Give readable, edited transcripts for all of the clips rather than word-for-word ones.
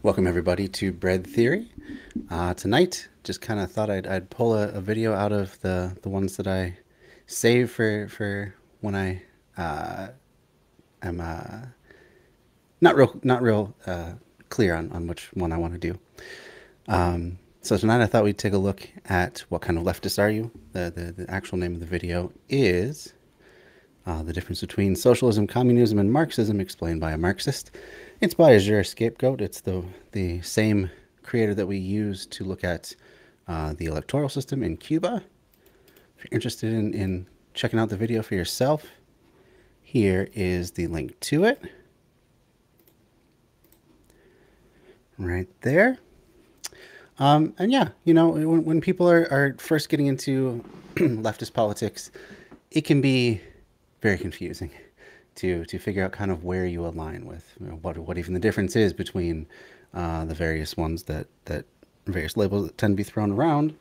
Welcome everybody to Bread Theory. Tonight, just kind of thought I'd pull a video out of the ones that I save for when I am not real clear on which one I want to do. So tonight I thought we'd take a look at what kind of leftist are you. The actual name of the video is the difference between socialism, communism, and Marxism explained by a Marxist. It's by AzureScapegoat. It's the same creator that we use to look at the electoral system in Cuba. If you're interested in checking out the video for yourself, here is the link to it. Right there. And yeah, you know, when people are first getting into leftist politics, it can be very confusing to figure out kind of where you align with, you know, what even the difference is between the various ones that various labels that tend to be thrown around.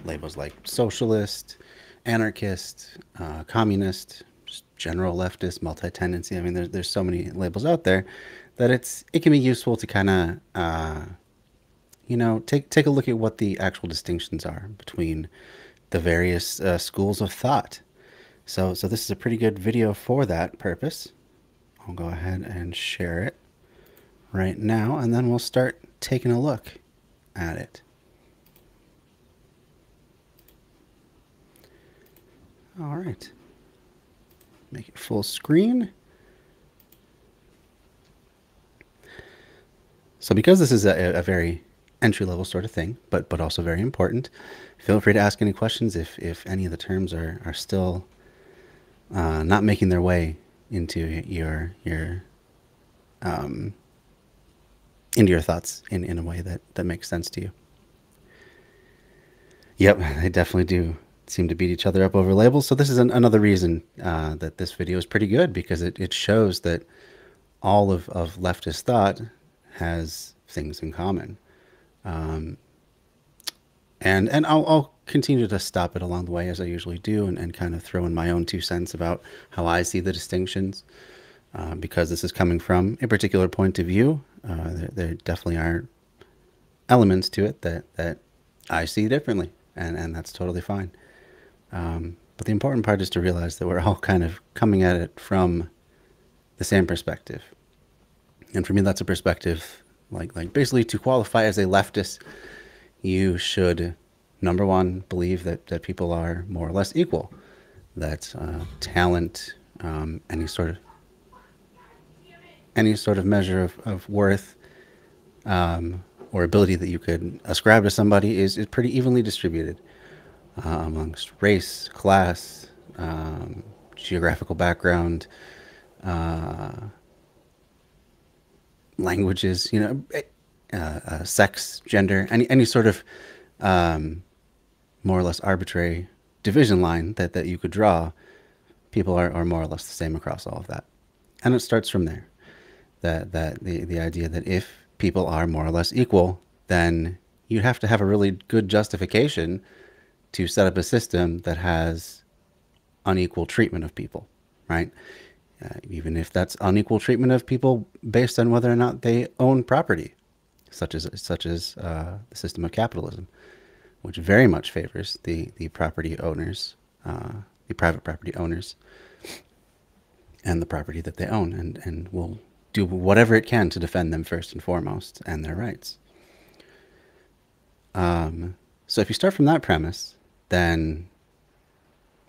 Labels like socialist, anarchist, communist, just general leftist, multi-tendency. I mean, there's so many labels out there that it can be useful to kind of you know, take a look at what the actual distinctions are between the various schools of thought. So this is a pretty good video for that purpose. I'll go ahead and share it right now, and then we'll start taking a look at it. All right. Make it full screen. So because this is a very entry-level sort of thing, but also very important, feel free to ask any questions if any of the terms are still not making their way into your thoughts in a way that makes sense to you. Yep, they definitely do seem to beat each other up over labels. So this is another reason that this video is pretty good, because it shows that all of leftist thought has things in common. And I'll continue to stop it along the way, as I usually do, and kind of throw in my own 2 cents about how I see the distinctions, because this is coming from a particular point of view. There definitely are elements to it that I see differently, and that's totally fine. But the important part is to realize that we're all kind of coming at it from the same perspective. And for me, that's a perspective like basically, to qualify as a leftist, you should, number one, believe that people are more or less equal, that talent, any sort of measure of worth or ability that you could ascribe to somebody is pretty evenly distributed amongst race, class, geographical background, languages, you know, sex, gender, any sort of more or less arbitrary division line that you could draw. People are more or less the same across all of that. And it starts from there. That the idea that if people are more or less equal, then you have to have a really good justification to set up a system that has unequal treatment of people, right? Even if that's unequal treatment of people based on whether or not they own property, such as the system of capitalism, which very much favors the property owners, the private property owners, and the property that they own, and will do whatever it can to defend them first and foremost and their rights. So if you start from that premise, then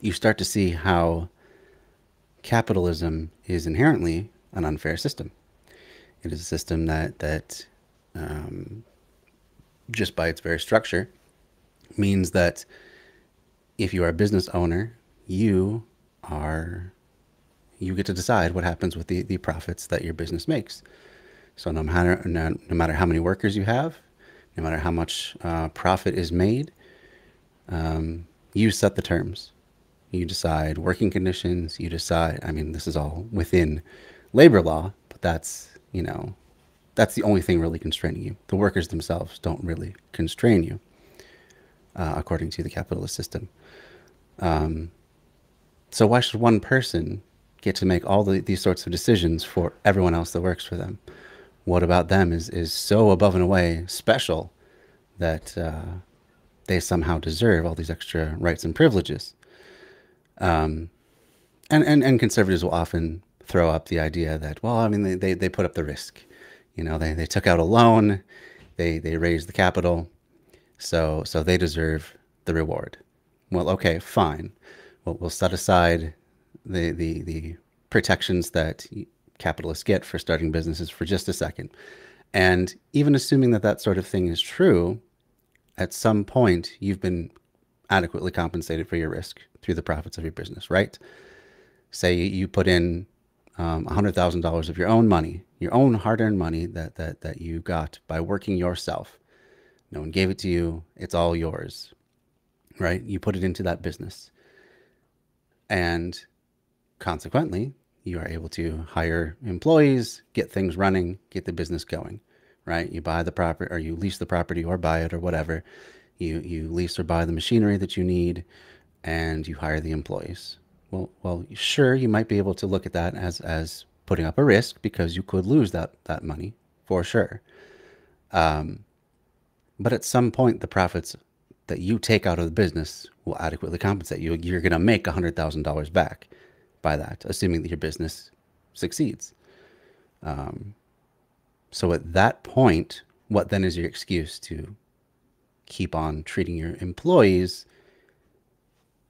you start to see how capitalism is inherently an unfair system. It is a system that just by its very structure means that if you are a business owner, you get to decide what happens with the profits that your business makes. So no matter how many workers you have, no matter how much profit is made, you set the terms. You decide working conditions, you decide, I mean, this is all within labor law, but that's, you know, that's the only thing really constraining you. The workers themselves don't really constrain you, according to the capitalist system. So why should one person get to make all these sorts of decisions for everyone else that works for them? What about them is so above and away special that they somehow deserve all these extra rights and privileges? And conservatives will often throw up the idea that, well, I mean, they put up the risk. You know, they took out a loan, they raised the capital, so they deserve the reward. Well, okay, fine. Well, we'll set aside the protections that capitalists get for starting businesses for just a second. And even assuming that that sort of thing is true, at some point you've been adequately compensated for your risk through the profits of your business, right? Say you put in $100,000 of your own money, your own hard-earned money that you got by working yourself. No one gave it to you. It's all yours, right? You put it into that business. And consequently, you are able to hire employees, get things running, get the business going, right? You buy the property, or you lease the property, or buy it, or whatever. You lease or buy the machinery that you need, and you hire the employees. Well, sure, you might be able to look at that as putting up a risk, because you could lose that money for sure. But at some point, the profits that you take out of the business will adequately compensate you. You're going to make $100,000 back by that, assuming that your business succeeds. So at that point, what then is your excuse to keep on treating your employees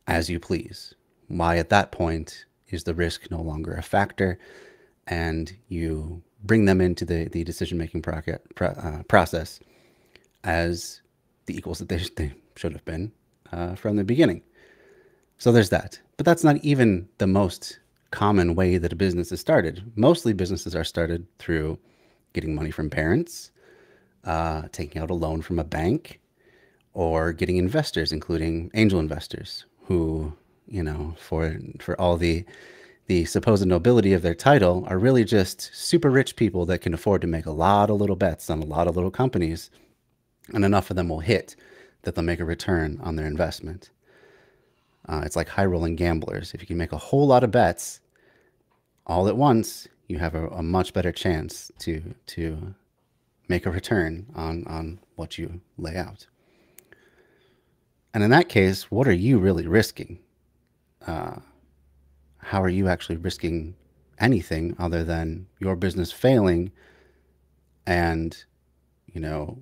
as you please? Why at that point is the risk no longer a factor, and you bring them into the decision-making process as the equals that they should have been from the beginning. So there's that. But that's not even the most common way that a business is started. Mostly businesses are started through getting money from parents, taking out a loan from a bank, or getting investors, including angel investors, who, you know, for all the supposed nobility of their title, are really just super rich people that can afford to make a lot of little bets on a lot of little companies, and enough of them will hit that they'll make a return on their investment. It's like high-rolling gamblers. If you can make a whole lot of bets all at once, you have a much better chance to make a return on what you lay out. And in that case, what are you really risking? How are you actually risking anything other than your business failing and, you know,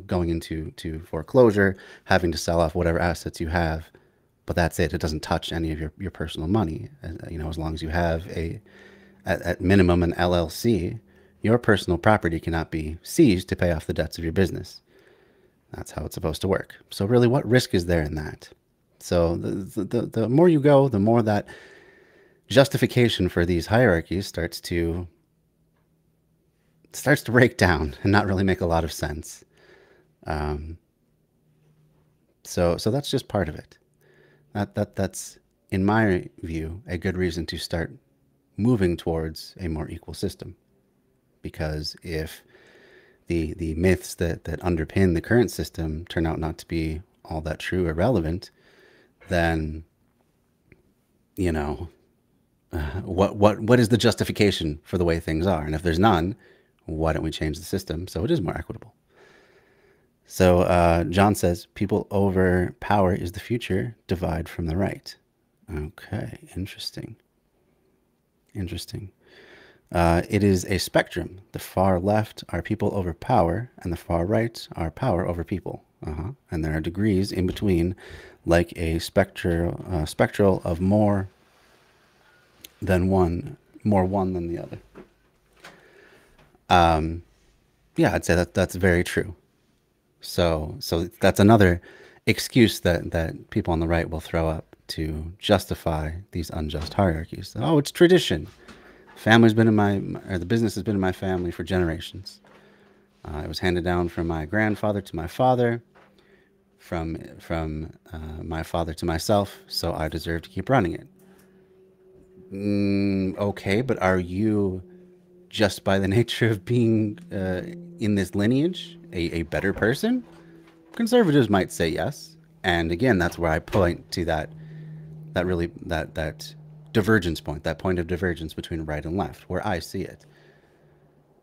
going into foreclosure, having to sell off whatever assets you have, but that's it. It doesn't touch any of your personal money. You know, as long as you have at minimum an LLC, your personal property cannot be seized to pay off the debts of your business. That's how it's supposed to work. So really, what risk is there in that? So the more you go, the more that justification for these hierarchies starts to break down and not really make a lot of sense. So that's just part of it. That's, in my view, a good reason to start moving towards a more equal system. Because if the myths that underpin the current system turn out not to be all that true or relevant, then, you know, what is the justification for the way things are? And if there's none, why don't we change the system so it is more equitable? So John says, people over power is the future, divide from the right. Okay, interesting. Interesting. It is a spectrum. The far left are people over power, and the far right are power over people. And there are degrees in between, like a spectral of more than one than the other. Yeah, I'd say that's very true. So that's another excuse that people on the right will throw up to justify these unjust hierarchies. Oh, it's tradition. Family's been the business has been in my family for generations. It was handed down from my grandfather to my father, from my father to myself, so I deserve to keep running it. Okay, but are you, just by the nature of being in this lineage, a better person? Conservatives might say yes, and again, that's where I point to that divergence point, that point of divergence between right and left, where I see it.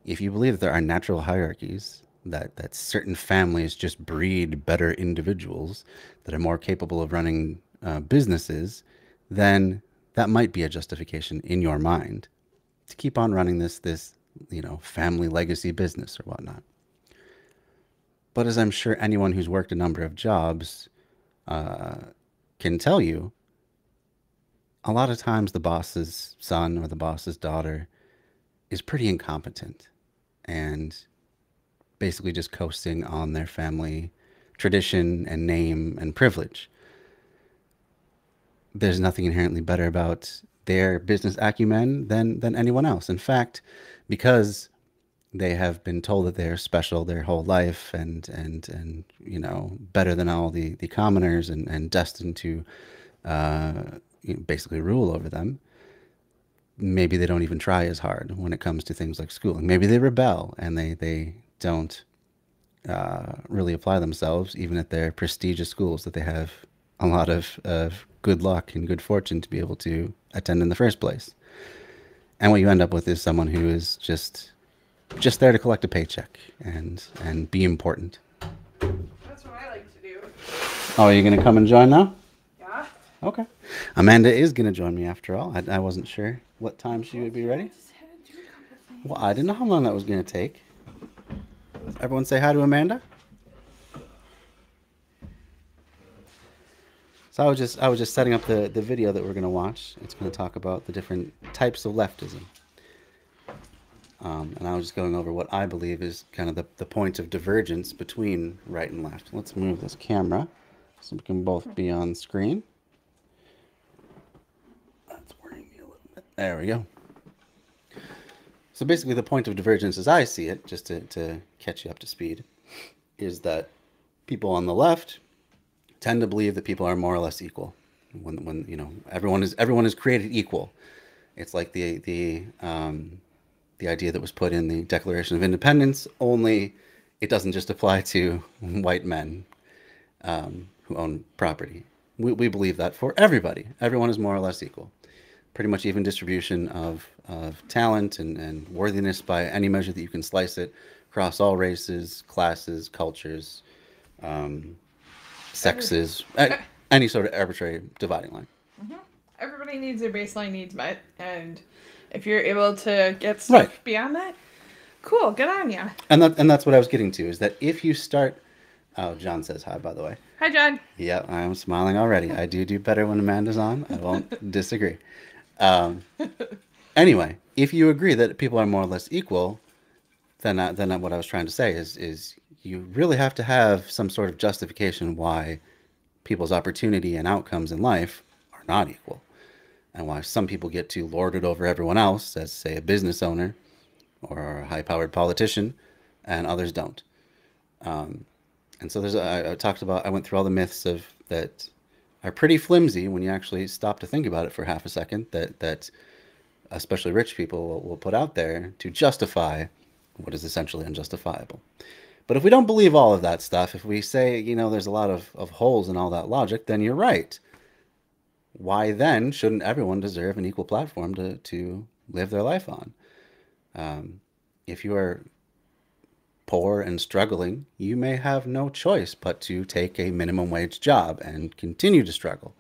If you believe that there are natural hierarchies, that certain families just breed better individuals that are more capable of running businesses, then that might be a justification in your mind to keep on running this family legacy business or whatnot. But as I'm sure anyone who's worked a number of jobs can tell you, a lot of times the boss's son or the boss's daughter is pretty incompetent and basically just coasting on their family tradition and name and privilege. There's nothing inherently better about their business acumen than anyone else. In fact, because they have been told that they're special their whole life and better than all the commoners and destined to basically rule over them, maybe they don't even try as hard when it comes to things like schooling. Maybe they rebel and they don't really apply themselves even at their prestigious schools that they have a lot of good luck and good fortune to be able to attend in the first place. And what you end up with is someone who is just there to collect a paycheck and be important. That's what I like to do. Oh, are you going to come and join now? Yeah. Okay. Amanda is going to join me after all. I wasn't sure what time she would be ready. Well, I didn't know how long that was going to take. Everyone say hi to Amanda. So I was just setting up the video that we're going to watch. It's going to talk about the different types of leftism. And I was just going over what I believe is kind of the point of divergence between right and left. Let's move this camera so we can both be on screen. That's worrying me a little bit. There we go. So basically the point of divergence as I see it, just to catch you up to speed, is that people on the left tend to believe that people are more or less equal. When everyone is created equal. It's like the idea that was put in the Declaration of Independence, only it doesn't just apply to white men who own property. We believe that for everybody. Everyone is more or less equal. Pretty much even distribution of talent and worthiness by any measure that you can slice it across all races, classes, cultures, sexes, any sort of arbitrary dividing line. Mm-hmm. Everybody needs their baseline needs met, and if you're able to get stuff beyond that, cool, good on ya. And that's what I was getting to, is that if you start... Oh, John says hi, by the way. Hi, John. Yeah, I'm smiling already. I do better when Amanda's on. I won't disagree. Anyway, if you agree that people are more or less equal, then what I was trying to say is you really have to have some sort of justification why people's opportunity and outcomes in life are not equal, and why some people get to lord it over everyone else, as, say, a business owner or a high-powered politician, and others don't. And so I went through all the myths that are pretty flimsy when you actually stop to think about it for half a second, that especially rich people will put out there to justify what is essentially unjustifiable. But if we don't believe all of that stuff, if we say, there's a lot of holes in all that logic, then you're right. Why then shouldn't everyone deserve an equal platform to live their life on? If you are poor and struggling, you may have no choice but to take a minimum wage job and continue to struggle.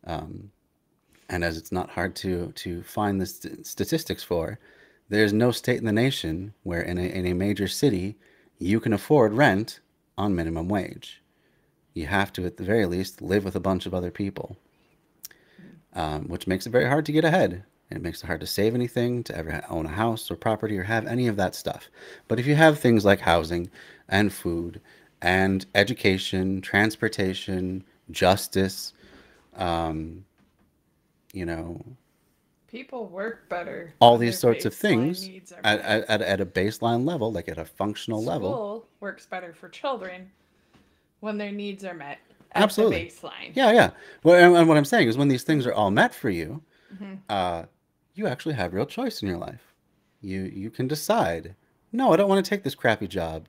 And as it's not hard to find the statistics for, there's no state in the nation where in a major city you can afford rent on minimum wage. You have to, at the very least, live with a bunch of other people, which makes it very hard to get ahead. It makes it hard to save anything, to ever own a house or property or have any of that stuff. But if you have things like housing and food and education, transportation, justice, people work better. All these sorts of things at a baseline level, like at a functional level. School works better for children when their needs are met at Absolutely. the baseline. Yeah. Well, and what I'm saying is when these things are all met for you, you actually have real choice in your life. You can decide, no, I don't want to take this crappy job.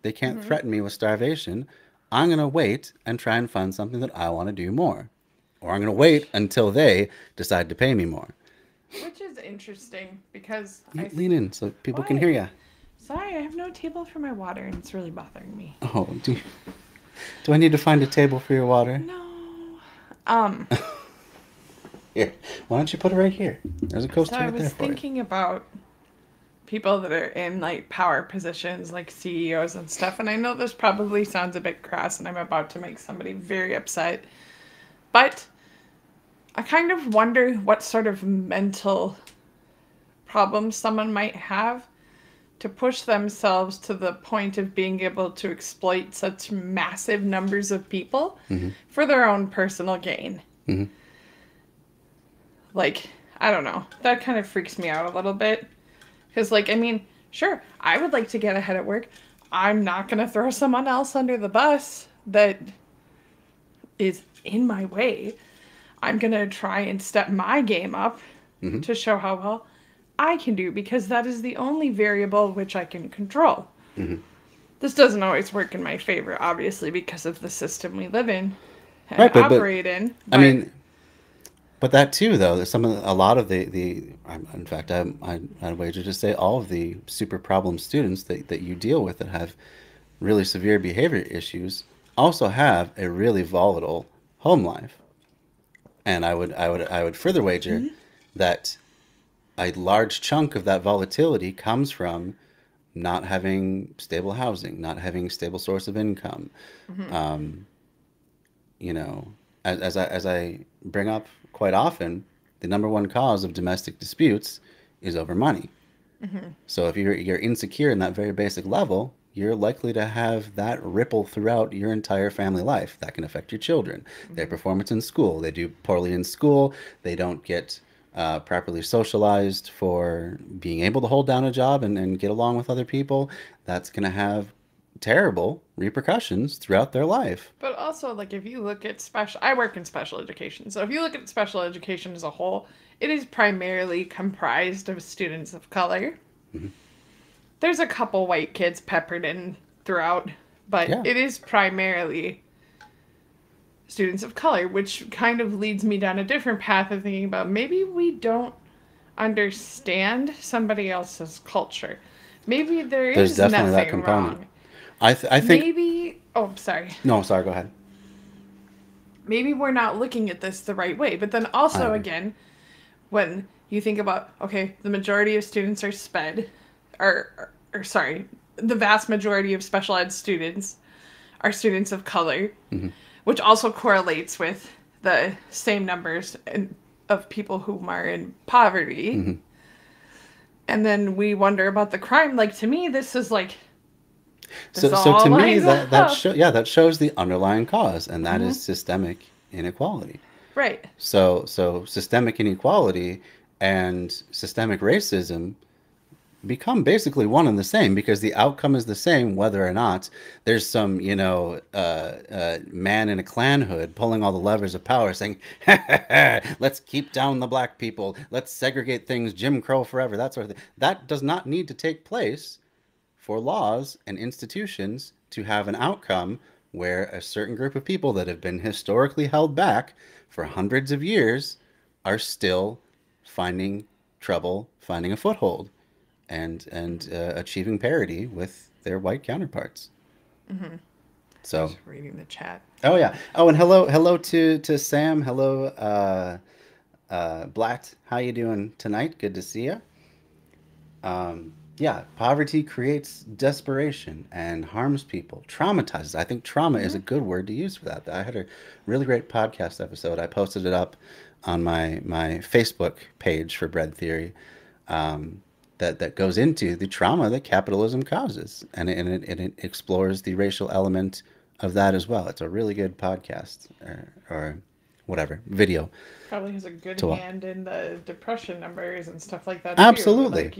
They can't threaten me with starvation. I'm going to wait and try and find something that I want to do more. or I'm going to wait until they decide to pay me more. Which is interesting because Lean in so people can Why? hear you. Sorry, I have no table for my water and it's really bothering me. Oh, do I need to find a table for your water? No. Um, Here, why don't you put it right here? There's a coaster so I right there was for you. thinking about people that are in like power positions like CEOs and stuff, and I know this probably sounds a bit crass and I'm about to make somebody very upset, but I kind of wonder what sort of mental problems someone might have to push themselves to the point of being able to exploit such massive numbers of people for their own personal gain. Like, I don't know. That kind of freaks me out a little bit. Because, like, I mean, sure, I would like to get ahead at work. I'm not going to throw someone else under the bus that is in my way. I'm going to try and step my game up to show how well I can do, because that is the only variable which I can control. This doesn't always work in my favor, obviously, because of the system we live in and Right, operate in. I mean, but that too, though, there's a lot of in fact, I'd wager to say all of the super problem students that you deal with that have really severe behavior issues also have a really volatile home life. And I would further wager that a large chunk of that volatility comes from not having stable housing, not having stable source of income. You know, as I bring up quite often, the number one cause of domestic disputes is over money. So if you're insecure in that very basic level, you're likely to have that ripple throughout your entire family life. That can affect your children, their performance in school. They do poorly in school. They don't get properly socialized for being able to hold down a job and get along with other people. That's going to have terrible repercussions throughout their life. But also, like, if you look at I work in special education. So if you look at special education as a whole, it is primarily comprised of students of color. There's a couple white kids peppered in throughout, but it is primarily students of color, which kind of leads me down a different path of thinking about maybe we don't understand somebody else's culture. Maybe there's definitely that nothing component. wrong. I think Maybe, oh, sorry. No, sorry, go ahead. Maybe we're not looking at this the right way. But then also, again, when you think about, okay, the majority of students are SPED, or sorry, the vast majority of special ed students are students of color, which also correlates with the same numbers of people who are in poverty. And then we wonder about the crime. Like, to me, this is like, so to me that shows the underlying cause, and that is systemic inequality. Right. So systemic inequality and systemic racism become basically one and the same, because the outcome is the same whether or not there's some man in a Klan hood pulling all the levers of power saying, let's keep down the black people, let's segregate things, Jim Crow forever, that sort of thing. That does not need to take place for laws and institutions to have an outcome where a certain group of people that have been historically held back for hundreds of years are still finding trouble, finding a foothold, and achieving parity with their white counterparts. So, just reading the chat. Oh yeah. Oh, and hello to Sam. Hello, Blatt. How you doing tonight? Good to see you. Yeah, poverty creates desperation and harms people, traumatizes. I think trauma is a good word to use for that. I had a really great podcast episode. I posted it up on my Facebook page for Bread Theory. That goes into the trauma that capitalism causes, and it explores the racial element of that as well. It's a really good podcast or whatever video. Probably has a good hand in the depression numbers and stuff like that. Absolutely. Like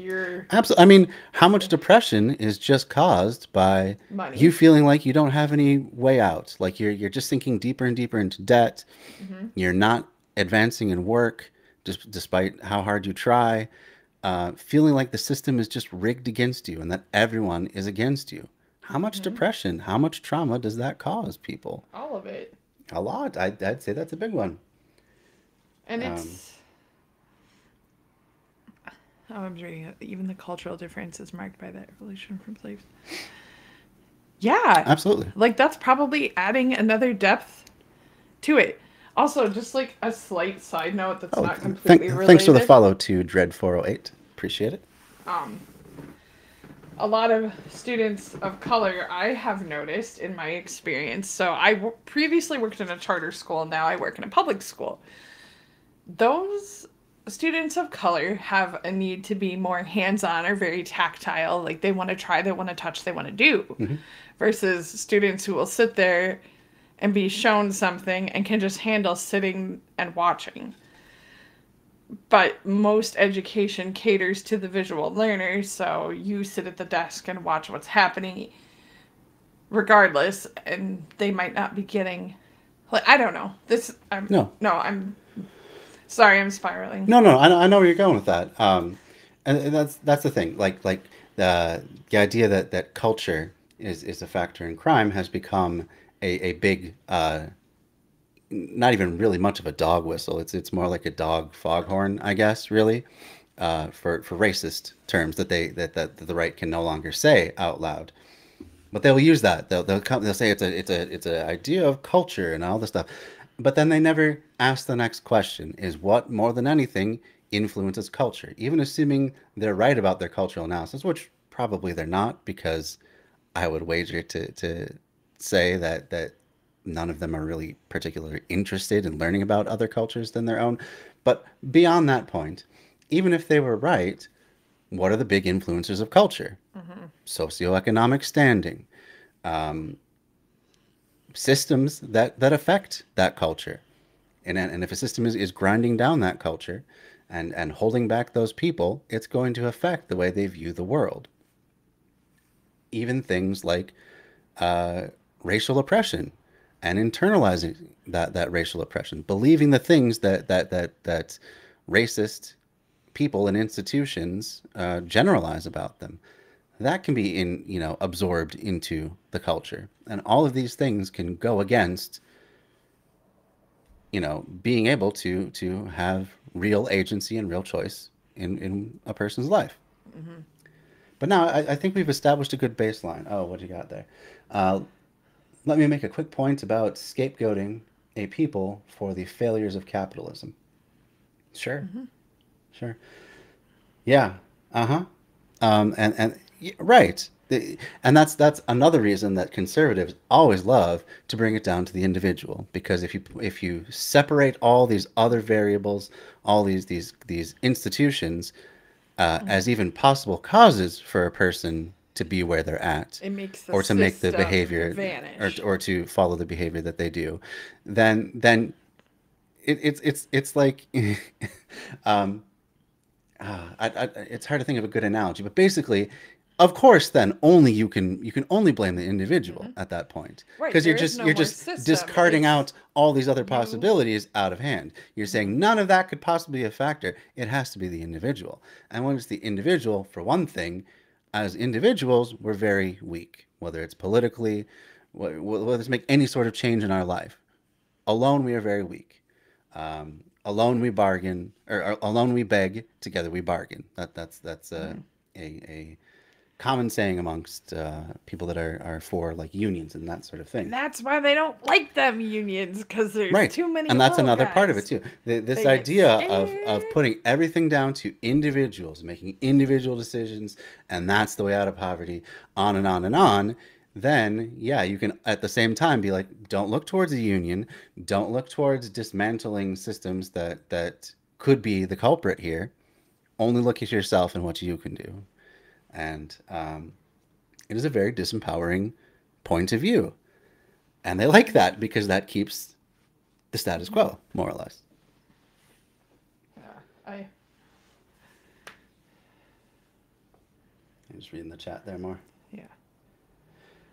Absolutely. I mean, how much depression is just caused by money. You feeling like you don't have any way out? Like you're just sinking deeper and deeper into debt. You're not advancing in work, despite how hard you try. Feeling like the system is just rigged against you and that everyone is against you. How much depression, how much trauma does that cause people? All of it. A lot. I'd say that's a big one. And it's, oh, I'm reading it. Even the cultural difference is marked by that evolution from slaves. Yeah. Absolutely. Like, that's probably adding another depth to it. Also, just like a slight side note that's Oh, not completely thanks for the related. follow to Dread408. Appreciate it. A lot of students of color I have noticed in my experience. So I previously worked in a charter school. Now I work in a public school. Those students of color have a need to be more hands-on or very tactile. Like they want to try, they want to touch, they want to do. Versus students who will sit there and be shown something and can just handle sitting and watching. But most education caters to the visual learner, so you sit at the desk and watch what's happening regardless, and they might not be getting, like, I don't know. I'm sorry, I'm spiraling. No, I know where you're going with that. And that's the thing. Like the idea that culture is a factor in crime has become a big not even really much of a dog whistle. It's more like a dog foghorn, I guess, really, for racist terms that that the right can no longer say out loud. But they'll use that. They'll say it's a idea of culture and all this stuff. But then they never ask the next question: is what more than anything influences culture? Even assuming they're right about their cultural analysis, which probably they're not, because I would wager to say that none of them are really particularly interested in learning about other cultures than their own. But beyond that point, even if they were right, what are the big influencers of culture? Socioeconomic standing, systems that affect that culture. And if a system is grinding down that culture and holding back those people, it's going to affect the way they view the world. Even things like racial oppression and internalizing that racial oppression, believing the things that racist people and institutions generalize about them. That can be absorbed into the culture, and all of these things can go against being able to have real agency and real choice in a person's life. But now I think we've established a good baseline. Oh, what do you got there? Let me make a quick point about scapegoating a people for the failures of capitalism. Sure, sure. Yeah. Uh-huh. Right. And that's another reason that conservatives always love to bring it down to the individual, because if you separate all these other variables, all these institutions as even possible causes for a person to be where they're at, It makes the or to make the system behavior vanish. or to follow the behavior that they do, then it's like it's hard to think of a good analogy, but basically, of course, then only you can only blame the individual at that point, Right, because there is no you're more just system. discarding It's out all these other possibilities out of hand. You're saying none of that could possibly be a factor. It has to be the individual, and when it's the individual, for one thing, as individuals, we're very weak, whether it's politically, whether it's make any sort of change in our life. Alone, we are very weak. Alone we bargain, or alone we beg. Together we bargain. That's a common saying amongst people that are for like unions and that sort of thing. that's why they don't like them unions, because there's Right. too many. And that's little another part of guys. it too. This They get idea of scared. putting everything down to individuals, making individual decisions, and that's the way out of poverty, on and on and on. Then, yeah, you can at the same time be like, don't look towards a union, don't look towards dismantling systems that could be the culprit here. Only look at yourself and what you can do. And it is a very disempowering point of view. And they like that because that keeps the status quo, more or less. I I'm just reading the chat there more. yeah.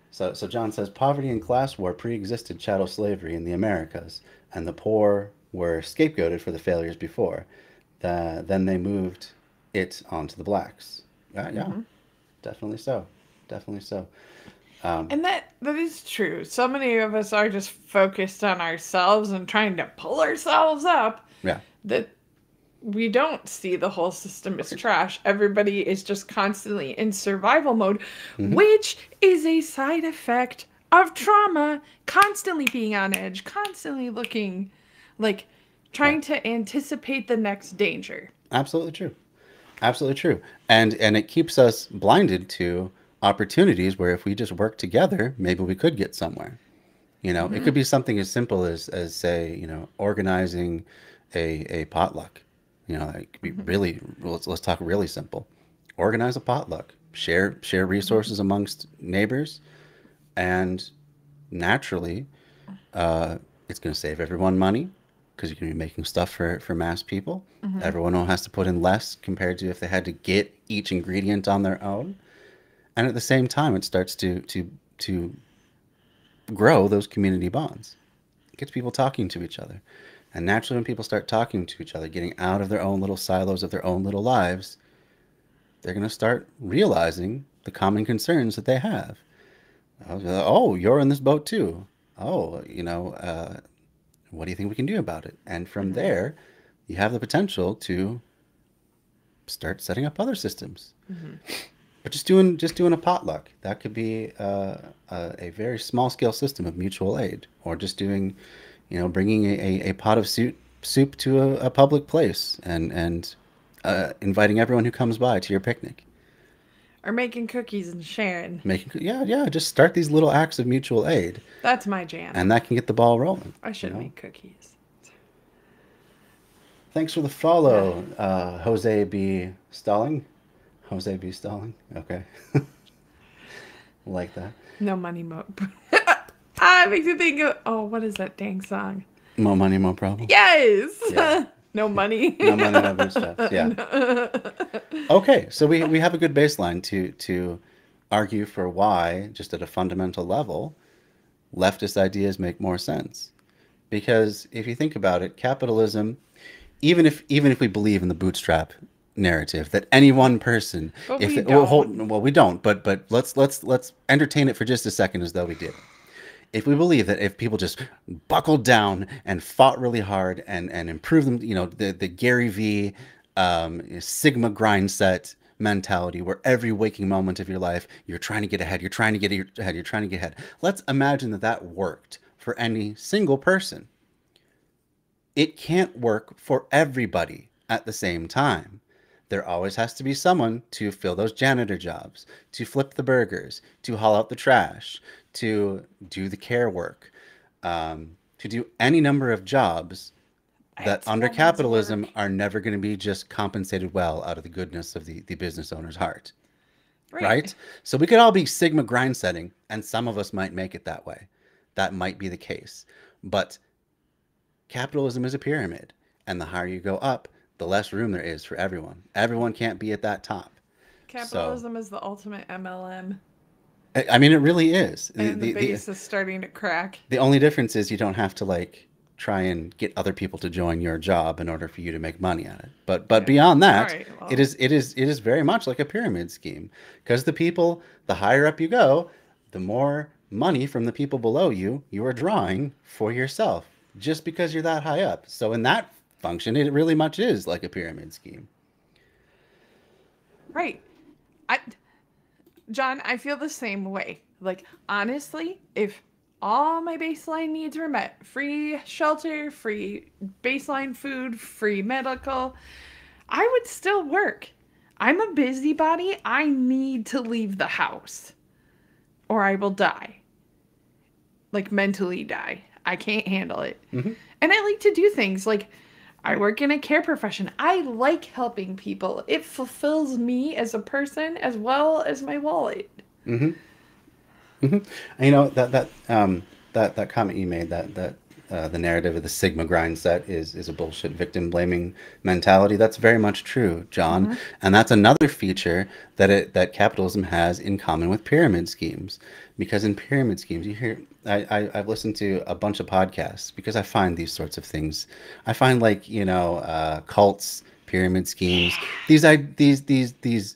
So John says poverty and class war pre-existed chattel slavery in the Americas, and the poor were scapegoated for the failures before. Then they moved it onto the blacks. Yeah, definitely so. Definitely so. And that is true. So many of us are just focused on ourselves and trying to pull ourselves up Yeah. That we don't see the whole system as trash. Everybody is just constantly in survival mode, Hmm. which is a side effect of trauma, constantly being on edge, constantly looking like Yeah. trying to anticipate the next danger. Absolutely true. Absolutely true. And it keeps us blinded to opportunities where if we just work together, maybe we could get somewhere. You know, it Mm-hmm. could be something as simple as say, you know, organizing a potluck. You know, it could be Mm-hmm. really, let's talk really simple. Organize a potluck. Share Mm-hmm. resources amongst neighbors, and naturally, it's going to save everyone money because you're going to be making stuff for mass people. Mm-hmm. Everyone has to put in less compared to if they had to get each ingredient on their own. And at the same time, it starts to grow those community bonds. It gets people talking to each other. And naturally, when people start talking to each other, getting out of their own little silos of their own little lives, they're going to start realizing the common concerns that they have. Oh, you're in this boat too. Oh, what do you think we can do about it? And from Mm-hmm. there, you have the potential to start setting up other systems. Mm-hmm. But just doing a potluck, that could be a very small scale system of mutual aid, or just doing, bringing a pot of soup to a public place and inviting everyone who comes by to your picnic. Or making cookies and sharing. Making yeah, just start these little acts of mutual aid, That's my jam. and that can get the ball rolling. I You should know. make cookies. Thanks for the Yeah. follow, Jose B. Stalling. Jose B. Stalling. Okay, like that. No money mo. Ah, it makes me think of, oh, what is that dang song? More money, more problems. Yeah. Yes! No money. No money, no bootstraps. Yeah. Okay, so we have a good baseline to argue for why, just at a fundamental level, leftist ideas make more sense. Because if you think about it, capitalism, even if we believe in the bootstrap narrative that any one person, But if we well, we don't, but let's entertain it for just a second as though we did. If we believe that if people just buckled down and fought really hard and improved them, the Gary V Sigma grind set mentality where every waking moment of your life you're trying to get ahead, you're trying to get ahead, you're trying to get ahead. Let's imagine that worked for any single person. It can't work for everybody at the same time. There always has to be someone to fill those janitor jobs, to flip the burgers, to haul out the trash, to do the care work, to do any number of jobs that It's under woman's capitalism work. are never going to be just compensated well out of the goodness of the business owner's heart. Right. Right? So we could all be Sigma grind setting, and some of us might make it that way. That might be the case. But capitalism is a pyramid, and the higher you go up, the less room there is for everyone. Everyone can't be at that top. So, Capitalism is the ultimate MLM. I mean, it really is. The, And the the, the, base is starting to crack. the only difference is you don't have to like try and get other people to join your job in order for you to make money at it. But Yeah. beyond All that, right. it Well, is it is it is very much like a pyramid scheme because the higher up you go, the more money from the people below you are drawing for yourself just because you're that high up. So in that function, it really much is like a pyramid scheme. right. I, John, I feel the same way. Like, honestly, if all my baseline needs were met free shelter, free baseline food, free medical I would still work. I'm a busybody. I need to leave the house or I will die. Like, mentally die. I can't handle it. Hmm. And I like to do things like I work in a care profession. I like helping people. It fulfills me as a person as well as my wallet. Hmm. Hmm. That comment you made that the narrative of the Sigma grind set is a bullshit victim blaming mentality. That's very much true, John, Mm-hmm. and that's another feature that capitalism has in common with pyramid schemes. Because in pyramid schemes, you hear I've listened to a bunch of podcasts because I find these sorts of things. I find like cults, pyramid schemes, these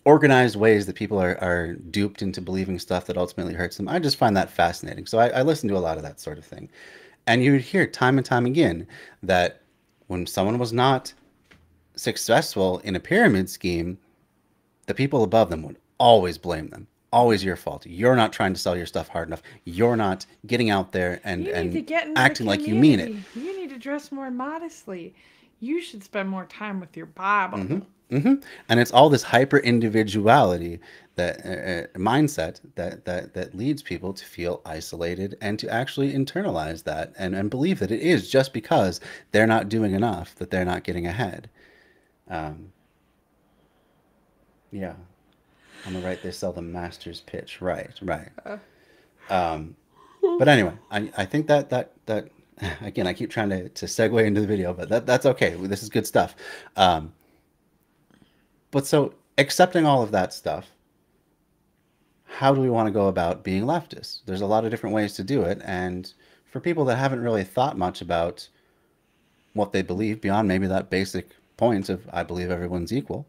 organized ways that people are duped into believing stuff that ultimately hurts them. I just find that fascinating. So I listen to a lot of that sort of thing. And you hear time and time again that When someone was not successful in a pyramid scheme, the people above them would always blame them. Always your fault. You're not trying to sell your stuff hard enough. You're not getting out there and, You need to and get into the acting like you mean it. community. You need to dress more modestly. You should spend more time with your Bible. And it's all this hyper individuality that mindset that leads people to feel isolated and to actually internalize that and believe that it is just because they're not doing enough that they're not getting ahead. Um, yeah. On the right, they sell the master's pitch. Right, right. Um, but anyway, I think that again, I keep trying to segue into the video, but that's okay. This is good stuff. Um, but so accepting all of that stuff, how do we want to go about being leftists? There's a lot of different ways to do it, and for people that haven't really thought much about what they believe beyond maybe that basic point of I believe everyone's equal,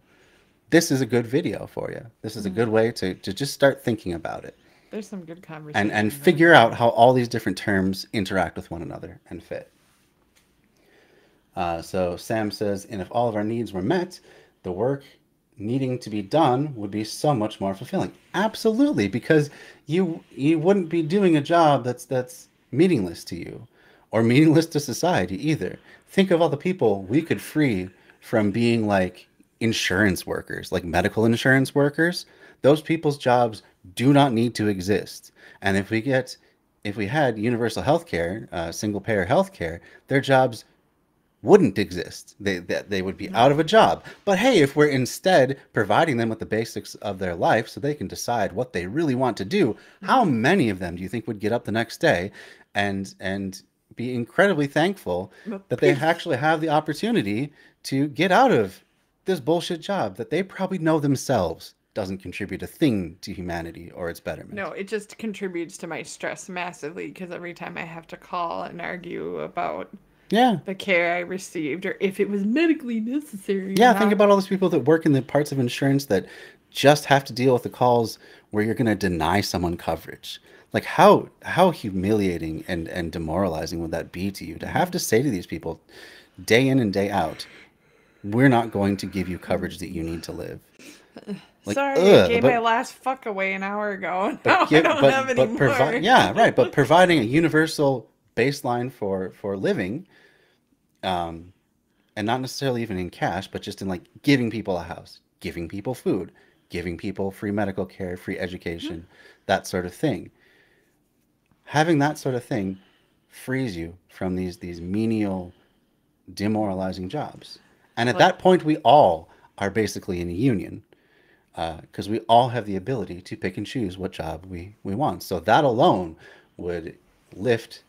this is a good video for you. This is a good way to just start thinking about it There's some good conversation. and figure out how all these different terms interact with one another and fit. So Sam says, and if all of our needs were met, the work needing to be done would be so much more fulfilling. Absolutely, because you wouldn't be doing a job that's meaningless to you or meaningless to society either. Think of all the people we could free from being like insurance workers, like medical insurance workers. Those people's jobs do not need to exist. And if we had universal health care, single payer health care, their jobs wouldn't exist. They would be out of a job. But hey, if we're instead providing them with the basics of their life so they can decide what they really want to do, how many of them do you think would get up the next day and be incredibly thankful that they actually have the opportunity to get out of this bullshit job that they probably know themselves doesn't contribute a thing to humanity or its betterment? No, it just contributes to my stress massively because every time I have to call and argue about Yeah. the care I received or if it was medically necessary. Yeah, think about all those people that work in the parts of insurance that just have to deal with the calls where you're going to deny someone coverage. Like how humiliating and demoralizing would that be to you to have to say to these people day in and day out, we're not going to give you coverage that you need to live. Like, Sorry, I gave but my last fuck away an hour ago. but Now I give don't have any but more. provide yeah, right, but providing a universal baseline for living, and not necessarily even in cash, but just in like giving people a house, giving people food, giving people free medical care, free education, that sort of thing. Having that sort of thing frees you from these menial, demoralizing jobs. And at Like, that point, we all are basically in a union because we all have the ability to pick and choose what job we want. So that alone would lift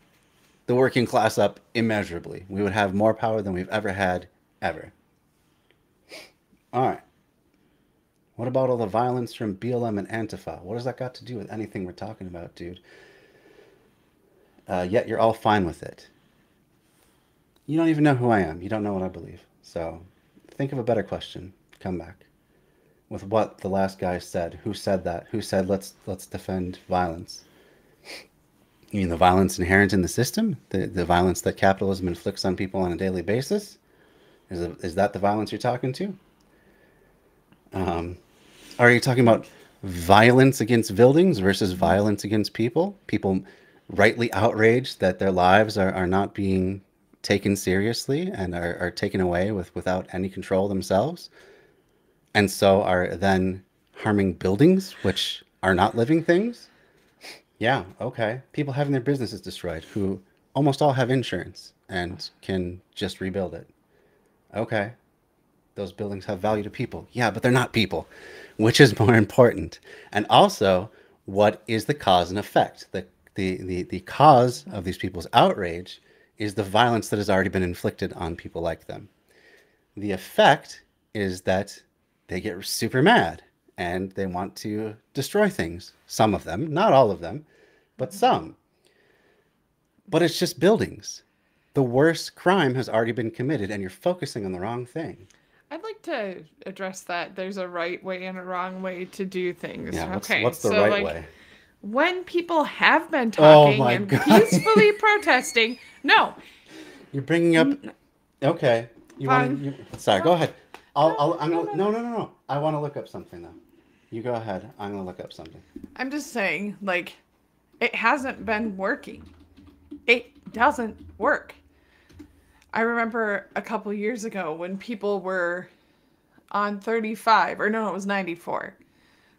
the working class up immeasurably. We would have more power than we've ever had, ever. All right. What about all the violence from BLM and Antifa? What does that got to do with anything we're talking about, dude? Yet you're all fine with it. You don't even know who I am. You don't know what I believe. So think of a better question. Come back with what the last guy said. Who said that? Who said let's defend violence? You mean the violence inherent in the system? The violence that capitalism inflicts on people on a daily basis? Is that the violence you're talking to? Are you talking about violence against buildings versus violence against people? People rightly outraged that their lives are not being taken seriously and are taken away without any control themselves, and so are then harming buildings, which are not living things? Yeah, okay. People having their businesses destroyed who almost all have insurance and can just rebuild it. Okay. Those buildings have value to people. Yeah, but they're not people, which is more important. And also, what is the cause and effect? The cause of these people's outrage is the violence that has already been inflicted on people like them. The effect is that they get super mad and they want to destroy things. Some of them, not all of them, but some. But it's just buildings. The worst crime has already been committed and you're focusing on the wrong thing. I'd like to address that. There's a right way and a wrong way to do things. Yeah, okay, what's the so right like, way? when people have been Oh talking my and God. peacefully protesting, no, You're bringing up Okay. You want Fine. to? Sorry. Go No, ahead. no, I'm no, gonna. no, No, no. no, no, no. I want to look up something though. You go ahead. I'm gonna look up something. I'm just saying, like, it hasn't been working. It doesn't work. I remember a couple years ago when people were on 35, or no, it was 94.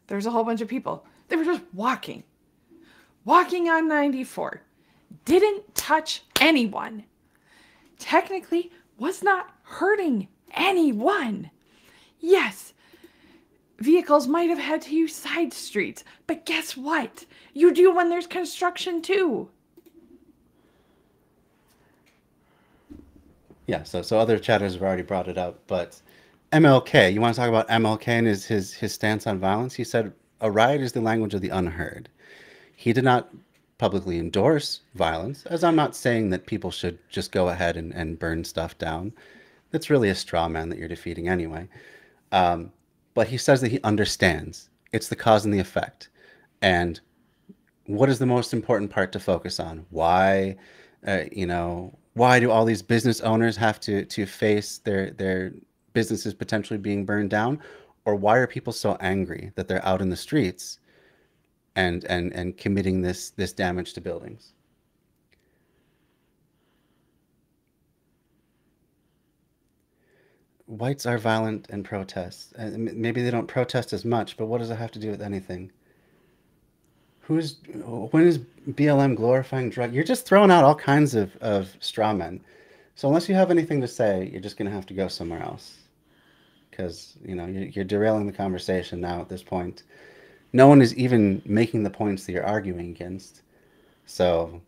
There was a whole bunch of people. They were just walking on 94. Didn't touch anyone. Technically, was not hurting anyone. Yes, vehicles might have had to use side streets, but guess what? You do when there's construction too. Yeah. So other chatters have already brought it up, but MLK. You want to talk about MLK and his stance on violence? He said a riot is the language of the unheard. He did not publicly endorse violence, as I'm not saying that people should just go ahead and burn stuff down. That's really a straw man that you're defeating anyway. But he says that he understands. It's the cause and the effect. And what is the most important part to focus on? Why do all these business owners have to face their businesses potentially being burned down? Or why are people so angry that they're out in the streets and committing this damage to buildings? Whites are violent and protest. Maybe they don't protest as much, but what does it have to do with anything? Who's when is BLM glorifying drug? You're just throwing out all kinds of straw men. So unless you have anything to say, you're just gonna have to go somewhere else because you're derailing the conversation now at this point. No one is even making the points that you're arguing against. So,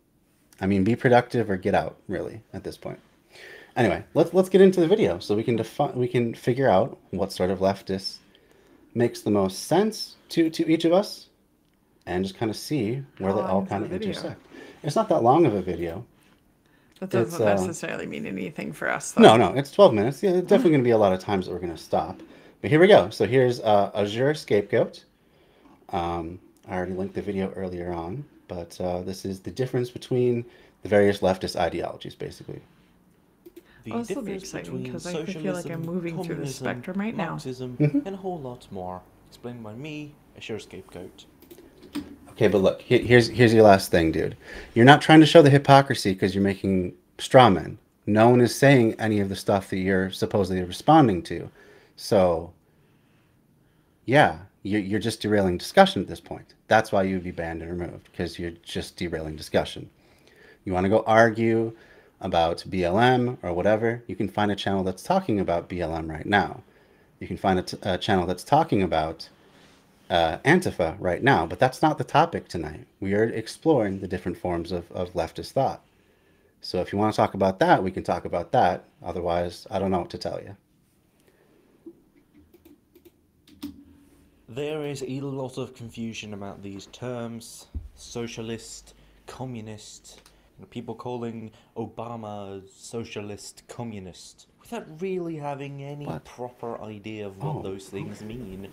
I mean, be productive or get out, really, at this point. Anyway, let's get into the video so we can figure out what sort of leftist makes the most sense to each of us and just kind of see where How they all long is the kind of video? intersect. It's not that long of a video. That It's doesn't necessarily mean anything for us, no, though. no, it's 12 minutes. Yeah, there's definitely going to be a lot of times that we're going to stop. But here we go. So here's AzureScapegoat. I already linked the video earlier on, but this is the difference between the various leftist ideologies, basically. Oh, The this will be difference exciting between because I feel like I'm socialism, moving through the communism, spectrum right now. Marxism, Mm-hmm. and a whole lot more. Explained by me, AzureScapegoat. Okay, but look, here's your last thing, dude. You're not trying to show the hypocrisy because you're making straw men. No one is saying any of the stuff that you're supposedly responding to. So, yeah, you're just derailing discussion at this point. That's why you would be banned and removed because you're just derailing discussion. You want to go argue about BLM or whatever, you can find a channel that's talking about BLM right now. You can find a channel that's talking about Antifa right now, but that's not the topic tonight. We are exploring the different forms of leftist thought. So if you want to talk about that, we can talk about that. Otherwise, I don't know what to tell you. There is a lot of confusion about these terms. Socialist, communist, and people calling Obama socialist communist without really having any What? proper idea of what Oh, those things mean.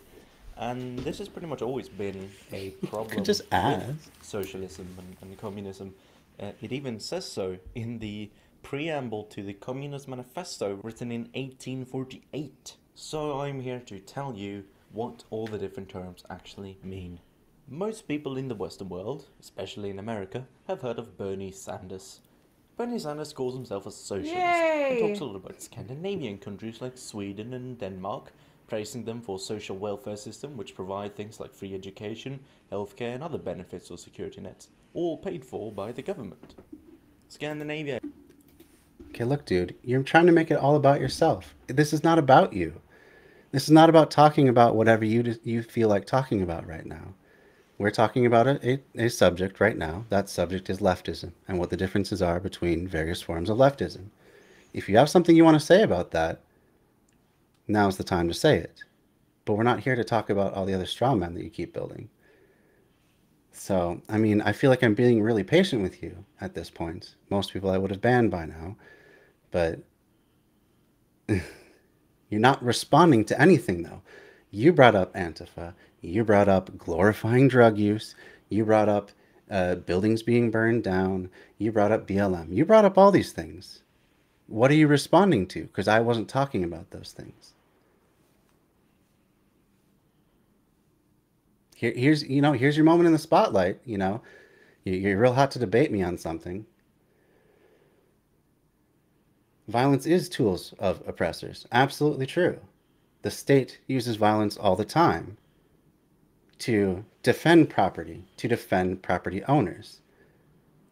And this has pretty much always been a problem just ask. with socialism and communism. It even says so in the preamble to the Communist Manifesto written in 1848. So I'm here to tell you what all the different terms actually mean. Most people in the Western world, especially in America, have heard of Bernie Sanders. Bernie Sanders calls himself a socialist and talks Yay! a lot about Scandinavian countries like Sweden and Denmark, praising them for social welfare system which provide things like free education, healthcare and other benefits or security nets, all paid for by the government. Scandinavia. Okay, look, dude, you're trying to make it all about yourself. This is not about you. This is not about talking about whatever you feel like talking about right now. We're talking about a subject right now. That subject is leftism and what the differences are between various forms of leftism. If you have something you want to say about that, now's the time to say it. But we're not here to talk about all the other straw men that you keep building. So, I mean, I feel like I'm being really patient with you at this point. Most people I would have banned by now. But you're not responding to anything, though. You brought up Antifa. You brought up glorifying drug use. You brought up buildings being burned down. You brought up BLM. You brought up all these things. What are you responding to? Because I wasn't talking about those things. Here's your moment in the spotlight. You're real hot to debate me on something. Violence is tools of oppressors. Absolutely true. The state uses violence all the time to defend property, to defend property owners.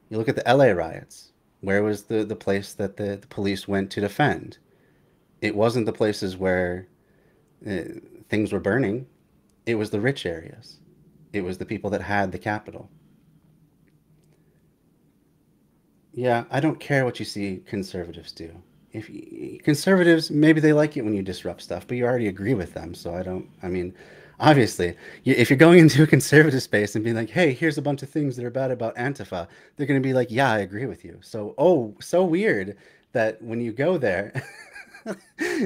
You look at the LA riots. Where was the place that the police went to defend? It wasn't the places where uh, things were burning. It was the rich areas. It was the people that had the capital. Yeah, I don't care what you see conservatives do. Conservatives, maybe they like it when you disrupt stuff, but you already agree with them. So I don't. I mean, obviously, if you're going into a conservative space and being like, "Hey, here's a bunch of things that are bad about Antifa," they're going to be like, "Yeah, I agree with you." So, oh, so weird that when you go there,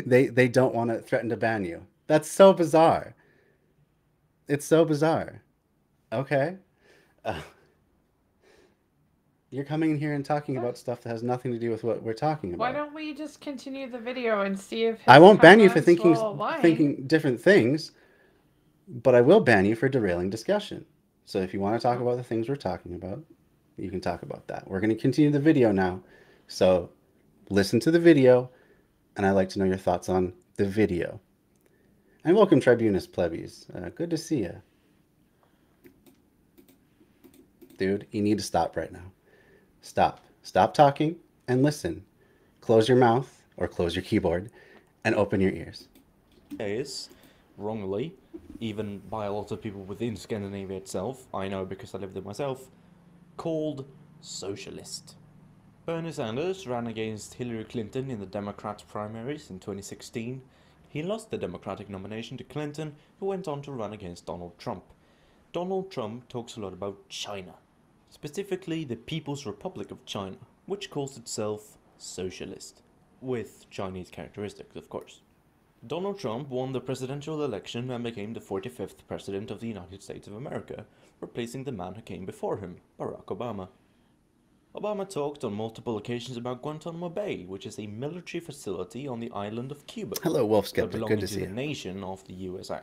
they don't want to threaten to ban you. That's so bizarre. It's so bizarre. Okay. Uh, you're coming in here and talking Yeah. about stuff that has nothing to do with what we're talking Why about. don't we just continue the video and see if I his won't ban you for comments will align? thinking different things, but I will ban you for derailing discussion. So if you want to talk about the things we're talking about, you can talk about that. We're going to continue the video now. So listen to the video, and I'd like to know your thoughts on the video. And welcome, Tribunus Plebes. Good to see you. Dude, you need to stop right now. Stop. Stop talking and listen. Close your mouth or close your keyboard and open your ears. Is, wrongly, even by a lot of people within Scandinavia itself, I know because I lived there myself, called socialist. Bernie Sanders ran against Hillary Clinton in the Democrats' primaries in 2016. He lost the Democratic nomination to Clinton, who went on to run against Donald Trump. Donald Trump talks a lot about China, specifically the People's Republic of China, which calls itself socialist, with Chinese characteristics, of course. Donald Trump won the presidential election and became the 45th president of the United States of America, replacing the man who came before him, Barack Obama. Obama talked on multiple occasions about Guantanamo Bay, which is a military facility on the island of Cuba, Hello, Wolf but Skeptic. Good belonging to to see the you. nation of the USA.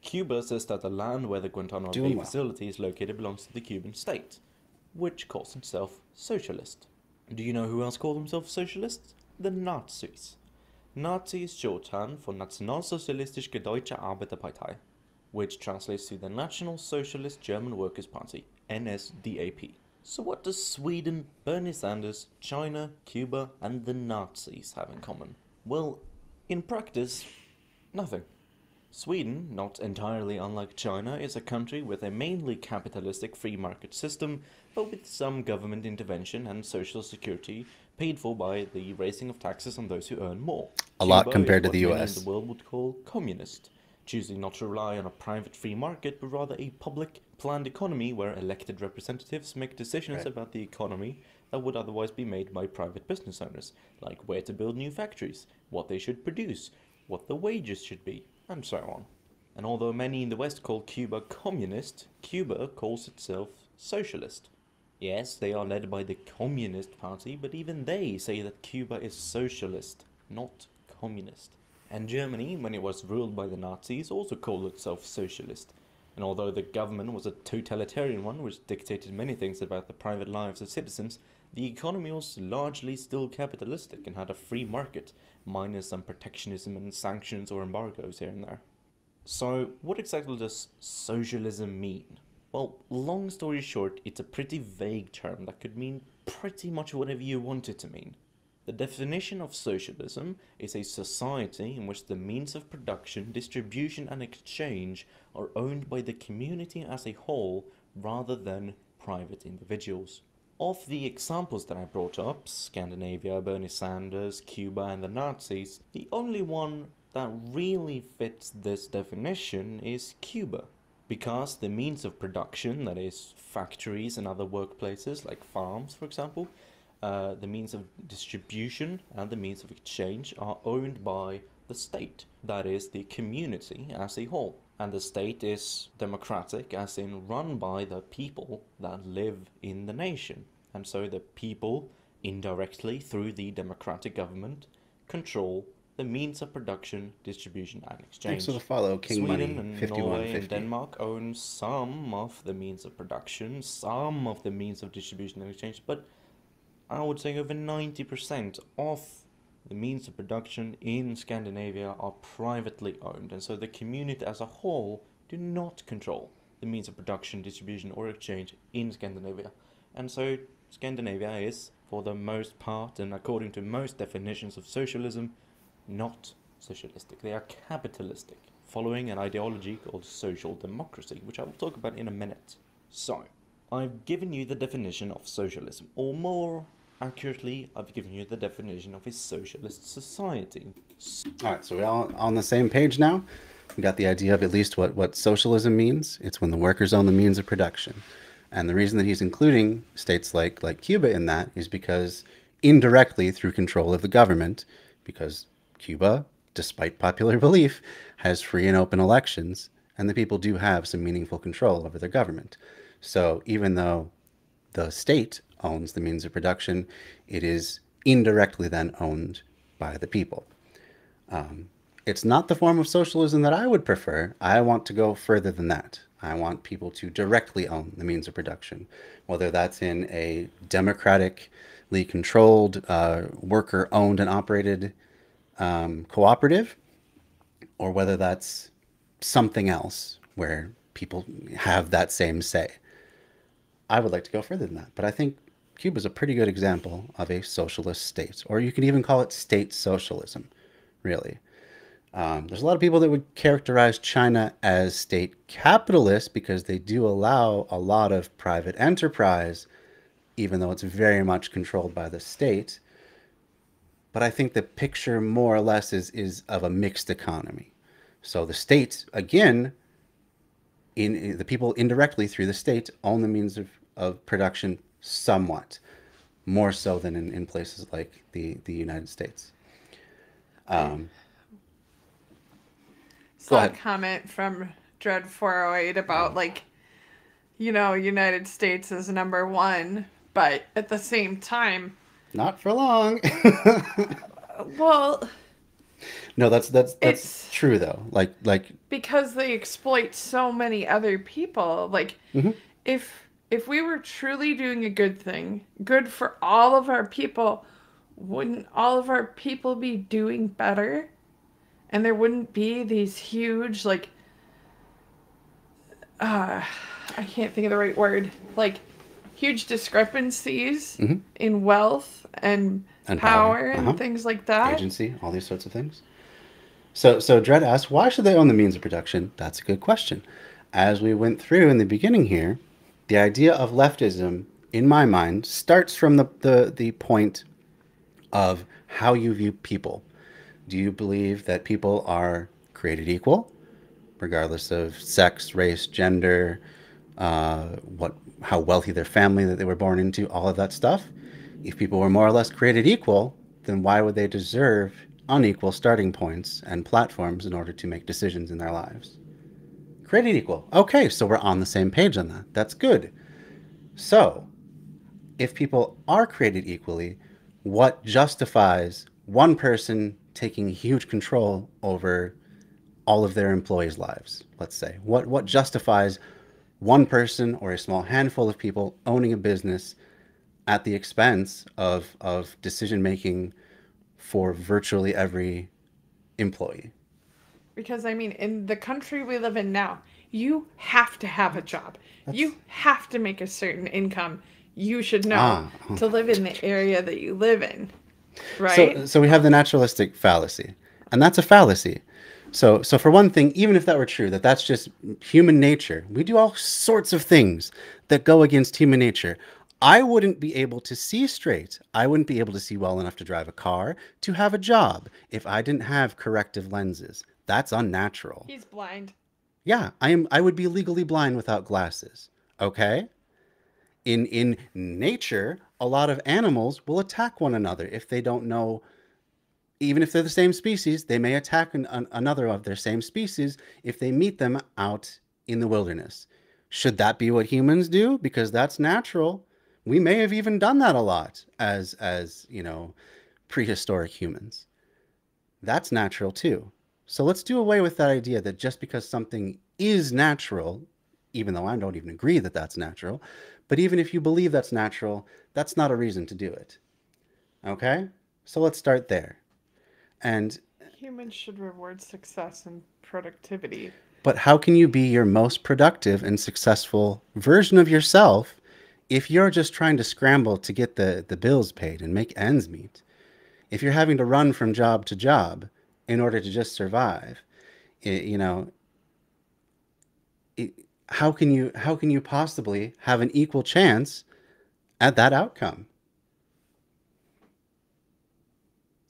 Cuba says that the land where the Guantanamo Doing Bay well. facility is located belongs to the Cuban state, which calls itself socialist. Do you know who else call themselves socialists? The Nazis. Nazi is shorthand for Nationalsozialistische Deutsche Arbeiterpartei, which translates to the National Socialist German Workers' Party, NSDAP. So what does Sweden, Bernie Sanders, China, Cuba, and the Nazis have in common? Well, in practice, nothing. Sweden, not entirely unlike China, is a country with a mainly capitalistic free market system, but with some government intervention and social security paid for by the raising of taxes on those who earn more. A lot Cuba compared is to what the many in US. the world would call communist, choosing not to rely on a private free market, but rather a public, planned economy where elected representatives make decisions Right. about the economy that would otherwise be made by private business owners, like where to build new factories, what they should produce, what the wages should be, and so on. And although many in the West call Cuba communist, Cuba calls itself socialist. Yes, they are led by the Communist Party, but even they say that Cuba is socialist, not communist. And Germany, when it was ruled by the Nazis, also called itself socialist. And although the government was a totalitarian one, which dictated many things about the private lives of citizens, the economy was largely still capitalistic and had a free market, minus some protectionism and sanctions or embargoes here and there. So, what exactly does socialism mean? Well, long story short, it's a pretty vague term that could mean pretty much whatever you want it to mean. The definition of socialism is a society in which the means of production, distribution, and exchange are owned by the community as a whole rather than private individuals. Of the examples that I brought up, Scandinavia, Bernie Sanders, Cuba, and the Nazis, the only one that really fits this definition is Cuba. Because the means of production, that is, factories and other workplaces like farms, for example, the means of distribution and the means of exchange are owned by the state, that is, the community as a whole. And the state is democratic, as in run by the people that live in the nation. And so the people indirectly through the democratic government, control the means of production, distribution, and exchange. So to follow King Sweden Money and Norway and 5150. Denmark own some of the means of production, some of the means of distribution and exchange, but I would say over 90% of the means of production in Scandinavia are privately owned, and so the community as a whole do not control the means of production, distribution, or exchange in Scandinavia. And so Scandinavia is, for the most part, and according to most definitions of socialism, not socialistic. They are capitalistic, following an ideology called social democracy, which I will talk about in a minute. So, I've given you the definition of socialism, or more accurately, I've given you the definition of a socialist society. All right, so we're all on the same page now. We got the idea of at least what socialism means. It's when the workers own the means of production. And the reason that he's including states like Cuba in that is because indirectly through control of the government, because Cuba, despite popular belief, has free and open elections, and the people do have some meaningful control over their government. So even though the state owns the means of production, it is indirectly then owned by the people. It's not the form of socialism that I would prefer. I want to go further than that. I want people to directly own the means of production, whether that's in a democratically controlled, worker-owned and operated cooperative, or whether that's something else where people have that same say. I would like to go further than that, but I think Cuba is a pretty good example of a socialist state, or you could even call it state socialism, really. There's a lot of people that would characterize China as state capitalist because they do allow a lot of private enterprise, even though it's very much controlled by the state. But I think the picture more or less is of a mixed economy. So the state, again, in the people indirectly through the state own the means of production somewhat, more so than in places like the United States. Saw a comment from Dread 408 about United States is number one, but at the same time, not for long. well, no, that's true though. Like because they exploit so many other people. Like if we were truly doing a good thing, good for all of our people, wouldn't all of our people be doing better? And there wouldn't be these huge, I can't think of the right word, huge discrepancies in wealth and power and things like that. Agency, all these sorts of things. So Dredd asked, why should they own the means of production? That's a good question. As we went through in the beginning here, the idea of leftism, in my mind, starts from the point of how you view people. Do you believe that people are created equal, regardless of sex, race, gender, how wealthy their family that they were born into, all of that stuff? If people were more or less created equal, then why would they deserve unequal starting points and platforms in order to make decisions in their lives? Created equal. Okay, so we're on the same page on that. That's good. So, if people are created equally, what justifies one person taking huge control over all of their employees' lives, let's say? What justifies one person or a small handful of people owning a business at the expense of decision-making for virtually every employee? Because, in the country we live in now, you have to have a job. You have to make a certain income. You should know to live in the area that you live in. Right? So we have the naturalistic fallacy, and that's a fallacy. So for one thing, even if that were true, that's just human nature, we do all sorts of things that go against human nature. I wouldn't be able to see straight. I wouldn't be able to see well enough to drive a car, to have a job, if I didn't have corrective lenses. That's unnatural. He's blind. Yeah, I would be legally blind without glasses. Okay? In nature, a lot of animals will attack one another if they don't know. Even if they're the same species, they may attack another of their same species if they meet them out in the wilderness. Should that be what humans do? Because that's natural. We may have even done that a lot as prehistoric humans. That's natural too. So let's do away with that idea that just because something is natural, even though I don't even agree that that's natural, but even if you believe that's natural, that's not a reason to do it. Okay? So let's start there. And Humans should reward success and productivity. but how can you be your most productive and successful version of yourself if you're just trying to scramble to get the bills paid and make ends meet? If you're having to run from job to job in order to just survive, you know, how can you possibly have an equal chance at that outcome?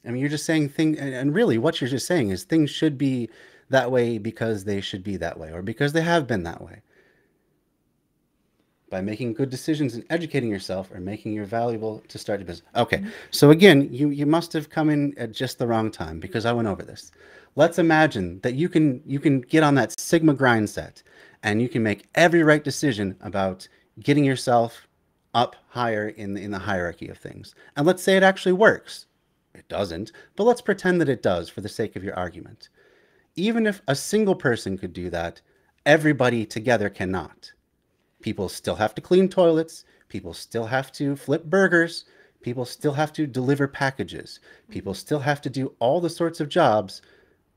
I mean, you're just saying things, and really what you're just saying is things should be that way because they should be that way, or because they have been that way. By making good decisions and educating yourself, or making you valuable to start a business. Okay, so again, you must have come in at just the wrong time, because I went over this. Let's imagine that you can get on that Sigma grind set, and you can make every right decision about getting yourself up higher in the hierarchy of things. And let's say it actually works. It doesn't, but let's pretend that it does for the sake of your argument. Even if a single person could do that, everybody together cannot. People still have to clean toilets. People still have to flip burgers. People still have to deliver packages. People still have to do all the sorts of jobs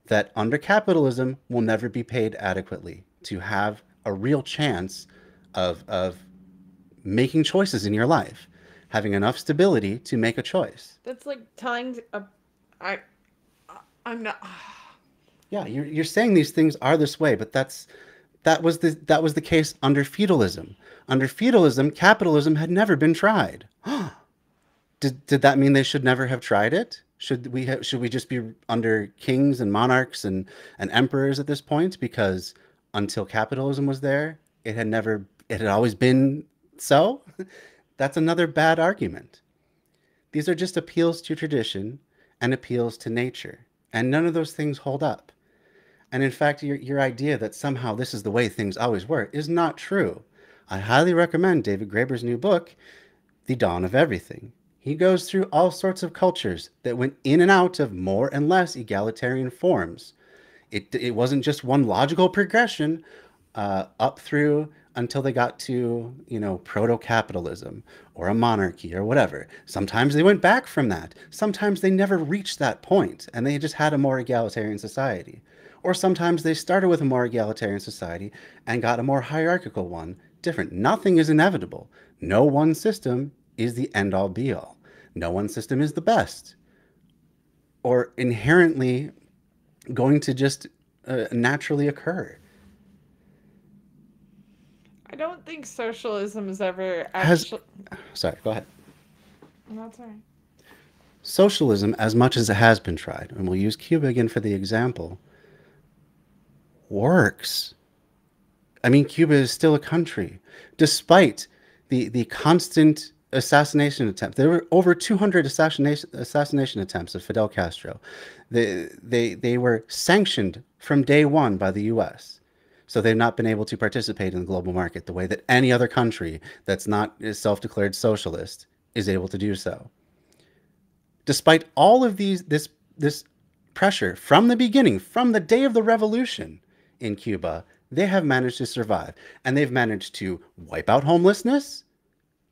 that under capitalism will never be paid adequately to have a real chance of making choices in your life, having enough stability to make a choice. That's like telling I'm not. Yeah, you're saying these things are this way, but that was the case under feudalism. Under feudalism, capitalism had never been tried. Did that mean they should never have tried it? Should we just be under kings and monarchs and emperors at this point? Because until capitalism was there, it had always been so? That's another bad argument. These are just appeals to tradition and appeals to nature, and none of those things hold up. And in fact, your idea that somehow this is the way things always were is not true. I highly recommend David Graeber's new book, The Dawn of Everything. He goes through all sorts of cultures that went in and out of more and less egalitarian forms. It wasn't just one logical progression up through until they got to, proto-capitalism or a monarchy or whatever. Sometimes they went back from that. Sometimes they never reached that point and they just had a more egalitarian society. Or sometimes they started with a more egalitarian society and got a more hierarchical one, different. Nothing is inevitable. No one system is the end-all be-all. No one system is the best or inherently going to just naturally occur. I don't think socialism has ever actually. Sorry, go ahead. No, that's all right. Socialism, as much as it has been tried, and we'll use Cuba again for the example, works. I mean, Cuba is still a country, despite the constant assassination attempts. There were over 200 assassination attempts of Fidel Castro. They were sanctioned from day one by the U.S., so they've not been able to participate in the global market the way that any other country that's not self-declared socialist is able to do so. Despite all of this pressure from the beginning, from the day of the revolution in Cuba, they have managed to survive. And they've managed to wipe out homelessness,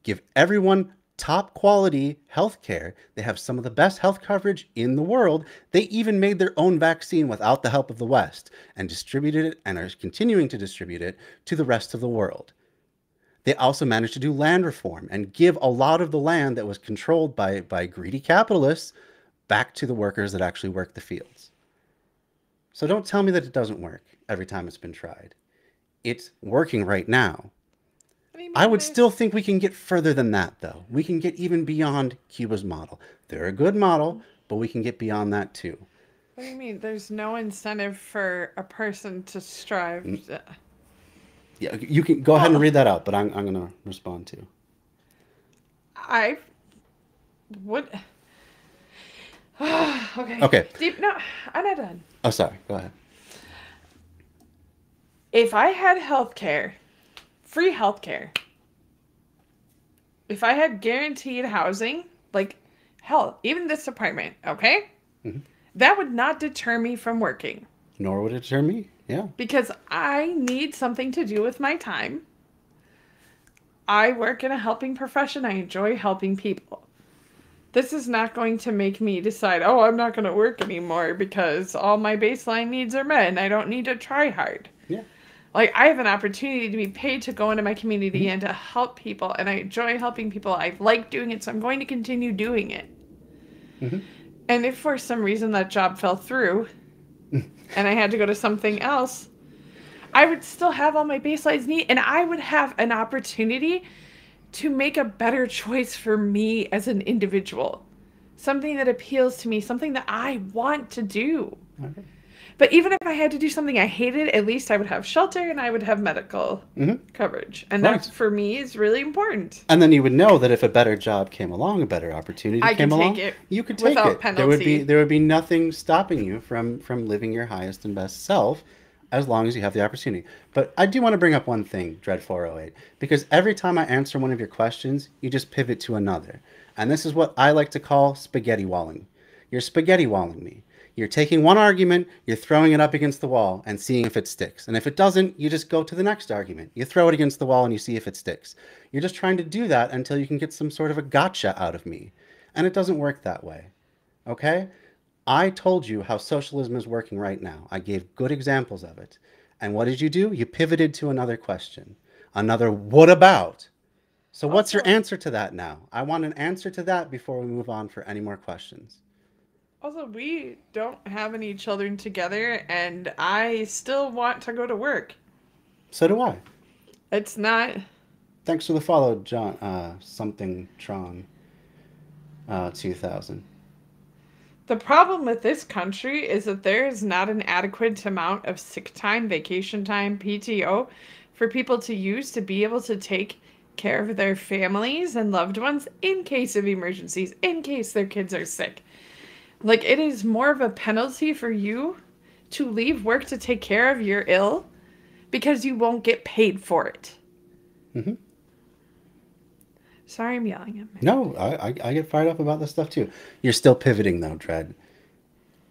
give everyone top quality health care. They have some of the best health coverage in the world. They even made their own vaccine without the help of the West and distributed it and are continuing to distribute it to the rest of the world. They also managed to do land reform and give a lot of the land that was controlled by greedy capitalists back to the workers that actually work the fields. So don't tell me that it doesn't work every time it's been tried. It's working right now. I would still think we can get further than that, though. We can get even beyond Cuba's model. They're a good model, but we can get beyond that, too. What do you mean? There's no incentive for a person to strive. Yeah, you can go ahead and read that out, but I'm going to respond to. What? Okay. Okay. No, I'm not done. Oh, sorry. Go ahead. If I had healthcare, free healthcare, if I had guaranteed housing, like, hell, even this apartment, okay? That would not deter me from working. Nor would it deter me. Yeah. Because I need something to do with my time. I work in a helping profession. I enjoy helping people. This is not going to make me decide, oh, I'm not going to work anymore because all my baseline needs are met and I don't need to try hard. Yeah. Like, I have an opportunity to be paid to go into my community and to help people, and I enjoy helping people. I like doing it, so I'm going to continue doing it. And if for some reason that job fell through and I had to go to something else, I would still have all my baselines neat, and I would have an opportunity to make a better choice for me as an individual. Something that appeals to me, something that I want to do. Okay. But even if I had to do something I hated, at least I would have shelter and I would have medical coverage. And Right. that, for me, is really important. And then you would know that if a better job came along, a better opportunity I came can take along, it you could take without it. penalty. There would be nothing stopping you from living your highest and best self, as long as you have the opportunity. But I do want to bring up one thing, Dread 408, because every time I answer one of your questions, you just pivot to another. And this is what I like to call spaghetti walling. You're spaghetti walling me. You're taking one argument, you're throwing it up against the wall and seeing if it sticks. And if it doesn't, you just go to the next argument. You throw it against the wall and you see if it sticks. You're just trying to do that until you can get some sort of a gotcha out of me. And it doesn't work that way. Okay? I told you how socialism is working right now. I gave good examples of it. And what did you do? You pivoted to another question. Another what about? So what's your answer to that now? I want an answer to that before we move on for any more questions. Also, we don't have any children together, and I still want to go to work. So do I. It's not... Thanks for the follow, John. Something Tron 2000. The problem with this country is that there is not an adequate amount of sick time, vacation time, PTO for people to use to be able to take care of their families and loved ones in case of emergencies, in case their kids are sick. Like, it is more of a penalty for you to leave work to take care of your ill because you won't get paid for it. Sorry, I'm yelling at me. No, I get fired up about this stuff too. You're still pivoting though, Dread.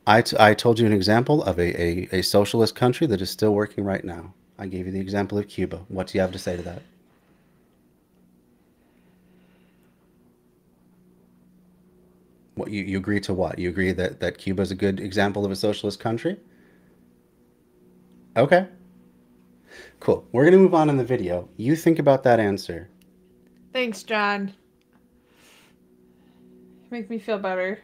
I told you an example of a socialist country that is still working right now. I gave you the example of Cuba. What do you have to say to that? What you agree to what? You agree that Cuba is a good example of a socialist country? Okay. Cool. We're going to move on in the video. You think about that answer. Thanks, John. Make me feel better.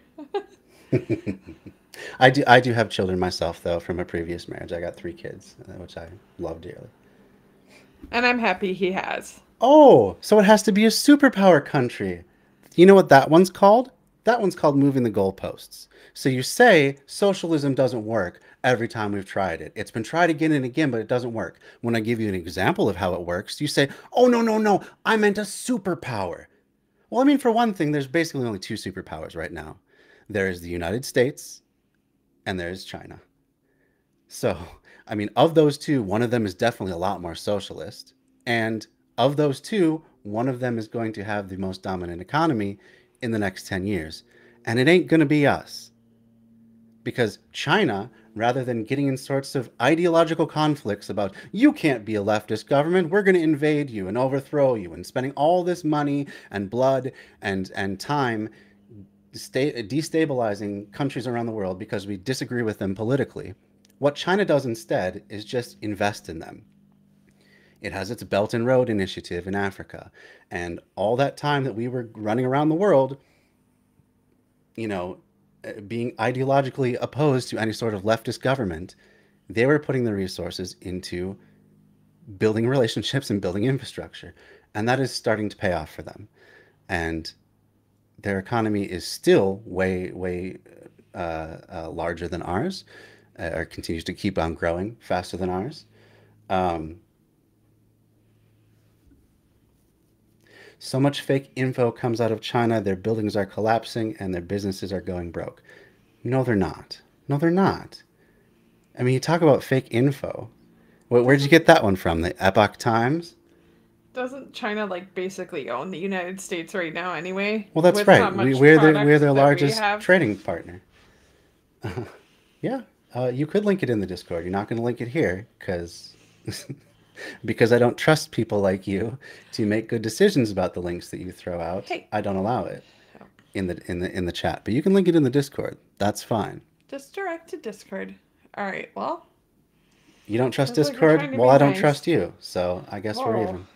I do have children myself, though, from a previous marriage. I got 3 kids, which I love dearly. And I'm happy he has. Oh, so it has to be a superpower country. You know what that one's called? That one's called moving the goalposts. So you say socialism doesn't work every time we've tried it. It's been tried again and again, but it doesn't work. When I give you an example of how it works, you say, oh, no, I meant a superpower. Well, I mean, for one thing, there's basically only 2 superpowers right now. There is the United States and there is China. So, I mean, of those 2, one of them is definitely a lot more socialist. And of those 2, one of them is going to have the most dominant economy in the next 10 years. And it ain't going to be us. Because China, rather than getting in sorts of ideological conflicts about, you can't be a leftist government, we're going to invade you and overthrow you, and spending all this money and blood and time destabilizing countries around the world because we disagree with them politically, what China does instead is just invest in them. It has its Belt and Road Initiative in Africa. And all that time that we were running around the world, you know, being ideologically opposed to any sort of leftist government, they were putting the resources into building relationships and building infrastructure. And that is starting to pay off for them. And their economy is still way larger than ours, or continues to keep on growing faster than ours. So much fake info comes out of China, their buildings are collapsing and their businesses are going broke. No, they're not. No, they're not. I mean, you talk about fake info. Where'd you get that one from? The Epoch Times? Doesn't China like basically own the United States right now anyway? Well, that's With how right. much We're product their that we largest have? trading partner. Yeah, you could link it in the Discord. You're not going to link it here because I don't trust people like you to make good decisions about the links that you throw out. Hey. I don't allow it in the chat, but you can link it in the Discord. That's fine. Just direct to Discord. All right. Well, You don't trust sounds like we're Discord? trying to Well, be I don't nice. trust you, so I guess we're Oh. even.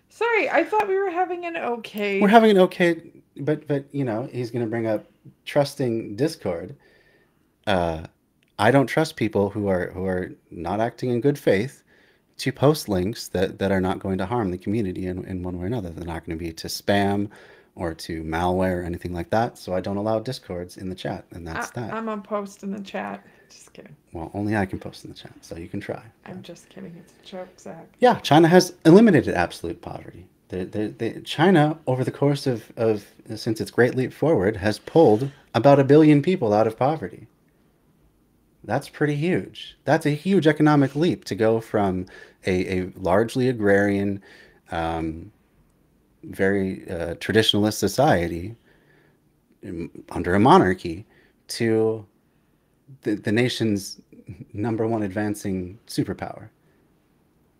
Sorry, I thought we were having an okay. We're having an okay, but you know, he's going to bring up trusting Discord. I don't trust people who are not acting in good faith to post links that are not going to harm the community in one way or another. They're not going to be to spam or to malware or anything like that. So I don't allow Discords in the chat, and that's that. I'm gonna post in the chat. Just kidding. Well, only I can post in the chat, so you can try. I'm just kidding. It's a joke, Zach. Yeah, China has eliminated absolute poverty. China, over the course of since its Great Leap Forward, has pulled about 1 billion people out of poverty. That's pretty huge. That's a huge economic leap to go from a largely agrarian, very traditionalist society under a monarchy to the nation's #1 advancing superpower.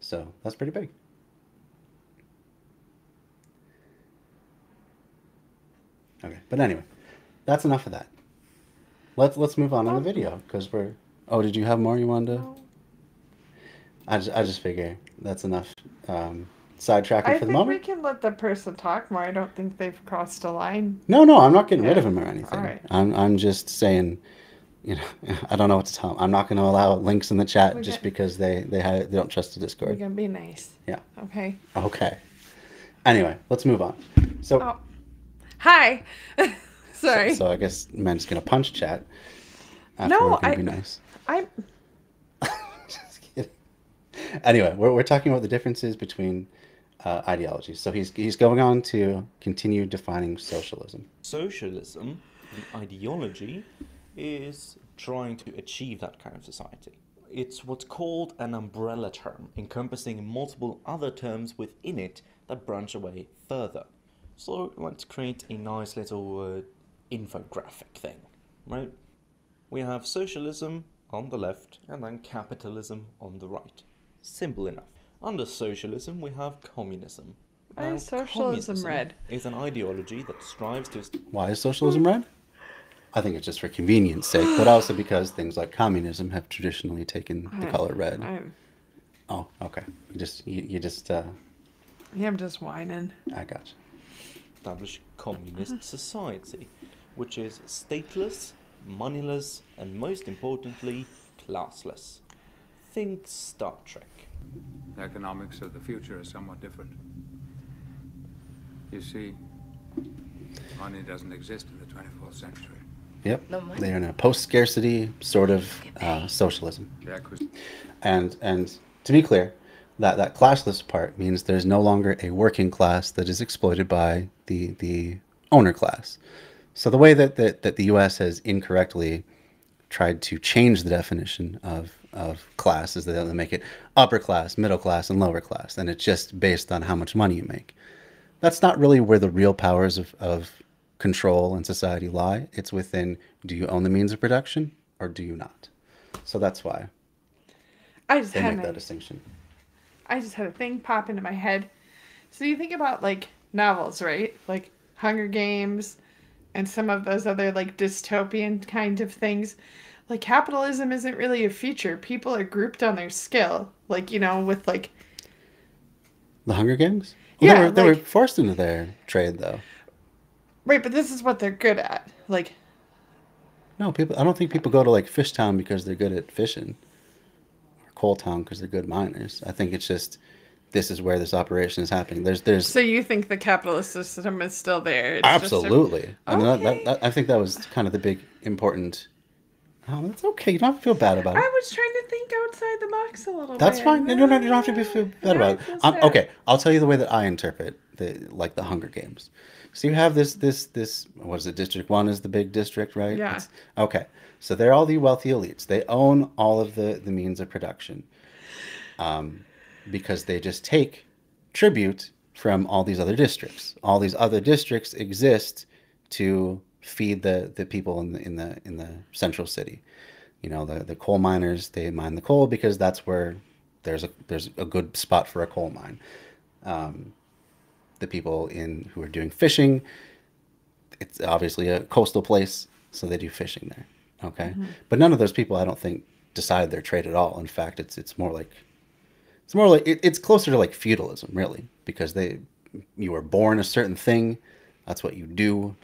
So that's pretty big. Okay, but anyway, that's enough of that. Let's move on in the video because we're. Oh, did you have more you wanted to? No. I just figure that's enough sidetracking I for the think moment. we can let the person talk more. I don't think they've crossed a line. No, I'm not getting rid of him or anything. All right. I'm just saying, you know, I don't know what to tell him. I'm not going to allow links in the chat We just get- because they don't trust the We're Discord. gonna be nice. Yeah. Okay. Okay. Anyway, let's move on. So Oh. Hi. Sorry. so I guess I'm just going to punch chat. After No, we're going to be nice. I'm. Just kidding. Anyway, we're talking about the differences between ideologies. So he's going on to continue defining socialism. Socialism, the ideology, is trying to achieve that kind of society. It's what's called an umbrella term, encompassing multiple other terms within it that branch away further. So let's create a nice little infographic thing, right? We have socialism on the left and then capitalism on the right. Simple enough. Under socialism, we have communism. Why Now, is socialism communism red? is an ideology that strives to... Why is socialism red? I think it's just for convenience sake, but also because things like communism have traditionally taken the color red. Oh, okay. You just Yeah, I'm just whining. I got you. establish communist society, which is stateless, moneyless, and most importantly, classless. Think Star Trek. The economics of the future is somewhat different. You see, money doesn't exist in the 24th century. Yep. They're in a post-scarcity sort of socialism. The acquisition And to be clear, that classless part means there's no longer a working class that is exploited by the owner class. So the way that the U.S. has incorrectly tried to change the definition of class is that they make it upper class, middle class, and lower class, and it's just based on how much money you make. That's not really where the real powers of control in society lie. It's within, do you own the means of production or do you not? So that's why I just they had make that a, distinction. I just had a thing pop into my head. So you think about like novels, right? Like Hunger Games and some of those other like dystopian kind of things. Like capitalism isn't really a feature. People are grouped on their skill. Like, you know, with like The Hunger Games? Well, Yeah, they were like- forced into their trade, though. right, but this is what they're good at. Like No, people. I don't think people go to like Fish Town because they're good at fishing, or Coal Town because they're good miners. I think it's just this is where this operation is happening. There's so you think the capitalist system is still there? It's just a- absolutely. I mean, Okay. I think that was kind of the big important. Oh, that's okay. You don't have to feel bad about it. I was trying to think outside the box a little That's bit. fine. You don't have to feel bad about it. I feel sad. Okay, I'll tell you the way that I interpret the Hunger Games. So you have this what is it? District 1 is the big district, right? Yeah. Okay. So they're all the wealthy elites. They own all of the means of production, because they just take tribute from all these other districts. All these other districts exist to feed the people in the central city. You know, the coal miners, they mine the coal because that's where there's a good spot for a coal mine. The people who are doing fishing, it's obviously a coastal place, so they do fishing there. Okay, but none of those people, I don't think, decide their trade at all. In fact, it's more like it's closer to like feudalism, really, because you were born a certain thing, that's what you do,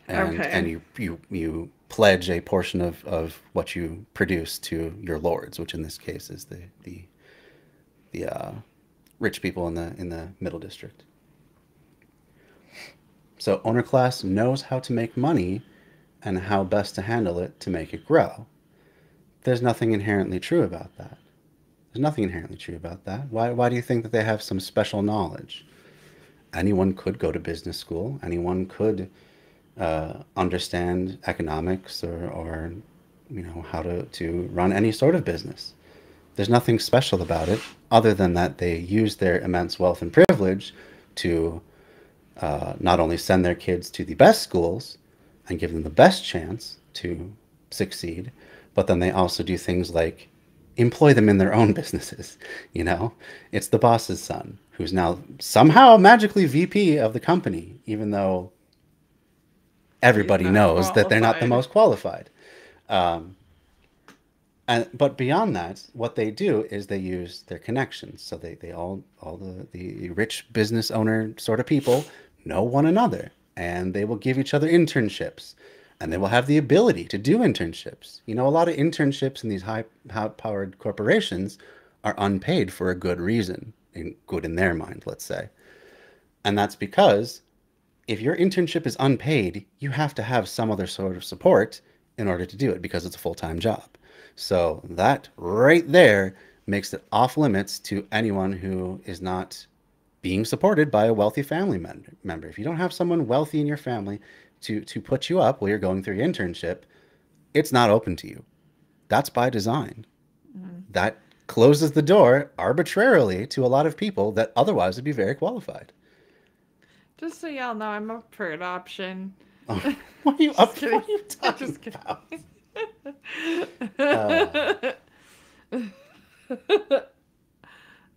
and you pledge a portion of what you produce to your lords, which in this case is the rich people in the middle district. So owner class knows how to make money and how best to handle it to make it grow. There's nothing inherently true about that. There's nothing inherently true about that. Why do you think that they have some special knowledge? Anyone could go to business school. Anyone could understand economics or you know, how to run any sort of business. There's nothing special about it other than that they use their immense wealth and privilege to not only send their kids to the best schools and give them the best chance to succeed, but then they also do things like employ them in their own businesses. You know, it's the boss's son who's now somehow magically VP of the company, even though everybody knows that they're not the most qualified. But beyond that, what they do is they use their connections. So they all the rich business owner sort of people know one another, and they will give each other internships, and they will have the ability to do internships. You know, a lot of internships in these high-powered corporations are unpaid for a good reason, good in their mind, let's say. And that's because if your internship is unpaid, you have to have some other sort of support in order to do it, because it's a full-time job. So that right there makes it off limits to anyone who is not being supported by a wealthy family member. If you don't have someone wealthy in your family to put you up while you're going through your internship, it's not open to you. That's by design. That closes the door arbitrarily to a lot of people that otherwise would be very qualified. Just so y'all know, I'm up for adoption. Oh, what are you up for? What are you talking about?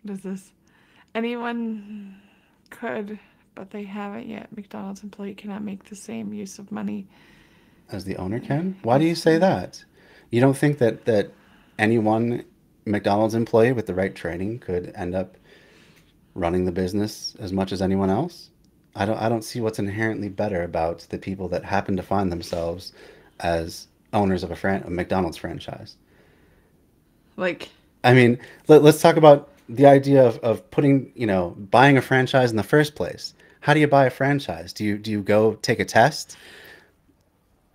Does this? Anyone could, but they haven't yet. McDonald's employee cannot make the same use of money As the owner can? Why do you say that? You don't think that any one McDonald's employee with the right training could end up running the business as much as anyone else? I don't see what's inherently better about the people that happen to find themselves as owners of a McDonald's franchise. Like, I mean, let's talk about the idea of putting, you know, buying a franchise in the first place. How do you buy a franchise? Do you go take a test?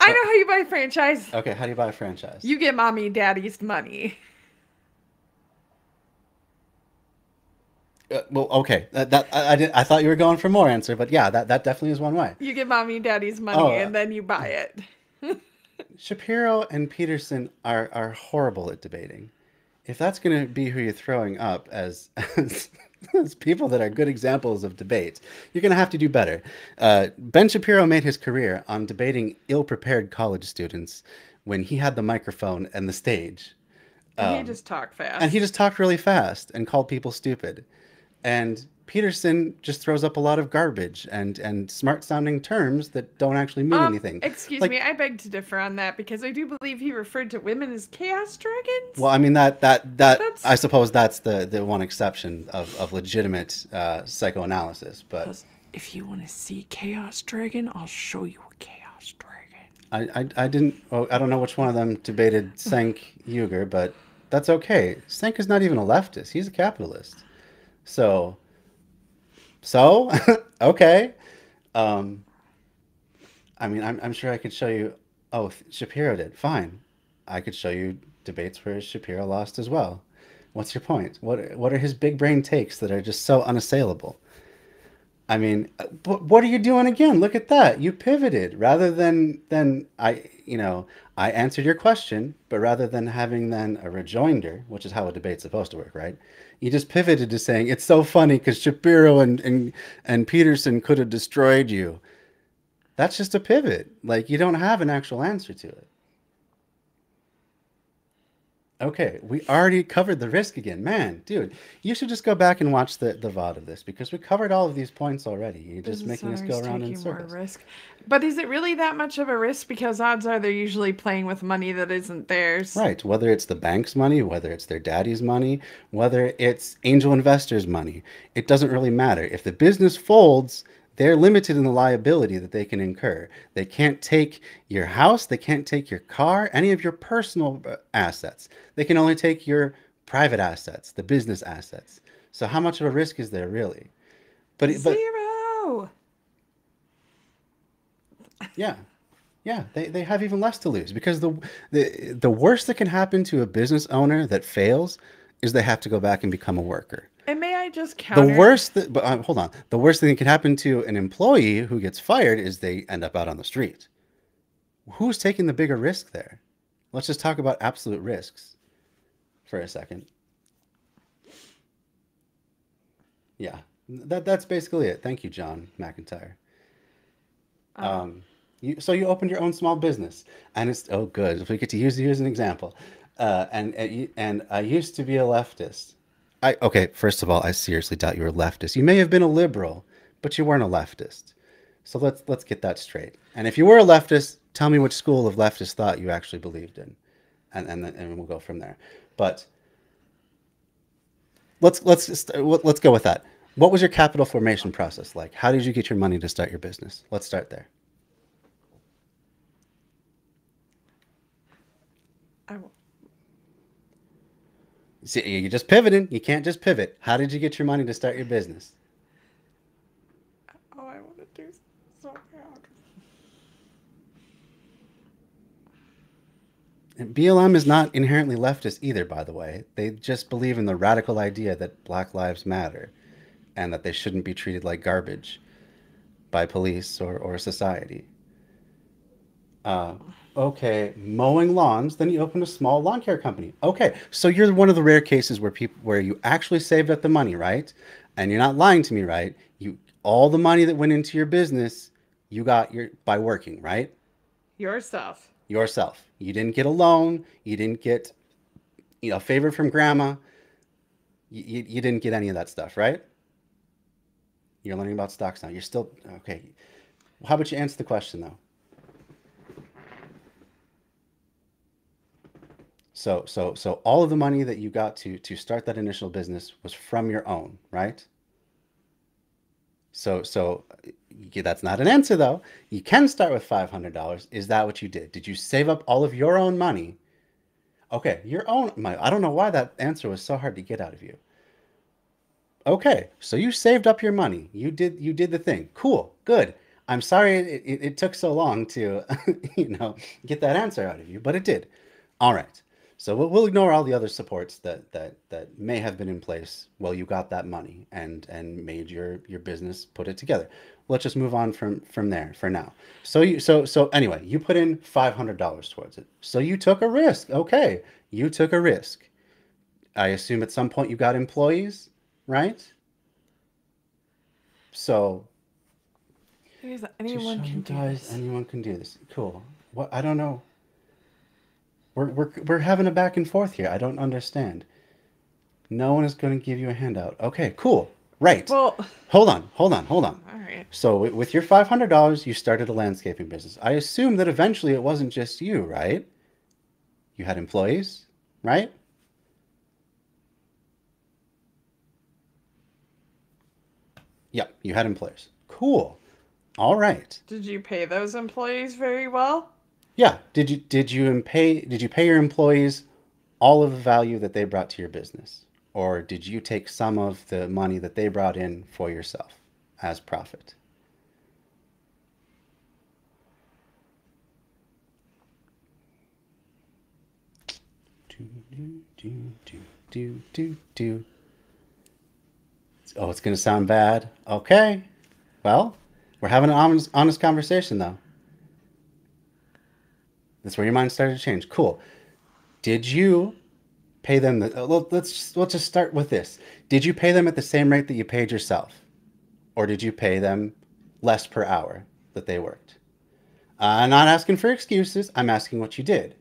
I know how you buy a franchise. Okay, how do you buy a franchise? You get mommy and daddy's money. Well, okay. I thought you were going for more answer, but yeah, that definitely is one way. You get mommy and daddy's money, and then you buy it. Shapiro and Peterson are horrible at debating. If that's going to be who you're throwing up as people that are good examples of debate, you're going to have to do better. Ben Shapiro made his career on debating ill-prepared college students when he had the microphone and the stage. He just talked fast. And he just talked really fast and called people stupid. And Peterson just throws up a lot of garbage and smart-sounding terms that don't actually mean anything. Excuse me, I beg to differ on that, because I do believe he referred to women as chaos dragons. Well, I mean, that I suppose that's the one exception of legitimate psychoanalysis. But if you want to see chaos dragon, I'll show you a chaos dragon. I didn't. Oh, I don't know which one of them debated Cenk Uygur, but that's okay. Cenk is not even a leftist; he's a capitalist. So okay. I mean, I'm sure I could show you. Oh, Shapiro did. Fine. I could show you debates where Shapiro lost as well. What's your point? What are his big brain takes that are just so unassailable? I mean, what are you doing again? Look at that. You pivoted rather than I answered your question, but rather than having then a rejoinder, which is how a debate's supposed to work, right? You just pivoted to saying it's so funny because Shapiro and Peterson could have destroyed you. That's just a pivot. Like you don't have an actual answer to it. Okay, we already covered the risk again. Man, dude, you should just go back and watch the VOD of this because we covered all of these points already. You're just making us Business go owners around in taking more circles. risk. But is it really that much of a risk? Because odds are they're usually playing with money that isn't theirs. Right, whether it's the bank's money, whether it's their daddy's money, whether it's angel investors' money, it doesn't really matter. If the business folds, they're limited in the liability that they can incur. They can't take your house, they can't take your car, any of your personal assets. They can only take your private assets, the business assets. So how much of a risk is there really? But Zero. yeah. Yeah, they have even less to lose because the worst that can happen to a business owner that fails is they have to go back and become a worker. And may I just The counter? worst that, but hold on, the worst thing that can happen to an employee who gets fired is they end up out on the street. Who's taking the bigger risk there? Let's just talk about absolute risks for a second. Yeah, that's basically it. Thank you, John McIntyre. So you opened your own small business, and it's oh good. If we get to use you as an example, and I used to be a leftist. Okay. First of all, I seriously doubt you were a leftist. You may have been a liberal, but you weren't a leftist. So let's get that straight. And if you were a leftist, tell me which school of leftist thought you actually believed in, and we'll go from there. But let's go with that. What was your capital formation process like? How did you get your money to start your business? Let's start there. I, See, you're just pivoting. You can't just pivot. How did you get your money to start your business? oh, I want to do so bad. And BLM is not inherently leftist either, by the way. They just believe in the radical idea that Black Lives Matter and that they shouldn't be treated like garbage by police or society. Okay, mowing lawns. Then you open a small lawn care company. Okay, so you're one of the rare cases where you actually saved up the money, right? And you're not lying to me, right? You all the money that went into your business, you got by working, right? Yourself. Yourself. You didn't get a loan. You didn't get a favor from grandma. You didn't get any of that stuff, right? You're learning about stocks now. You're still okay. How about you answer the question though? So all of the money that you got to start that initial business was from your own, right? So that's not an answer though. You can start with $500. Is that what you did? Did you save up all of your own money? Okay, your own money. I don't know why that answer was so hard to get out of you. Okay, so you saved up your money. You did the thing. Cool, good. I'm sorry it took so long to get that answer out of you, but it did. All right. So we'll ignore all the other supports that may have been in place while you got that money and made your business put it together. Let's just move on from there for now. So anyway, you put in $500 towards it. So you took a risk. Okay, you took a risk. I assume at some point you got employees, right? So Anyone can do this. Anyone can do this. Cool. What? I don't know. We're having a back and forth here. I don't understand. No one is going to give you a handout. Okay, cool. Right. Well, hold on. all right. So with your $500, you started a landscaping business. I assume that eventually it wasn't just you, right? You had employees, right? Yep, you had employees. Cool. All right. Did you pay those employees very well? Yeah. Did you pay your employees all of the value that they brought to your business? Or did you take some of the money that they brought in for yourself as profit? Oh, it's going to sound bad. Okay. Well, we're having an honest conversation, though. That's where your mind started to change. Cool. Did you pay them? Let's just start with this. Did you pay them at the same rate that you paid yourself, or did you pay them less per hour that they worked? I'm not asking for excuses. I'm asking what you did.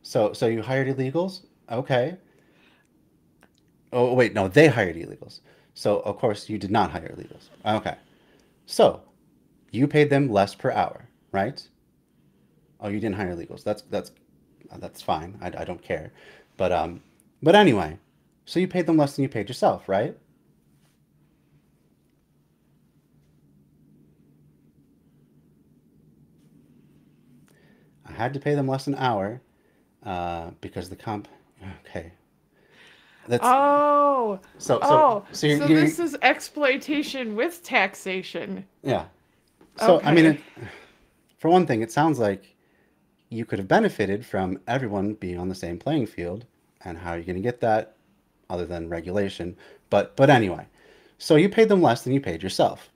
So you hired illegals? Okay. Oh, wait, no, they hired illegals. So, of course, you did not hire illegals. Okay. So, you paid them less per hour, right? Oh, you didn't hire illegals. That's fine. I don't care. But anyway, so you paid them less than you paid yourself, right? I had to pay them less an hour because the comp. Okay, that's Oh, so so oh, so so this is exploitation with taxation. yeah. So I mean, Okay. for one thing, it sounds like you could have benefited from everyone being on the same playing field, and how are you going to get that other than regulation? But anyway, so you paid them less than you paid yourself.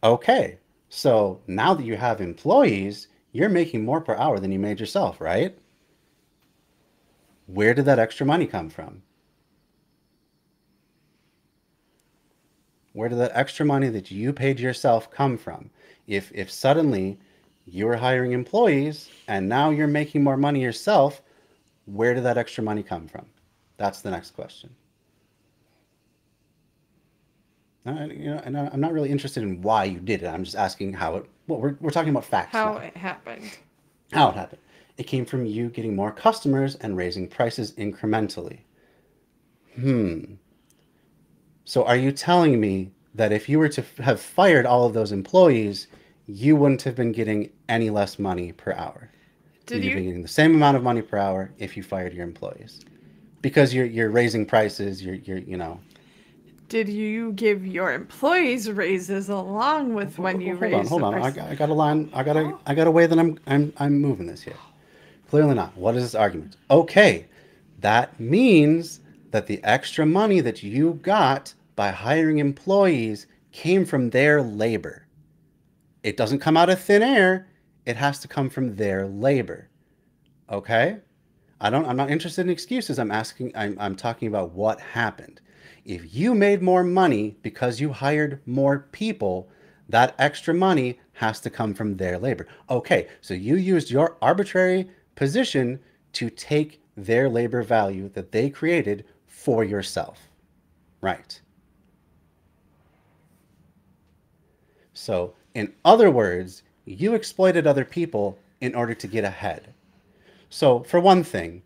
Okay, so now that you have employees, you're making more per hour than you made yourself, right? Where did that extra money come from? Where did that extra money that you paid yourself come from? If suddenly you were hiring employees and now you're making more money yourself, where did that extra money come from? That's the next question. And I'm not really interested in why you did it. I'm just asking how it. Well, we're talking about facts How now. it happened. How it happened. It came from you getting more customers and raising prices incrementally. So are you telling me that if you were to have fired all of those employees, you wouldn't have been getting any less money per hour? Did You'd have been you getting the same amount of money per hour if you fired your employees, because you're raising prices. You're. did you give your employees raises along with when you Hold on, raised hold the on. price? I got a line. I got a way that I'm moving this here. Clearly not. What is this argument? Okay, that means that the extra money that you got by hiring employees came from their labor. It doesn't come out of thin air. It has to come from their labor. Okay? I'm not interested in excuses. I'm talking about what happened. If you made more money because you hired more people, that extra money has to come from their labor. Okay, so you used your arbitrary position to take their labor value that they created for yourself. Right. So, in other words, you exploited other people in order to get ahead. So, for one thing,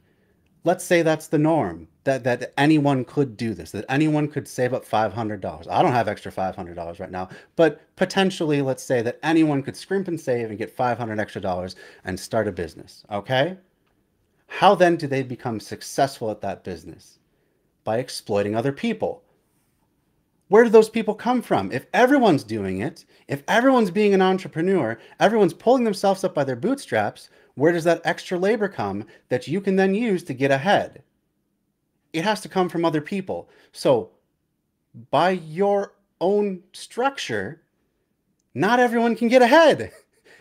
let's say that's the norm, that anyone could do this, that anyone could save up $500. I don't have extra $500 right now, but potentially let's say that anyone could scrimp and save and get 500 extra dollars and start a business. Okay? How then do they become successful at that business? By exploiting other people. Where do those people come from? If everyone's doing it, if everyone's being an entrepreneur, everyone's pulling themselves up by their bootstraps, where does that extra labor come that you can then use to get ahead? It has to come from other people. So, by your own structure, not everyone can get ahead.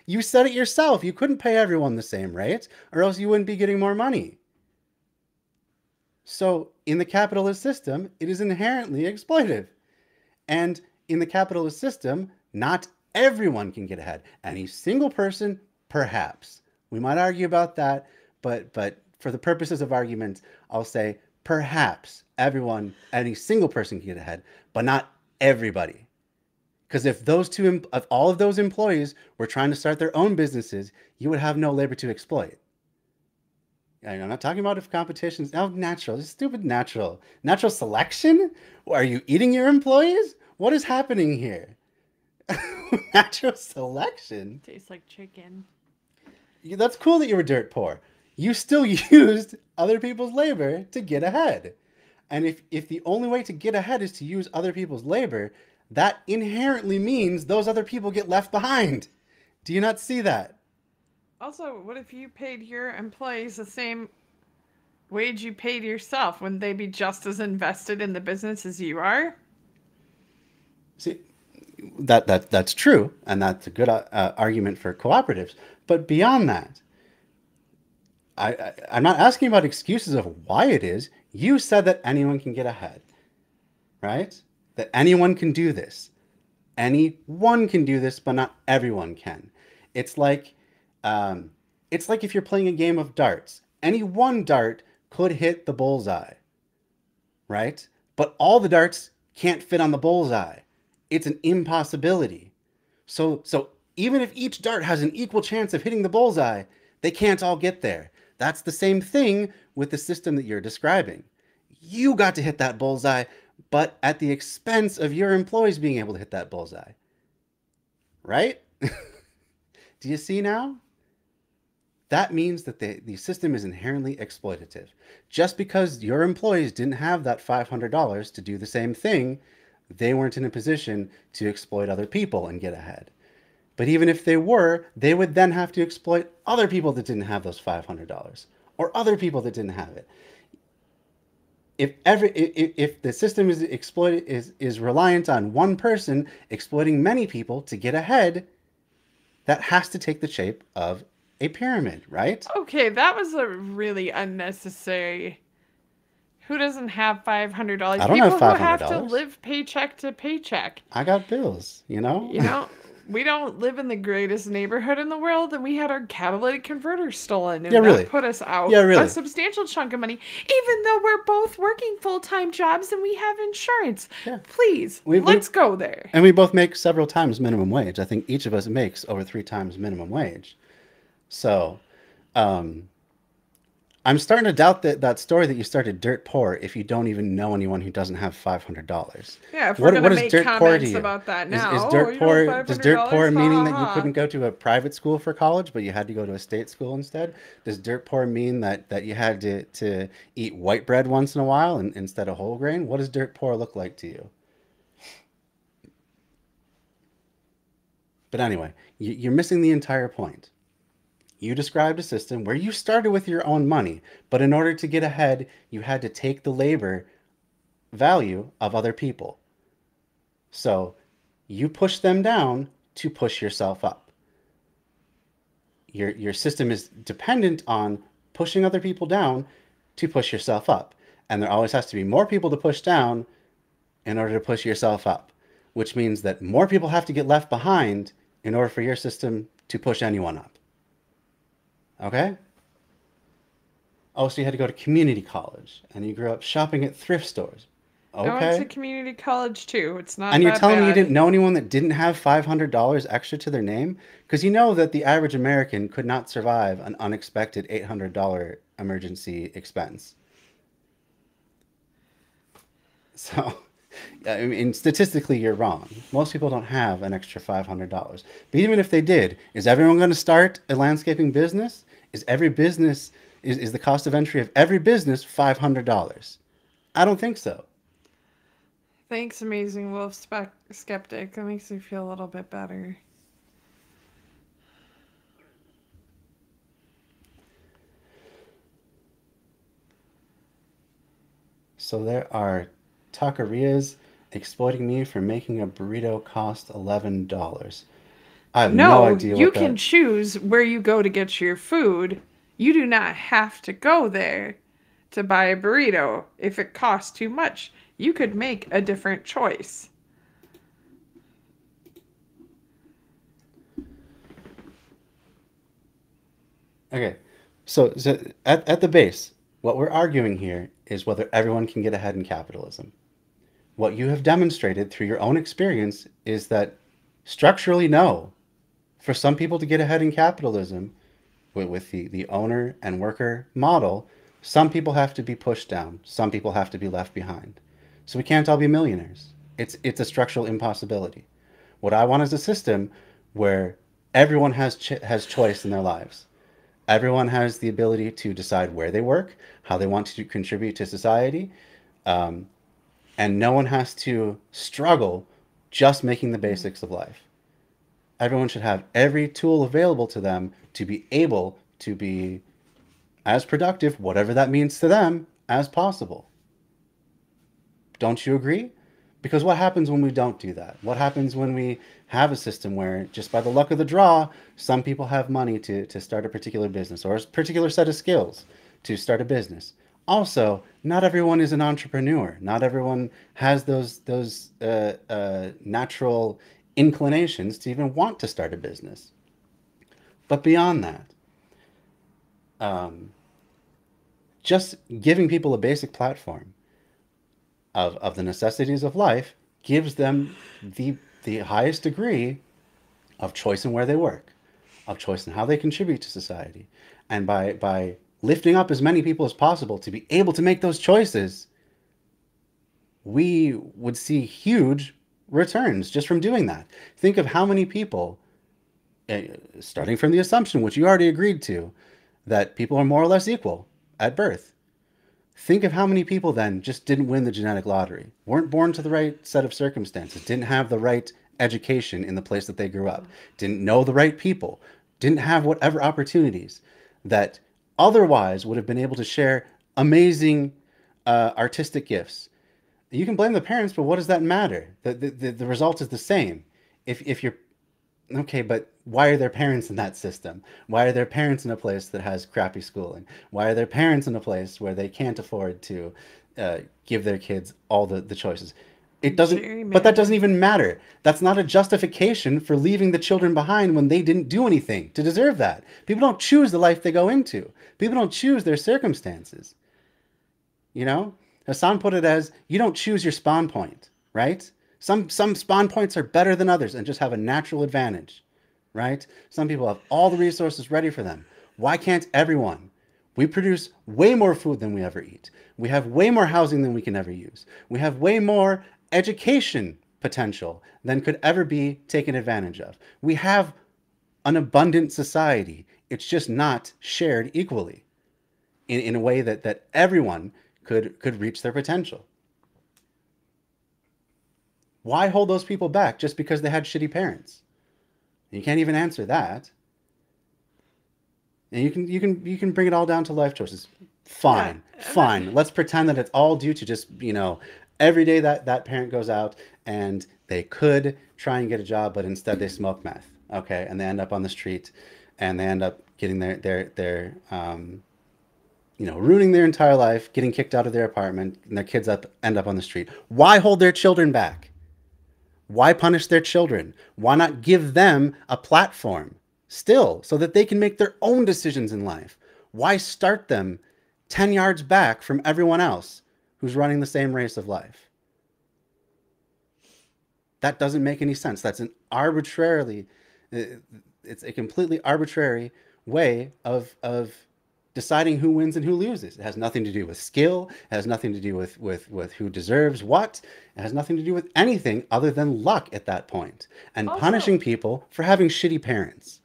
You said it yourself. You couldn't pay everyone the same rate, or else you wouldn't be getting more money. So, in the capitalist system, it is inherently exploitive. And in the capitalist system, not everyone can get ahead. Any single person, perhaps. We might argue about that, but for the purposes of argument, I'll say perhaps any single person can get ahead, but not everybody. Because if all of those employees were trying to start their own businesses, you would have no labor to exploit. I'm not talking about if competition's natural. It's stupid natural. Natural selection? Are you eating your employees? What is happening here? Natural selection? Tastes like chicken. That's cool that you were dirt poor. You still used other people's labor to get ahead. And if the only way to get ahead is to use other people's labor, that inherently means those other people get left behind. Do you not see that? Also, what if you paid your employees the same wage you paid yourself? Wouldn't they be just as invested in the business as you are? See, That's true, and that's a good argument for cooperatives. But beyond that, I'm not asking about excuses of why it is. You said that anyone can get ahead, right? That anyone can do this. Anyone can do this, but not everyone can. It's like, if you're playing a game of darts. Any one dart could hit the bullseye, right? But all the darts can't fit on the bullseye. It's an impossibility. So even if each dart has an equal chance of hitting the bullseye, they can't all get there. That's the same thing with the system that you're describing. You got to hit that bullseye, but at the expense of your employees being able to hit that bullseye. Right? Do you see now? That means that the system is inherently exploitative. Just because your employees didn't have that $500 to do the same thing, they weren't in a position to exploit other people and get ahead. But even if they were, they would then have to exploit other people that didn't have those $500 or other people that didn't have it. If the system is reliant on one person exploiting many people to get ahead, that has to take the shape of a pyramid, right? Okay, that was a really unnecessary. Who doesn't have $500? I don't have People who have to $500. live paycheck to paycheck. I got bills, you know? You know, we don't live in the greatest neighborhood in the world, and we had our catalytic converter stolen, and Yeah, really. that put us out Yeah, really. a substantial chunk of money, even though we're both working full-time jobs and we have insurance. Yeah. Please, We- let's go there. And we both make several times minimum wage. I think each of us makes over 3 times minimum wage. So, I'm starting to doubt that story that you started dirt poor if you don't even know anyone who doesn't have $500. Yeah, if we're What gonna is make dirt poor to comments you? about that Is now, dirt you poor? know, Does dirt poor $500, meaning that ha, you ha. couldn't go to a private school for college, but you had to go to a state school instead? Does dirt poor mean that you had to eat white bread once in a while instead of whole grain? What does dirt poor look like to you? But anyway, you're missing the entire point. You described a system where you started with your own money, but in order to get ahead, you had to take the labor value of other people. So you push them down to push yourself up. Your system is dependent on pushing other people down to push yourself up. And there always has to be more people to push down in order to push yourself up, which means that more people have to get left behind in order for your system to push anyone up. Okay? Oh, so you had to go to community college, and you grew up shopping at thrift stores. I went to Okay. community college too. It's not And you're that telling me you bad. didn't know anyone that didn't have $500 extra to their name? Because you know that the average American could not survive an unexpected $800 emergency expense. So, I mean, statistically, you're wrong. Most people don't have an extra $500. But even if they did, is everyone going to start a landscaping business? Is every business, is the cost of entry of every business $500? I don't think so. Thanks, Amazing Wolf Skeptic. That makes me feel a little bit better. So there are taquerias exploiting me for making a burrito cost $11. I have no idea you what can that... choose where you go to get your food. You do not have to go there to buy a burrito if it costs too much. You could make a different choice. Okay, so at the base, what we're arguing here is whether everyone can get ahead in capitalism. What you have demonstrated through your own experience is that structurally, no. For some people to get ahead in capitalism, with the owner and worker model, some people have to be pushed down. Some people have to be left behind. So we can't all be millionaires. It's a structural impossibility. What I want is a system where everyone has choice in their lives. Everyone has the ability to decide where they work, how they want to contribute to society, and no one has to struggle just making the basics of life. Everyone should have every tool available to them to be able to be as productive, whatever that means to them, as possible. Don't you agree? Because what happens when we don't do that? What happens when we have a system where, just by the luck of the draw, some people have money to start a particular business or a particular set of skills to start a business? Also, not everyone is an entrepreneur. Not everyone has those natural inclinations to even want to start a business. But beyond that, just giving people a basic platform of the necessities of life gives them the highest degree of choice in where they work, of choice in how they contribute to society. And by lifting up as many people as possible to be able to make those choices, we would see huge returns just from doing that. Think of how many people, starting from the assumption, which you already agreed to, that people are more or less equal at birth. Think of how many people then just didn't win the genetic lottery, weren't born to the right set of circumstances, didn't have the right education in the place that they grew up, didn't know the right people, didn't have whatever opportunities that otherwise would have been able to share amazing artistic gifts. You can blame the parents, but what does that matter? The result is the same. If you're okay, but why are their parents in that system? Why are their parents in a place that has crappy schooling? Why are their parents in a place where they can't afford to give their kids all the choices? It doesn't, but that doesn't even matter. That's not a justification for leaving the children behind when they didn't do anything to deserve that. People don't choose the life they go into. People don't choose their circumstances. You know, Hassan put it as, you don't choose your spawn point, right? Some spawn points are better than others and just have a natural advantage, right? Some people have all the resources ready for them. Why can't everyone? We produce way more food than we ever eat. We have way more housing than we can ever use. We have way more education potential than could ever be taken advantage of. We have an abundant society. It's just not shared equally in a way that everyone could reach their potential. Why hold those people back just because they had shitty parents? You can't even answer that. And you can bring it all down to life choices. Fine, fine. Let's pretend that it's all due to just, every day that parent goes out and they could try and get a job, but instead they smoke meth. Okay, and they end up on the street, and they end up getting their ruining their entire life, getting kicked out of their apartment, and their kids end up on the street. Why hold their children back? Why punish their children? Why not give them a platform still so that they can make their own decisions in life? Why start them 10 yards back from everyone else who's running the same race of life? That doesn't make any sense. That's it's a completely arbitrary way of deciding who wins and who loses. It has nothing to do with skill. It has nothing to do with who deserves what. It has nothing to do with anything other than luck at that point. And also, punishing people for having shitty parents.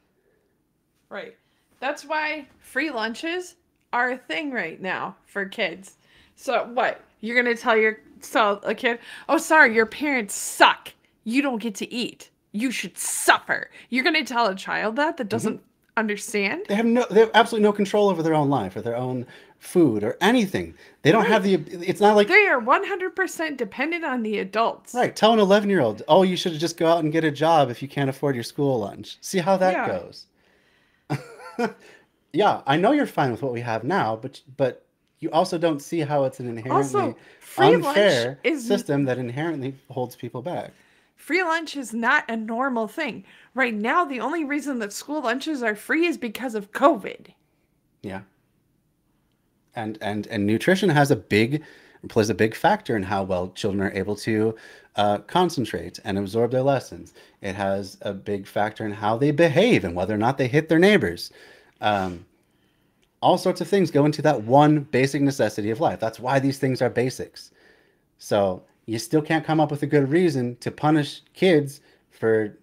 Right. That's why free lunches are a thing right now for kids. So what? You're going to tell a kid, oh, sorry, your parents suck. You don't get to eat. You should suffer. You're going to tell a child that doesn't understand? They have absolutely no control over their own life or their own food or anything. They don't have it's not like they are 100% dependent on the adults. Right. Tell an 11-year-old, oh, you should just go out and get a job if you can't afford your school lunch. See how that goes. Yeah, I know you're fine with what we have now, but you also don't see how it's an inherently unfair system that inherently holds people back. Free lunch is not a normal thing. Right now, the only reason that school lunches are free is because of COVID. Yeah. And nutrition plays a big factor in how well children are able to concentrate and absorb their lessons. It has a big factor in how they behave and whether or not they hit their neighbors. All sorts of things go into that one basic necessity of life. That's why these things are basics. So you still can't come up with a good reason to punish kids for,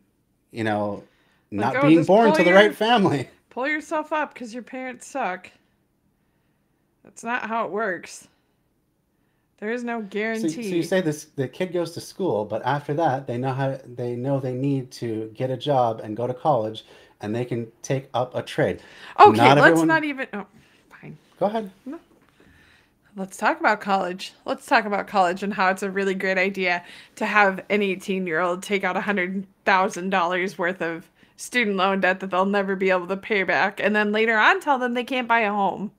not being born to the right family. Pull yourself up because your parents suck. That's not how it works. There is no guarantee. So you say the kid goes to school, but after that, they know they need to get a job and go to college, and they can take up a trade. Okay, let's not even. Oh, fine. Go ahead. No. Let's talk about college. Let's talk about college and how it's a really great idea to have an 18-year-old take out $100,000 worth of student loan debt that they'll never be able to pay back, and then later on tell them they can't buy a home.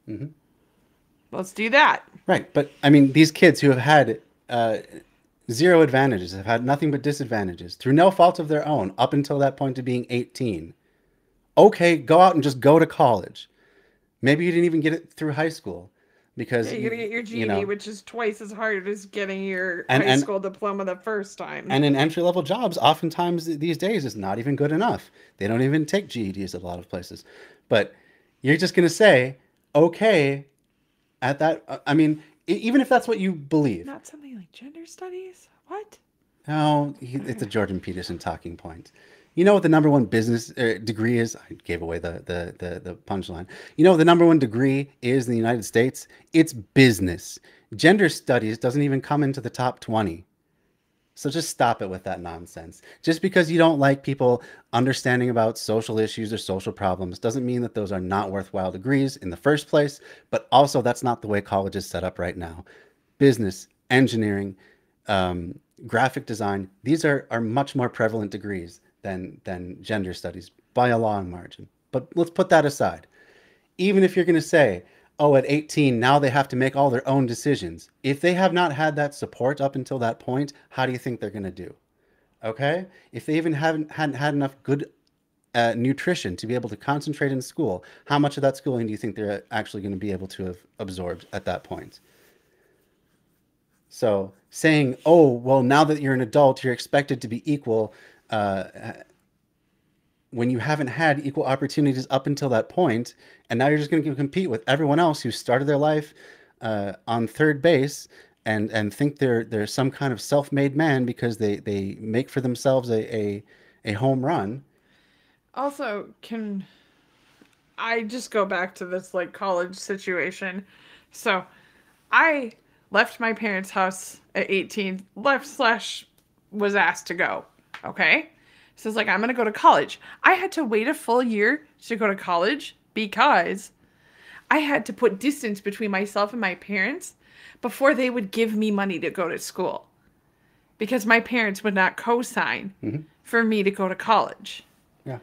Mm-hmm. Let's do that. Right, but I mean, these kids who have had zero advantages, have had nothing but disadvantages through no fault of their own up until that point of being 18. Okay, go out and just go to college. Maybe you didn't even get it through high school because You're gonna get your GED, you know, which is twice as hard as getting your And- high and- school diploma the first time. and in entry-level jobs, oftentimes these days is not even good enough. They don't even take GEDs at a lot of places. But you're just going to say, okay, at that, I mean, even if that's what you believe. Not something like gender studies? What? No, it's a Jordan Peterson talking point. You know what the number one business degree is? I gave away the punchline. You know what the number one degree is in the United States? It's business. Gender studies doesn't even come into the top 20. So just stop it with that nonsense. Just because you don't like people understanding about social issues or social problems doesn't mean that those are not worthwhile degrees in the first place. But also, that's not the way college is set up right now. Business, engineering, graphic design, these are much more prevalent degrees than gender studies by a long margin. But let's put that aside. Even if you're going to say, oh, at 18, now they have to make all their own decisions. If they have not had that support up until that point, how do you think they're going to do? Okay? If they even hadn't had enough good nutrition to be able to concentrate in school, how much of that schooling do you think they're actually going to be able to have absorbed at that point? So saying, oh, well, now that you're an adult, you're expected to be equal when you haven't had equal opportunities up until that point, and now you're just going to compete with everyone else who started their life on third base and think they're some kind of self-made man because they make for themselves a home run. Also, can I just go back to this like college situation? So, I left my parents' house at 18, was asked to go. Okay? So it's like, I'm going to go to college. I had to wait a full year to go to college because I had to put distance between myself and my parents before they would give me money to go to school. Because my parents would not co-sign for me to go to college. Yeah.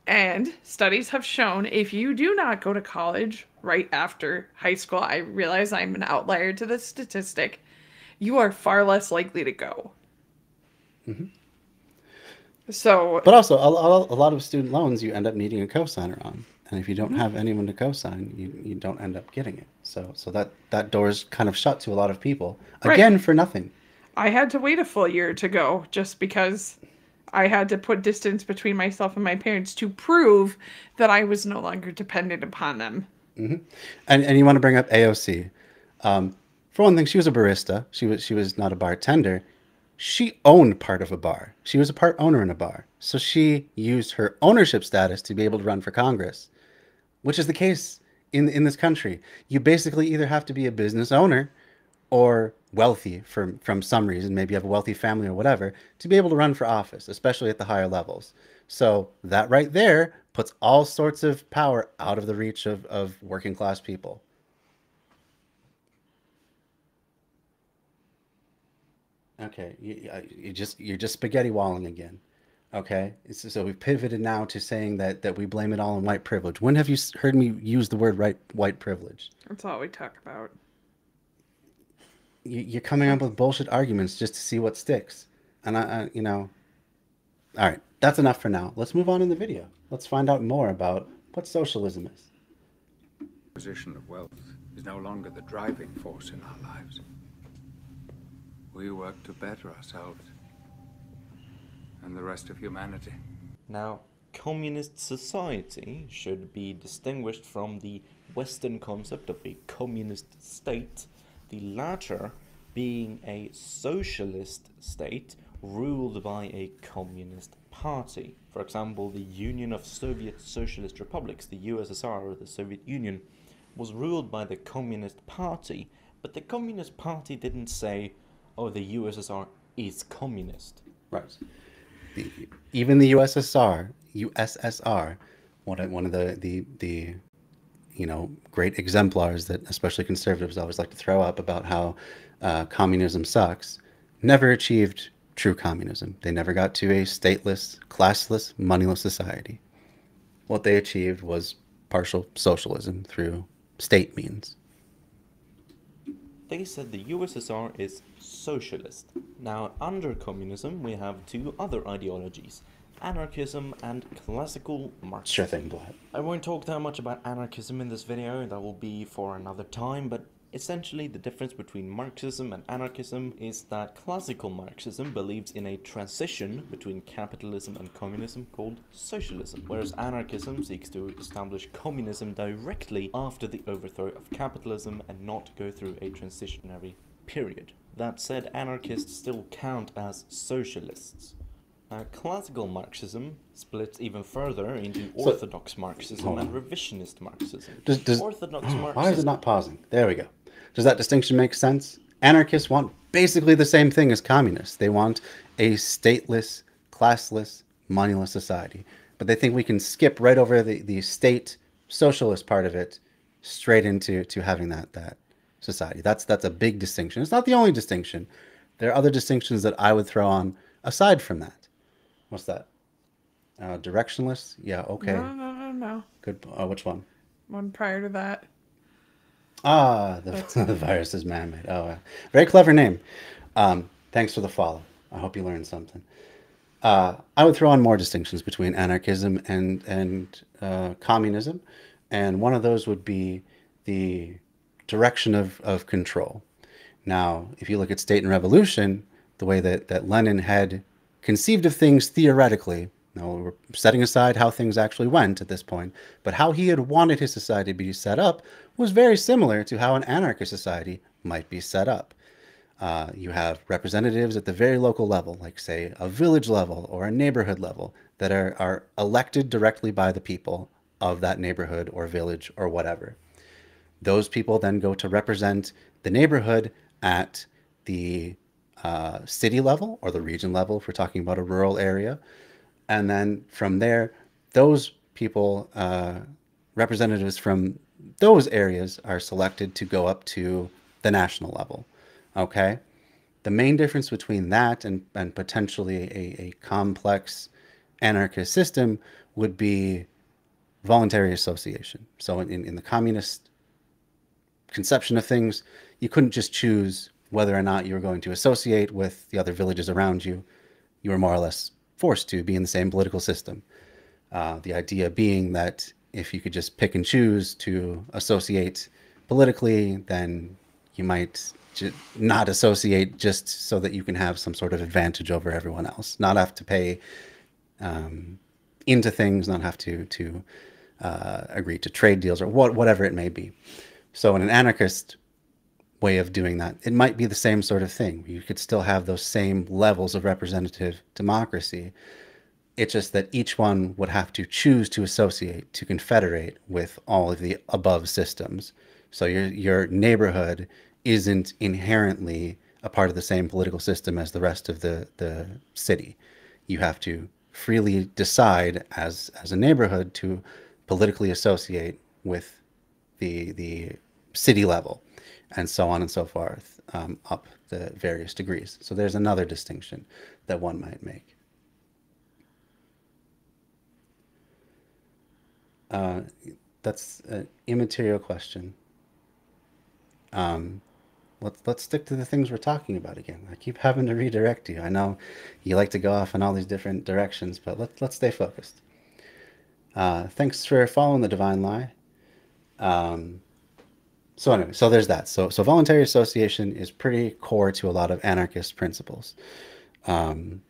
And studies have shown if you do not go to college right after high school, I realize I'm an outlier to this statistic, you are far less likely to go. Mm-hmm. So, but also, a lot of student loans you end up needing a cosigner on, and if you don't have anyone to cosign, you don't end up getting it. So that door is kind of shut to a lot of people again for nothing. I had to wait a full year to go just because I had to put distance between myself and my parents to prove that I was no longer dependent upon them. Mm-hmm. And you want to bring up AOC. For one thing, she was a barista. She was not a bartender. She owned part of a bar. She was a part owner in a bar. So she used her ownership status to be able to run for Congress, which is the case in this country. You basically either have to be a business owner or wealthy from some reason, maybe you have a wealthy family or whatever, to be able to run for office, especially at the higher levels. So that right there puts all sorts of power out of the reach of working class people. Okay, you're just spaghetti walling again. Okay, so we've pivoted now to saying that we blame it all on white privilege. When have you heard me use the word white privilege? That's all we talk about. You're coming up with bullshit arguments just to see what sticks, and I all right, that's enough for now. Let's move on in the video. Let's find out more about what socialism is. Position of wealth is no longer the driving force in our lives. We work to better ourselves and the rest of humanity. Now, communist society should be distinguished from the Western concept of a communist state, the latter being a socialist state ruled by a communist party. For example, the Union of Soviet Socialist Republics, the USSR or the Soviet Union, was ruled by the Communist Party, but the Communist Party didn't say, oh, the USSR is communist. Right. Even the USSR, one of the great exemplars that especially conservatives always like to throw up about how communism sucks, never achieved true communism. They never got to a stateless, classless, moneyless society. What they achieved was partial socialism through state means. They said the USSR is socialist. Now, under communism, we have two other ideologies, anarchism and classical Marxism. Sure thing, Blatt. I won't talk that much about anarchism in this video, that will be for another time, but essentially the difference between Marxism and anarchism is that classical Marxism believes in a transition between capitalism and communism called socialism, whereas anarchism seeks to establish communism directly after the overthrow of capitalism and not go through a transitionary period. That said, anarchists still count as socialists. Classical Marxism splits even further into orthodox Marxism and revisionist Marxism. Orthodox Marxism... Why is it not pausing? There we go. Does that distinction make sense? Anarchists want basically the same thing as communists. They want a stateless, classless, moneyless society. But they think we can skip right over the state socialist part of it straight into having that society. That's a big distinction. It's not the only distinction. There are other distinctions that I would throw on aside from that. What's that? Directionless? Yeah, okay. No. Good. Which one? One prior to that. The virus is man-made. Very clever name. Thanks for the follow. I hope you learned something. I would throw on more distinctions between anarchism and communism, and one of those would be the direction of control. Now, if you look at State and Revolution, the way that Lenin had conceived of things theoretically, now we're setting aside how things actually went at this point, but how he had wanted his society to be set up was very similar to how an anarchist society might be set up. You have representatives at the very local level, like say a village level or a neighborhood level, that are elected directly by the people of that neighborhood or village or whatever. Those people then go to represent the neighborhood at the city level or the region level if we're talking about a rural area. And then from there, those people, representatives from those areas are selected to go up to the national level. Okay? The main difference between that and potentially a complex anarchist system would be voluntary association. So in the communist conception of things, you couldn't just choose whether or not you were going to associate with the other villages around you. You were more or less forced to be in the same political system. The idea being that if you could just pick and choose to associate politically, then you might not associate just so that you can have some sort of advantage over everyone else, not have to pay into things, not have to agree to trade deals or whatever it may be. So in an anarchist way of doing that, it might be the same sort of thing. You could still have those same levels of representative democracy. It's just that each one would have to choose to associate, to confederate with all of the above systems. So your neighborhood isn't inherently a part of the same political system as the rest of the city. You have to freely decide as a neighborhood to politically associate with the city level, and so on and so forth, up the various degrees. So there's another distinction that one might make. That's an immaterial question. Let's stick to the things we're talking about again. I keep having to redirect you. I know you like to go off in all these different directions, but let's stay focused. Thanks for following the Divine Lie. So anyway, so there's that. So voluntary association is pretty core to a lot of anarchist principles. And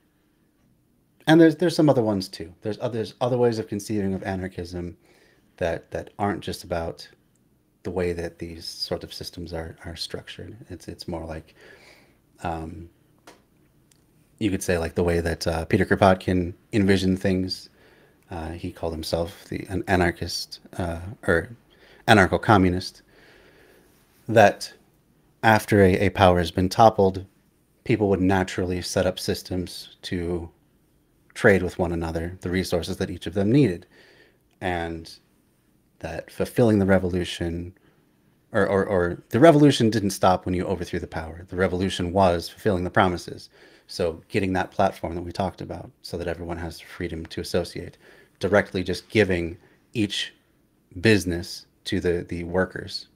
there's some other ones too. There's other ways of conceiving of anarchism that aren't just about the way that these sort of systems are structured. It's more like, you could say like the way that Peter Kropotkin envisioned things. He called himself an anarchist or anarcho-communist. That after a power has been toppled, people would naturally set up systems to trade with one another the resources that each of them needed. And that fulfilling the revolution, or the revolution didn't stop when you overthrew the power. The revolution was fulfilling the promises. So getting that platform that we talked about so that everyone has the freedom to associate, directly just giving each business to the workers,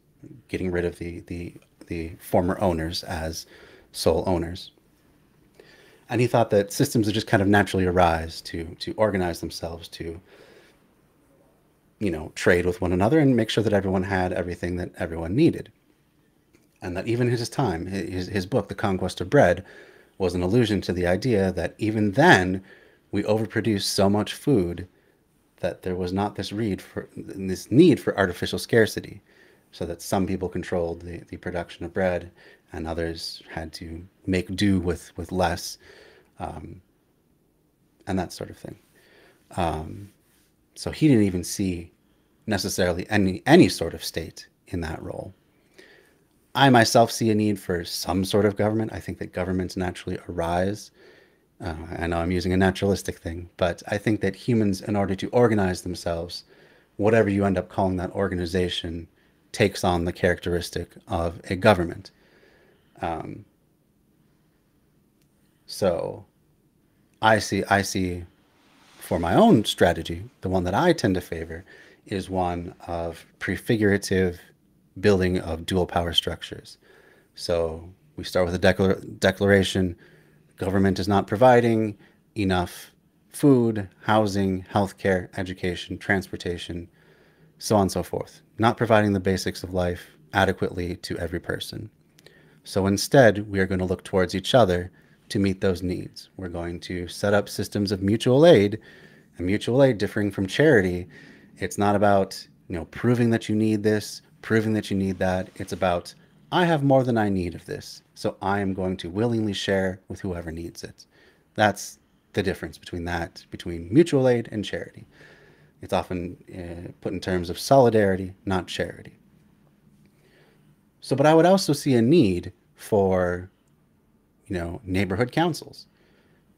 getting rid of the former owners as sole owners. And he thought that systems would just kind of naturally arise to organize themselves, to, you know, trade with one another and make sure that everyone had everything that everyone needed. And that even in his time, his book, The Conquest of Bread, was an allusion to the idea that even then we overproduced so much food that there was not this need for artificial scarcity, so that some people controlled the production of bread and others had to make do with less, and that sort of thing. So he didn't even see necessarily any sort of state in that role. I myself see a need for some sort of government. I think that governments naturally arise. I know I'm using a naturalistic thing, but I think that humans, in order to organize themselves, whatever you end up calling that organization, takes on the characteristic of a government. So I see for my own strategy, the one that I tend to favor is one of prefigurative building of dual power structures. So we start with a declaration: government is not providing enough food, housing, healthcare, education, transportation, so on and so forth. Not providing the basics of life adequately to every person. So instead, we are going to look towards each other to meet those needs. We're going to set up systems of mutual aid, and mutual aid, differing from charity, it's not about, you know, proving that you need this, proving that you need that. It's about, I have more than I need of this, so I am going to willingly share with whoever needs it. That's the difference between mutual aid and charity. It's often put in terms of solidarity, not charity. So, but I would also see a need for, you know, neighborhood councils.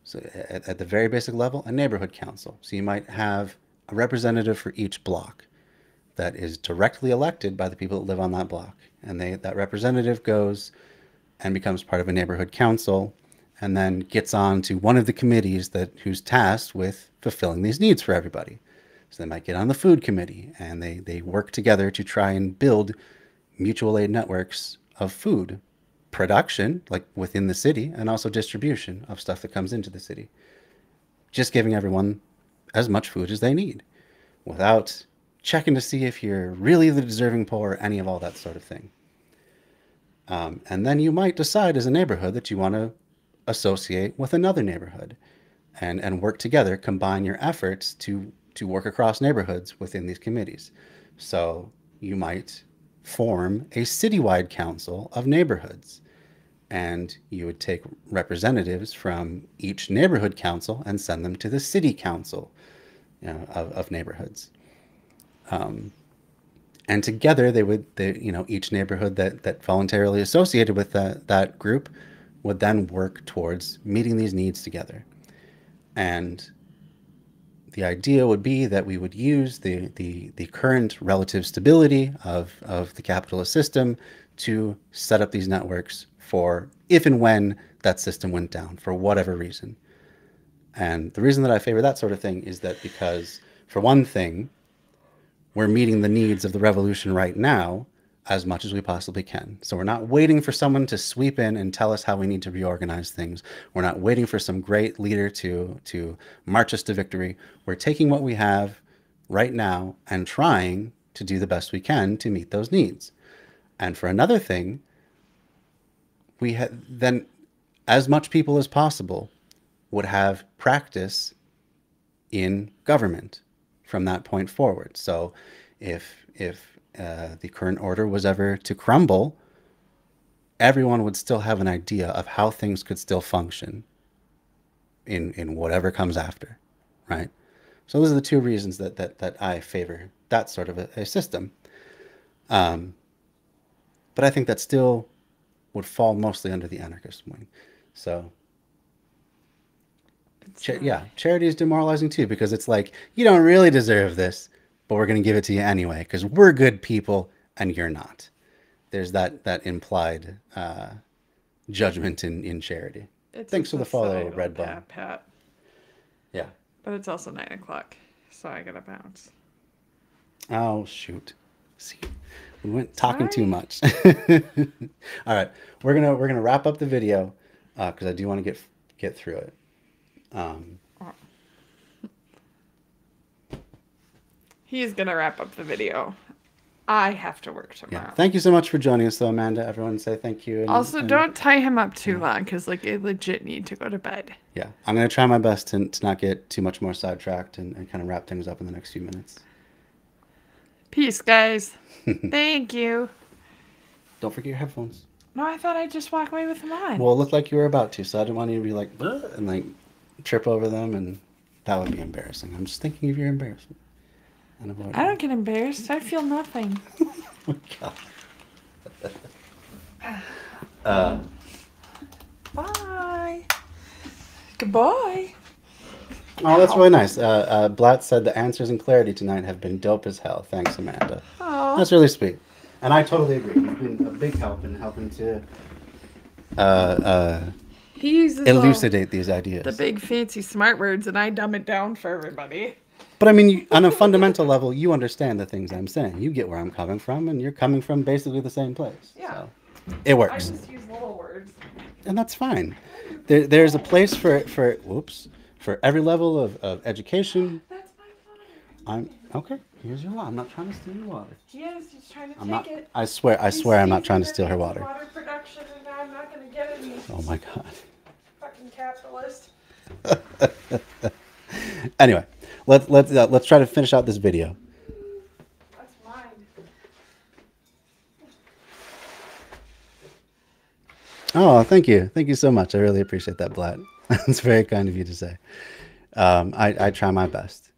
So at the very basic level, a neighborhood council. So you might have a representative for each block that is directly elected by the people that live on that block. And that representative goes and becomes part of a neighborhood council, and then gets on to one of the committees who's tasked with fulfilling these needs for everybody. So they might get on the food committee, and they work together to try and build mutual aid networks of food production, like within the city, and also distribution of stuff that comes into the city. Just giving everyone as much food as they need without checking to see if you're really the deserving poor or any of all that sort of thing. And then you might decide as a neighborhood that you want to associate with another neighborhood and work together, combine your efforts to work across neighborhoods within these committees. So you might form a citywide council of neighborhoods, and you would take representatives from each neighborhood council and send them to the city council, you know, of neighborhoods. And together each neighborhood that voluntarily associated with that group would then work towards meeting these needs together. And the idea would be that we would use the current relative stability of the capitalist system to set up these networks for if and when that system went down for whatever reason. And the reason that I favor that sort of thing is that because, for one thing, we're meeting the needs of the revolution right now as much as we possibly can. So we're not waiting for someone to sweep in and tell us how we need to reorganize things. We're not waiting for some great leader to march us to victory. We're taking what we have right now and trying to do the best we can to meet those needs. And for another thing, we then, as much people as possible would have practice in government from that point forward. So if the current order was ever to crumble, everyone would still have an idea of how things could still function in whatever comes after, right? So those are the two reasons that I favor that sort of a system. But I think that still would fall mostly under the anarchist wing. So yeah, charity is demoralizing too, because it's like, you don't really deserve this, but we're going to give it to you anyway because we're good people and you're not. There's that implied judgment in charity. It's Thanks for the follow, societal Redbone. pat. Yeah. But it's also 9 o'clock, so I gotta bounce. Oh shoot! See, we went talking too Sorry. much. All right, we're gonna wrap up the video because I do want to get through it. He's gonna wrap up the video. I have to work Yeah. tomorrow. Thank you so much for joining us, though, Amanda. Everyone say thank you. Also, don't tie him up too long, because like I legit need to go to bed. Yeah, I'm gonna try my best to not get too much more sidetracked and kind of wrap things up in the next few minutes. Peace, guys. Thank you. Don't forget your headphones. No, I thought I'd just walk away with them on. Well, it looked like you were about to, so I didn't want you to be like and like trip over them, and that would be embarrassing. I'm just thinking of your embarrassment. And avoid I don't get embarrassed. I feel nothing. Oh my God. Bye. Goodbye. Oh, that's really nice. Blatt said the answers and clarity tonight have been dope as hell. Thanks, Amanda. Oh. That's really sweet. And I totally agree. You've been a big help in helping to He uses elucidate these ideas. the big fancy smart words, and I dumb it down for everybody. But I mean, on a fundamental level, you understand the things I'm saying. You get where I'm coming from, and you're coming from basically the same place. Yeah. So it I works. just use little words. And that's fine. There's a place for every level of education. That's my water. Okay. Here's your water. I'm not trying to steal your water. He is. He's trying to I'm take not. it. I swear I'm not trying to steal her water. Water production, and now I'm not going to get any. Oh my God. Fucking capitalist. Anyway, let's try to finish out this video. That's mine. Oh, thank you so much. I really appreciate that, Blatt. That's very kind of you to say. I try my best,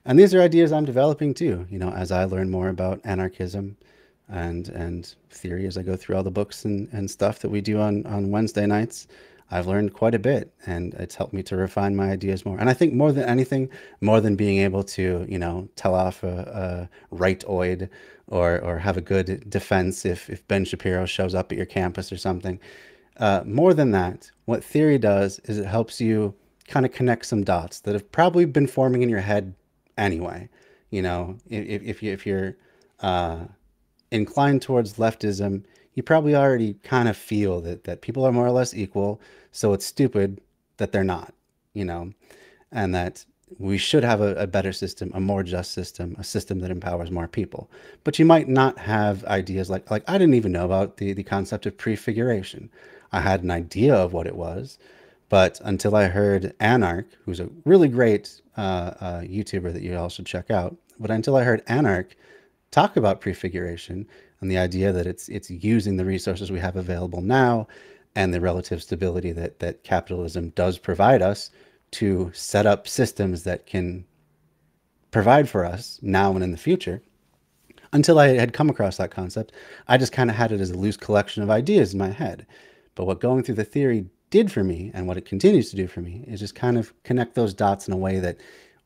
and these are ideas I'm developing too. You know, as I learn more about anarchism and theory, as I go through all the books and stuff that we do on Wednesday nights, I've learned quite a bit, and it's helped me to refine my ideas more. And I think more than anything, more than being able to, you know, tell off a rightoid or have a good defense if Ben Shapiro shows up at your campus or something. More than that, what theory does is it helps you kind of connect some dots that have probably been forming in your head anyway. You know, if you're inclined towards leftism, you probably already kind of feel that people are more or less equal, so it's stupid that they're not, you know, and that we should have a better system, a more just system, a system that empowers more people. But you might not have ideas like I didn't even know about the concept of prefiguration. I had an idea of what it was, but until I heard Anarch, who's a really great YouTuber that you all should check out, but until I heard Anarch talk about prefiguration and the idea that it's using the resources we have available now and the relative stability that capitalism does provide us to set up systems that can provide for us now and in the future. Until I had come across that concept, I just kind of had it as a loose collection of ideas in my head. But what going through the theory did for me, and what it continues to do for me, is just kind of connect those dots in a way that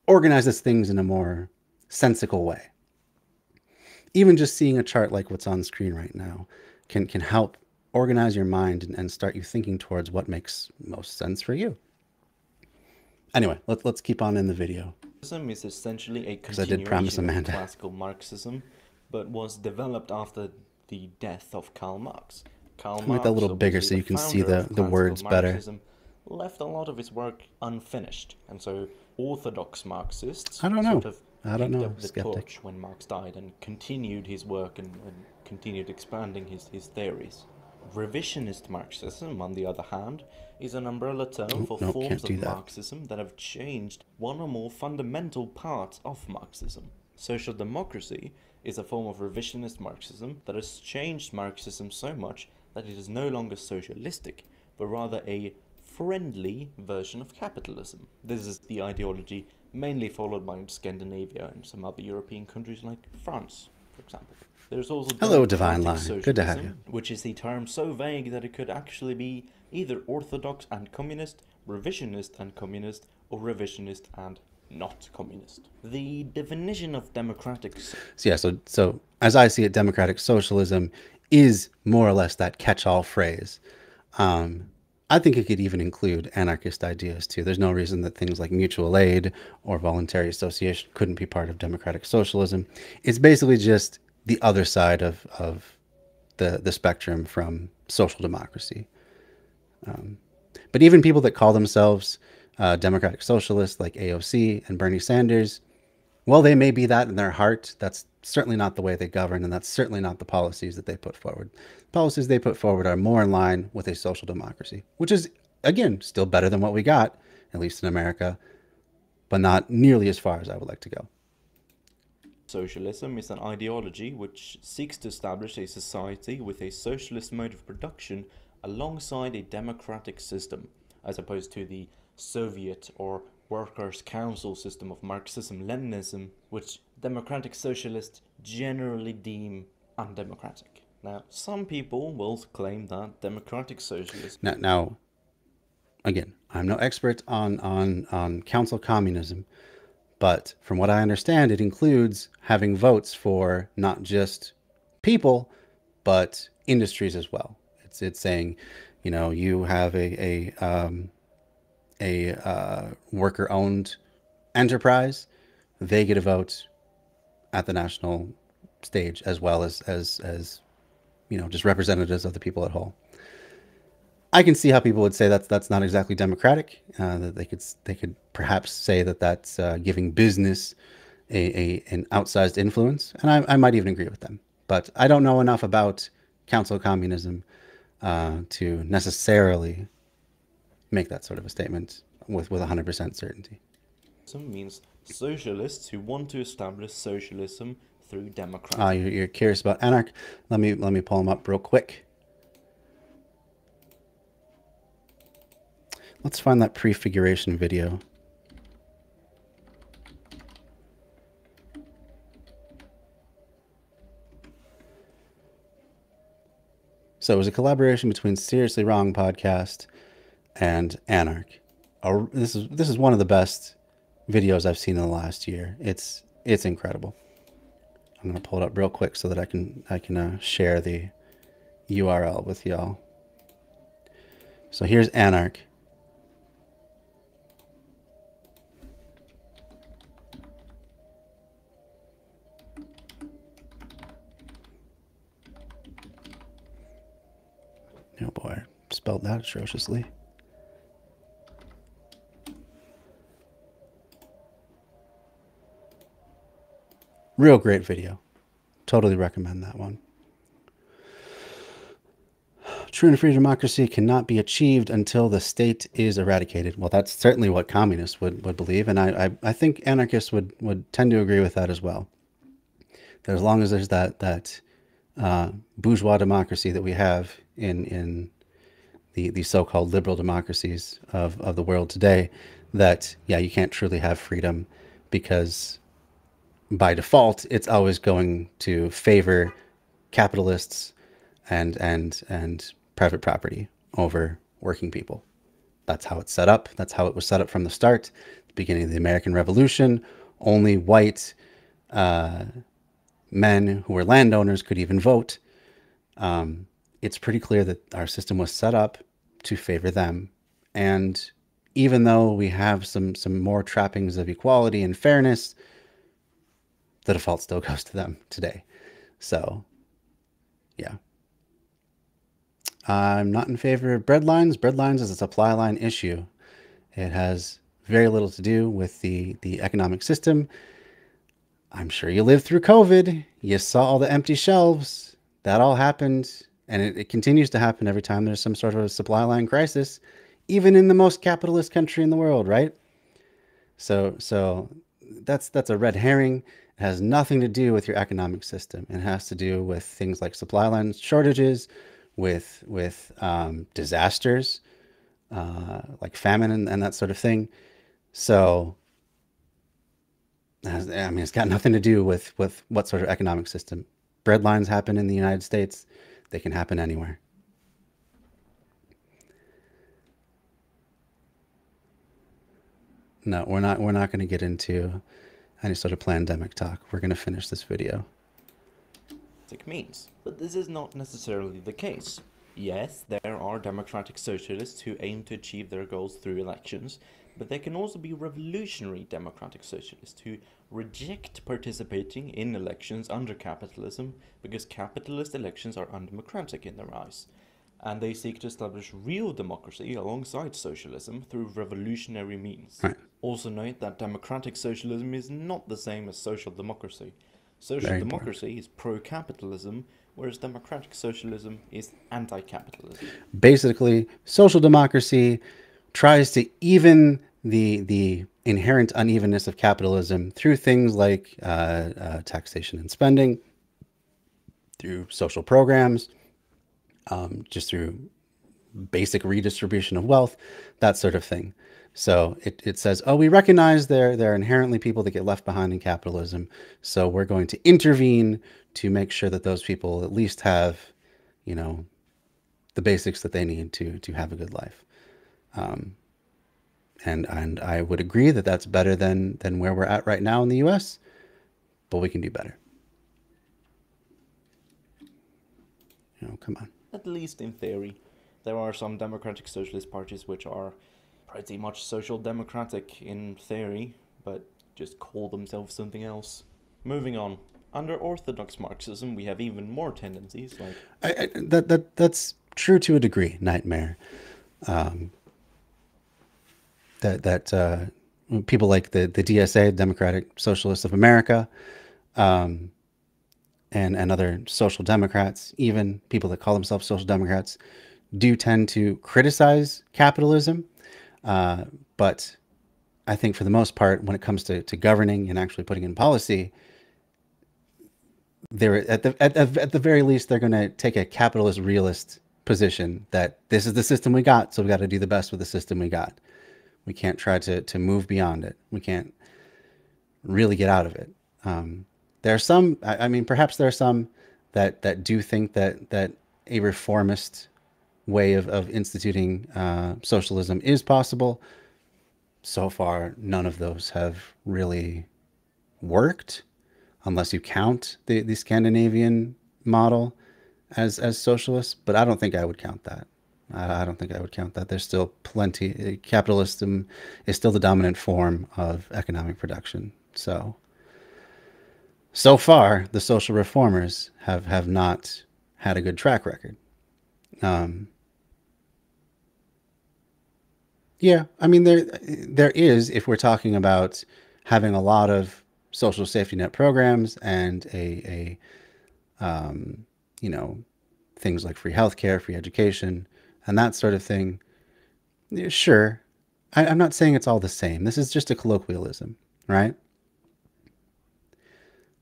organizes things in a more sensical way. Even just seeing a chart like what's on the screen right now can help organize your mind and start you thinking towards what makes most sense for you. Anyway, let's keep on in the video. Marxism is essentially a I did continuation promise of Amanda. classical Marxism, but was developed after the death of Karl Marx. Karl Make Marx, that a little bigger so obviously you can see founder of the classical words better. Marxism, left a lot of his work unfinished, and so orthodox Marxists I don't know. sort of I don't picked know, up the skeptic. torch when Marx died and continued his work and continued expanding his theories. Revisionist Marxism, on the other hand, is an umbrella term for no, forms can't do of that. Marxism that have changed one or more fundamental parts of Marxism. Social democracy is a form of revisionist Marxism that has changed Marxism so much that it is no longer socialistic, but rather a friendly version of capitalism. This is the ideology mainly followed by Scandinavia and some other European countries like France, for example. There's also Hello, Divine democratic Line. Good to have socialism, you. which is the term so vague that it could actually be either orthodox and communist, revisionist and communist, or revisionist and not communist. The definition of democratic... So yeah, so as I see it, democratic socialism is more or less that catch-all phrase. I think it could even include anarchist ideas too. There's no reason that things like mutual aid or voluntary association couldn't be part of democratic socialism. It's basically just the other side of the spectrum from social democracy. But even people that call themselves democratic socialists like AOC and Bernie Sanders, well, they may be that in their heart. That's certainly not the way they govern, and that's certainly not the policies that they put forward. The policies they put forward are more in line with a social democracy, which is, again, still better than what we got, at least in America, but not nearly as far as I would like to go. Socialism is an ideology which seeks to establish a society with a socialist mode of production alongside a democratic system, as opposed to the Soviet or Workers' Council system of Marxism-Leninism, which democratic socialists generally deem undemocratic. Now, some people will claim that democratic socialism... Now, again, I'm no expert on council communism, but from what I understand, it includes having votes for not just people, but industries as well. It's saying, you know, you have a worker-owned enterprise, they get a vote at the national stage as well as you know, just representatives of the people at whole. I can see how people would say that's not exactly democratic. That they could perhaps say that that's giving business an outsized influence, and I might even agree with them. But I don't know enough about council communism to necessarily make that sort of a statement with 100% certainty. Means socialists who want to establish socialism through democracy. You're curious about Anarch? Let me pull them up real quick. Let's find that prefiguration video. So it was a collaboration between Seriously Wrong podcast and Anarch. This is one of the best videos I've seen in the last year. It's incredible. I'm gonna pull it up real quick so that I can share the URL with y'all. So here's Anarch. Oh boy, spelled that atrociously. Real great video. Totally recommend that one. True and free democracy cannot be achieved until the state is eradicated. Well, that's certainly what communists would believe, and I think anarchists would tend to agree with that as well. That as long as there's that bourgeois democracy that we have in the so-called liberal democracies of the world today, that, yeah, you can't truly have freedom, because by default, it's always going to favor capitalists and private property over working people. That's how it's set up. That's how it was set up from the start. The beginning of the American Revolution, only white men who were landowners could even vote. It's pretty clear that our system was set up to favor them. And even though we have some more trappings of equality and fairness, the default still goes to them today. So, yeah. I'm not in favor of breadlines. Breadlines is a supply line issue. It has very little to do with the economic system. I'm sure you lived through COVID. You saw all the empty shelves. That all happened, and it continues to happen every time there's some sort of a supply line crisis, even in the most capitalist country in the world, right? So that's a red herring. It has nothing to do with your economic system. It has to do with things like supply line shortages, with disasters, like famine and that sort of thing. So, I mean, it's got nothing to do with what sort of economic system. Bread lines happen in the United States. They can happen anywhere. No, we're not. We're not going to get into any sort of pandemic talk. We're going to finish this video. Means. But this is not necessarily the case. Yes, there are democratic socialists who aim to achieve their goals through elections, but there can also be revolutionary democratic socialists who reject participating in elections under capitalism because capitalist elections are undemocratic in their eyes. And they seek to establish real democracy alongside socialism through revolutionary means. Right. Also note that democratic socialism is not the same as social democracy. Social Very democracy is pro-capitalism, whereas democratic socialism is anti-capitalism. Basically, social democracy tries to even the inherent unevenness of capitalism through things like taxation and spending, through social programs, just through basic redistribution of wealth, that sort of thing. So it says, oh, we recognize there are inherently people that get left behind in capitalism, so we're going to intervene to make sure that those people at least have, you know, the basics that they need to have a good life. And I would agree that that's better than where we're at right now in the U.S., but we can do better. You know, come on. At least in theory. There are some democratic socialist parties which are pretty much social democratic in theory, but just call themselves something else. Moving on. Under orthodox Marxism, we have even more tendencies like... That's true to a degree, Nightmare. People like the DSA, Democratic Socialists of America, and other social democrats, even people that call themselves social democrats, do tend to criticize capitalism. But I think for the most part, when it comes to governing and actually putting in policy, they're at the very least, they're going to take a capitalist realist position that this is the system we got, so we got to do the best with the system we got. We can't try to move beyond it. We can't really get out of it. There are some, I mean, perhaps there are some that do think that a reformist way of instituting socialism is possible. So far, none of those have really worked, unless you count the Scandinavian model as socialist. But I don't think I would count that. I don't think I would count that. There's still plenty. Capitalism is still the dominant form of economic production. So far, the social reformers have not had a good track record. Yeah, I mean, there is, if we're talking about having a lot of social safety net programs and you know, things like free healthcare, free education, and that sort of thing. Yeah, sure. I'm not saying it's all the same. This is just a colloquialism, right?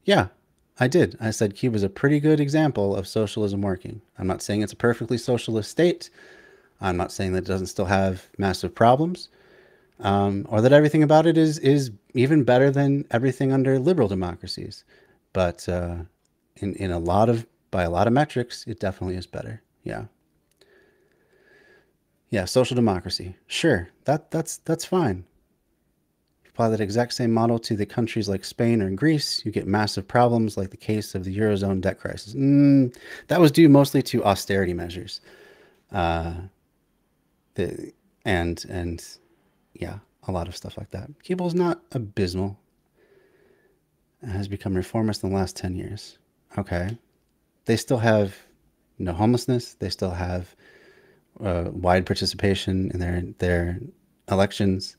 Yeah, I did. I said Cuba's a pretty good example of socialism working. I'm not saying it's a perfectly socialist state. I'm not saying that it doesn't still have massive problems, or that everything about it is even better than everything under liberal democracies. But in by a lot of metrics, it definitely is better. Yeah. Yeah, social democracy. Sure, that's fine. Apply that exact same model to the countries like Spain or Greece, you get massive problems like the case of the Eurozone debt crisis. That was due mostly to austerity measures. And yeah, a lot of stuff like that. Cuba is not abysmal. It has become reformist in the last 10 years. Okay. They still have no homelessness. They still have wide participation in their elections.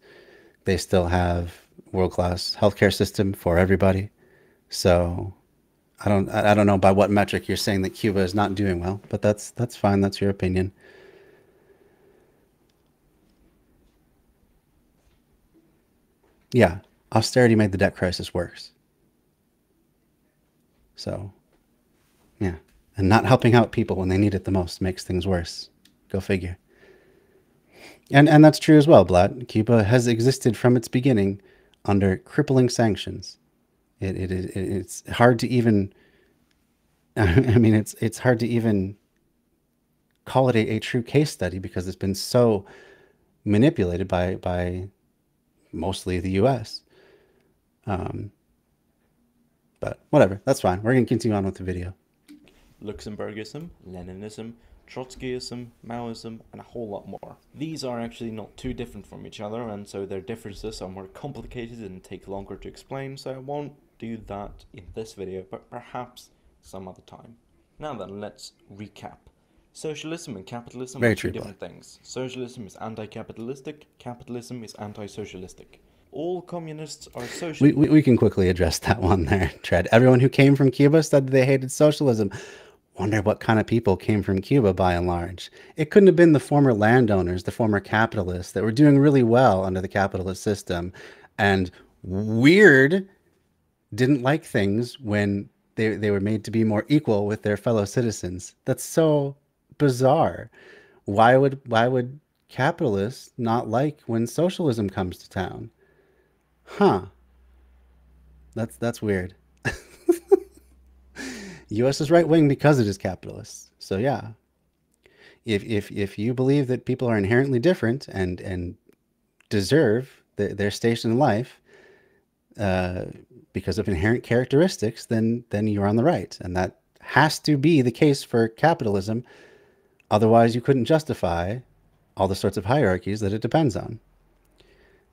They still have world-class healthcare system for everybody. So I don't know by what metric you're saying that Cuba is not doing well, but that's fine. That's your opinion. Yeah, austerity made the debt crisis worse. So, yeah, and not helping out people when they need it the most makes things worse. Go figure. And that's true as well, Blatt. Cuba has existed from its beginning under crippling sanctions. It's hard to even. I mean, it's hard to even call it a true case study because it's been so manipulated by mostly the US. But whatever, that's fine. We're going to continue on with the video. Luxemburgism, Leninism, Trotskyism, Maoism, and a whole lot more. These are actually not too different from each other, and so their differences are more complicated and take longer to explain, so I won't do that in this video, but perhaps some other time. Now then, let's recap. Socialism and capitalism are two different things. Socialism is anti-capitalistic, capitalism is anti-socialistic. All communists are socialists. We can quickly address that one there, Tread. Everyone who came from Cuba said they hated socialism. Wonder what kind of people came from Cuba by and large. It couldn't have been the former landowners, the former capitalists that were doing really well under the capitalist system and didn't like things when they were made to be more equal with their fellow citizens. That's so bizarre. Why would capitalists not like when socialism comes to town? Huh. That's weird. US is right wing because it is capitalist. So yeah. If you believe that people are inherently different and deserve their station in life because of inherent characteristics, then you're on the right. And that has to be the case for capitalism. Otherwise, you couldn't justify all the sorts of hierarchies that it depends on.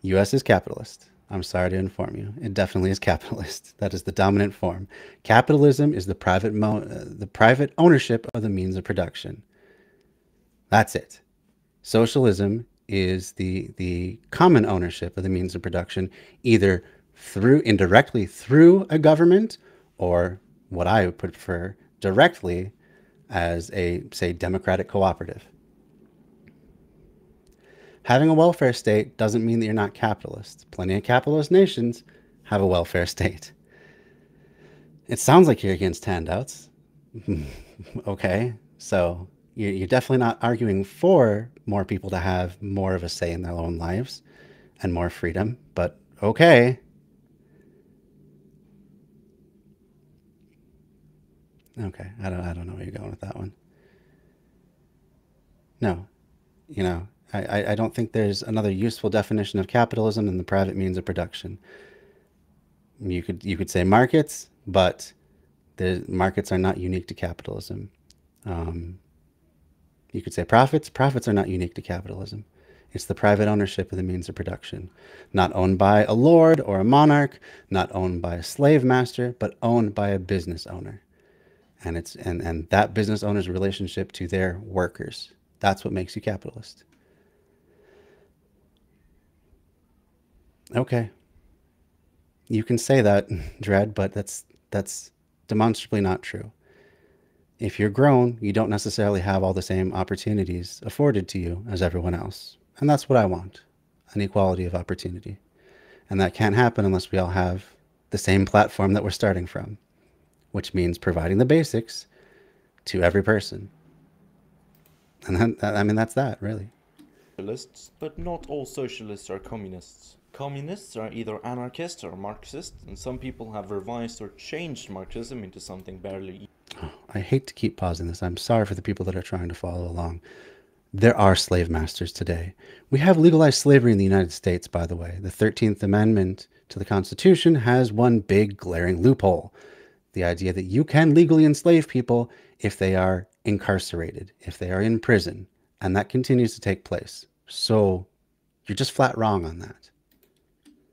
US is capitalist. I'm sorry to inform you. It definitely is capitalist. That is the dominant form. Capitalism is the private ownership of the means of production. That's it. Socialism is the common ownership of the means of production, either indirectly through a government, or what I would prefer, directly as a, say, democratic cooperative. Having a welfare state doesn't mean that you're not capitalist. Plenty of capitalist nations have a welfare state. It sounds like you're against handouts. Okay, so you're definitely not arguing for more people to have more of a say in their own lives and more freedom, but okay. Okay, I don't know where you're going with that one. No, I don't think there's another useful definition of capitalism than the private means of production. You could say markets, but the markets are not unique to capitalism. You could say profits. Profits are not unique to capitalism. It's the private ownership of the means of production, not owned by a lord or a monarch, not owned by a slave master, but owned by a business owner. And and that business owner's relationship to their workers. That's what makes you capitalist. Okay. You can say that, Dredd, but that's demonstrably not true. If you're grown, you don't necessarily have all the same opportunities afforded to you as everyone else. And that's what I want, an equality of opportunity. And that can't happen unless we all have the same platform that we're starting from, which means providing the basics to every person. And that's that, really. Socialists, but not all socialists are communists. Communists are either anarchists or Marxists, and some people have revised or changed Marxism into something barely... Oh, I hate to keep pausing this. I'm sorry for the people that are trying to follow along. There are slave masters today. We have legalized slavery in the United States, by the way. The 13th Amendment to the Constitution has one big glaring loophole. The idea that you can legally enslave people if they are incarcerated, if they are in prison. And that continues to take place. So you're just flat wrong on that.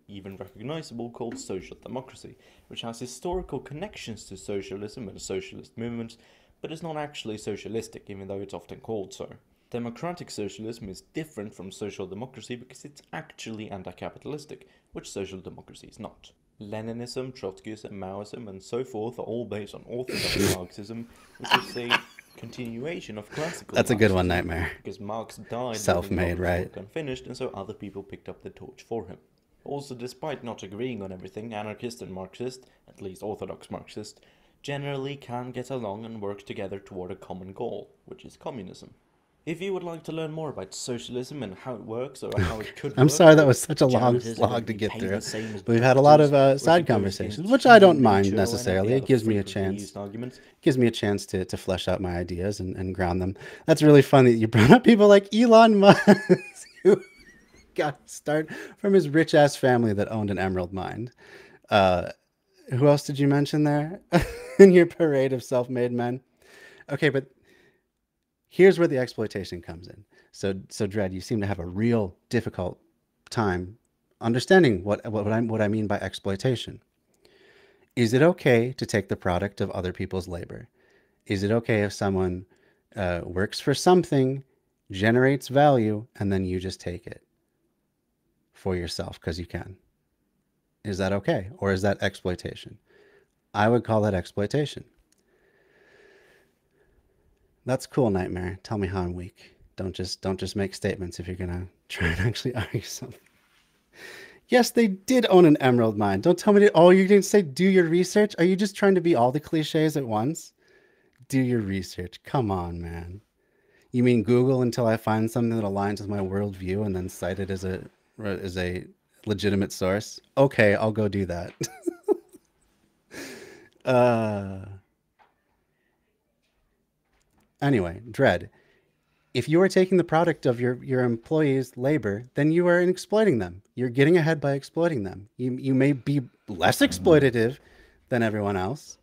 Even recognizable, called social democracy, which has historical connections to socialism and socialist movements, but is not actually socialistic, even though it's often called so. Democratic socialism is different from social democracy because it's actually anti-capitalistic, which social democracy is not. Leninism, Trotskyism, Maoism, and so forth are all based on orthodox Marxism, which is a continuation of classical That's Marxism, a good one, Nightmare. because Marx died Self-made, right? Unfinished, and so other people picked up the torch for him. Also, despite not agreeing on everything, anarchists and Marxists, at least orthodox Marxists, generally can get along and work together toward a common goal, which is communism. If you would like to learn more about socialism and how it works, or how it could work... I'm sorry that was such a long slog to get through. We've had a lot of side conversations, which I don't mind necessarily. It gives me a chance. Gives me a chance to flesh out my ideas and ground them. That's really funny that you brought up people like Elon Musk. Got to start from his rich ass family that owned an emerald mine. Uh, who else did you mention there in your parade of self-made men? Okay, but here's where the exploitation comes in. So Dredd, you seem to have a real difficult time understanding what I mean by exploitation. Is it okay to take the product of other people's labor? Is it okay if someone works for something, generates value, and then you just take it for yourself because you can? Is that okay? Or is that exploitation? I would call that exploitation. That's cool, Nightmare. Tell me how I'm weak. Don't just make statements if you're gonna try and actually argue something. Yes, they did own an emerald mine. Don't tell me that. Oh, you didn't say do your research. Are you just trying to be all the cliches at once? Do your research. Come on, man. You mean Google until I find something that aligns with my worldview and then cite it as a legitimate source? Okay, I'll go do that. uh. Anyway, Dread. If you are taking the product of your employees' labor, then you are exploiting them. You're getting ahead by exploiting them. You may be less exploitative than everyone else.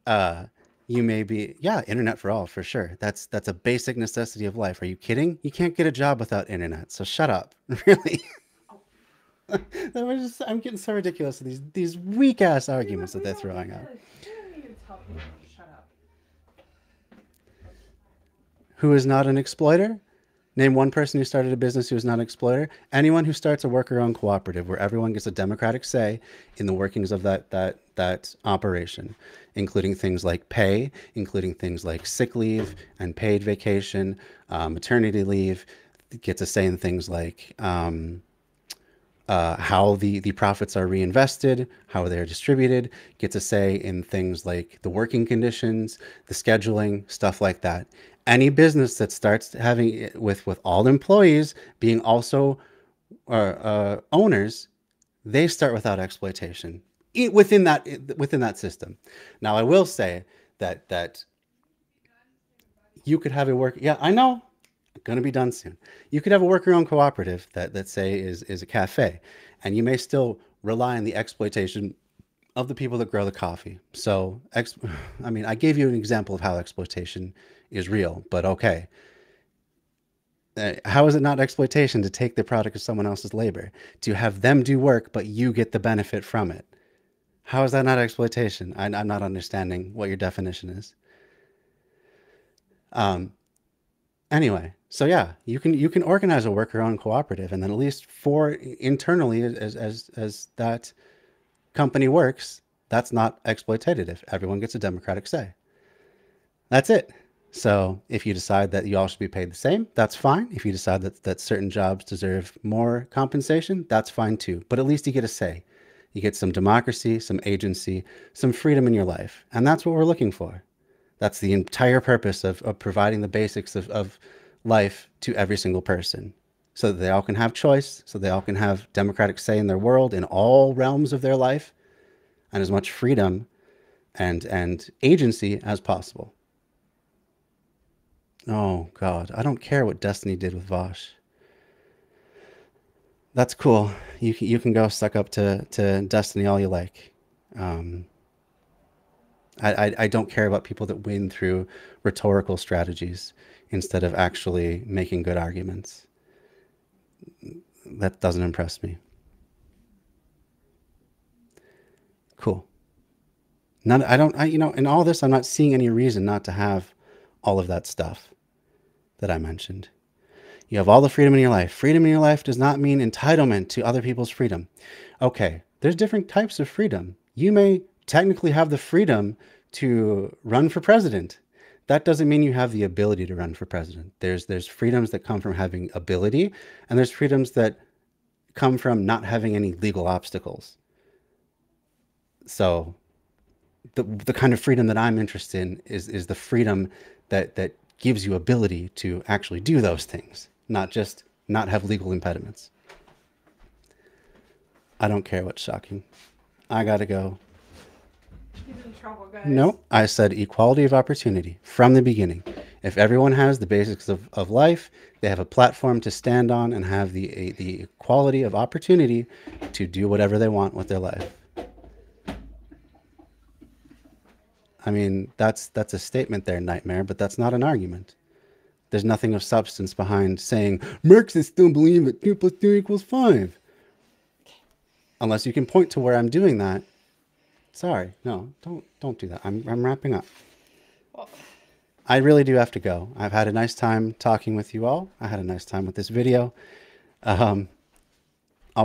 Uh, you may be, yeah, internet for all, for sure. That's a basic necessity of life. Are you kidding? You can't get a job without internet, so shut up. Really. I'm getting so ridiculous with these weak ass arguments that they're throwing out. You don't need to tell people to shut up. Who is not an exploiter? Name one person who started a business who is not an exploiter. Anyone who starts a worker-owned cooperative where everyone gets a democratic say in the workings of that operation, including things like pay, including things like sick leave and paid vacation, maternity leave, gets a say in things like how the profits are reinvested, how they're distributed, gets a say in things like the working conditions, the scheduling, stuff like that. Any business that starts having with all employees being also owners, they start without exploitation within that system. Now, I will say that you could have a work. Yeah, I know. Going to be done soon. You could have a worker-owned cooperative that say is a cafe, and you may still rely on the exploitation of the people that grow the coffee. So, I mean, I gave you an example of how exploitation is real, but okay. How is it not exploitation to take the product of someone else's labor, to have them do work, but you get the benefit from it? How is that not exploitation? I'm not understanding what your definition is. Anyway, so yeah, you can organize a worker-owned cooperative, and then at least for internally as that company works, that's not exploitative. Everyone gets a democratic say. That's it. So if you decide that you all should be paid the same, that's fine. If you decide that certain jobs deserve more compensation, that's fine too. But at least you get a say. You get some democracy, some agency, some freedom in your life. And that's what we're looking for. That's the entire purpose of providing the basics of life to every single person, so that they all can have choice, so they all can have democratic say in their world, in all realms of their life, and as much freedom and agency as possible. Oh, God. I don't care what Destiny did with Vosh. That's cool. You can go suck up to Destiny all you like. I don't care about people that win through rhetorical strategies instead of actually making good arguments. That doesn't impress me. Cool. In all this, I'm not seeing any reason not to have all of that stuff that I mentioned. You have all the freedom in your life. Freedom in your life does not mean entitlement to other people's freedom. Okay, there's different types of freedom. You may technically have the freedom to run for president. That doesn't mean you have the ability to run for president. There's freedoms that come from having ability, and there's freedoms that come from not having any legal obstacles. So the kind of freedom that I'm interested in is the freedom that gives you ability to actually do those things, not just not have legal impediments. I don't care what's shocking. I gotta go. He's in trouble, guys. No, I said equality of opportunity from the beginning. If everyone has the basics of life, they have a platform to stand on and have the equality of opportunity to do whatever they want with their life. I mean, that's a statement there, Nightmare, but that's not an argument. There's nothing of substance behind saying Marxists don't believe that 2 + 2 equals 5. Unless you can point to where I'm doing that. Sorry, no, don't do that. I'm wrapping up. Well, I really do have to go. I've had a nice time talking with you all. I had a nice time with this video. I'll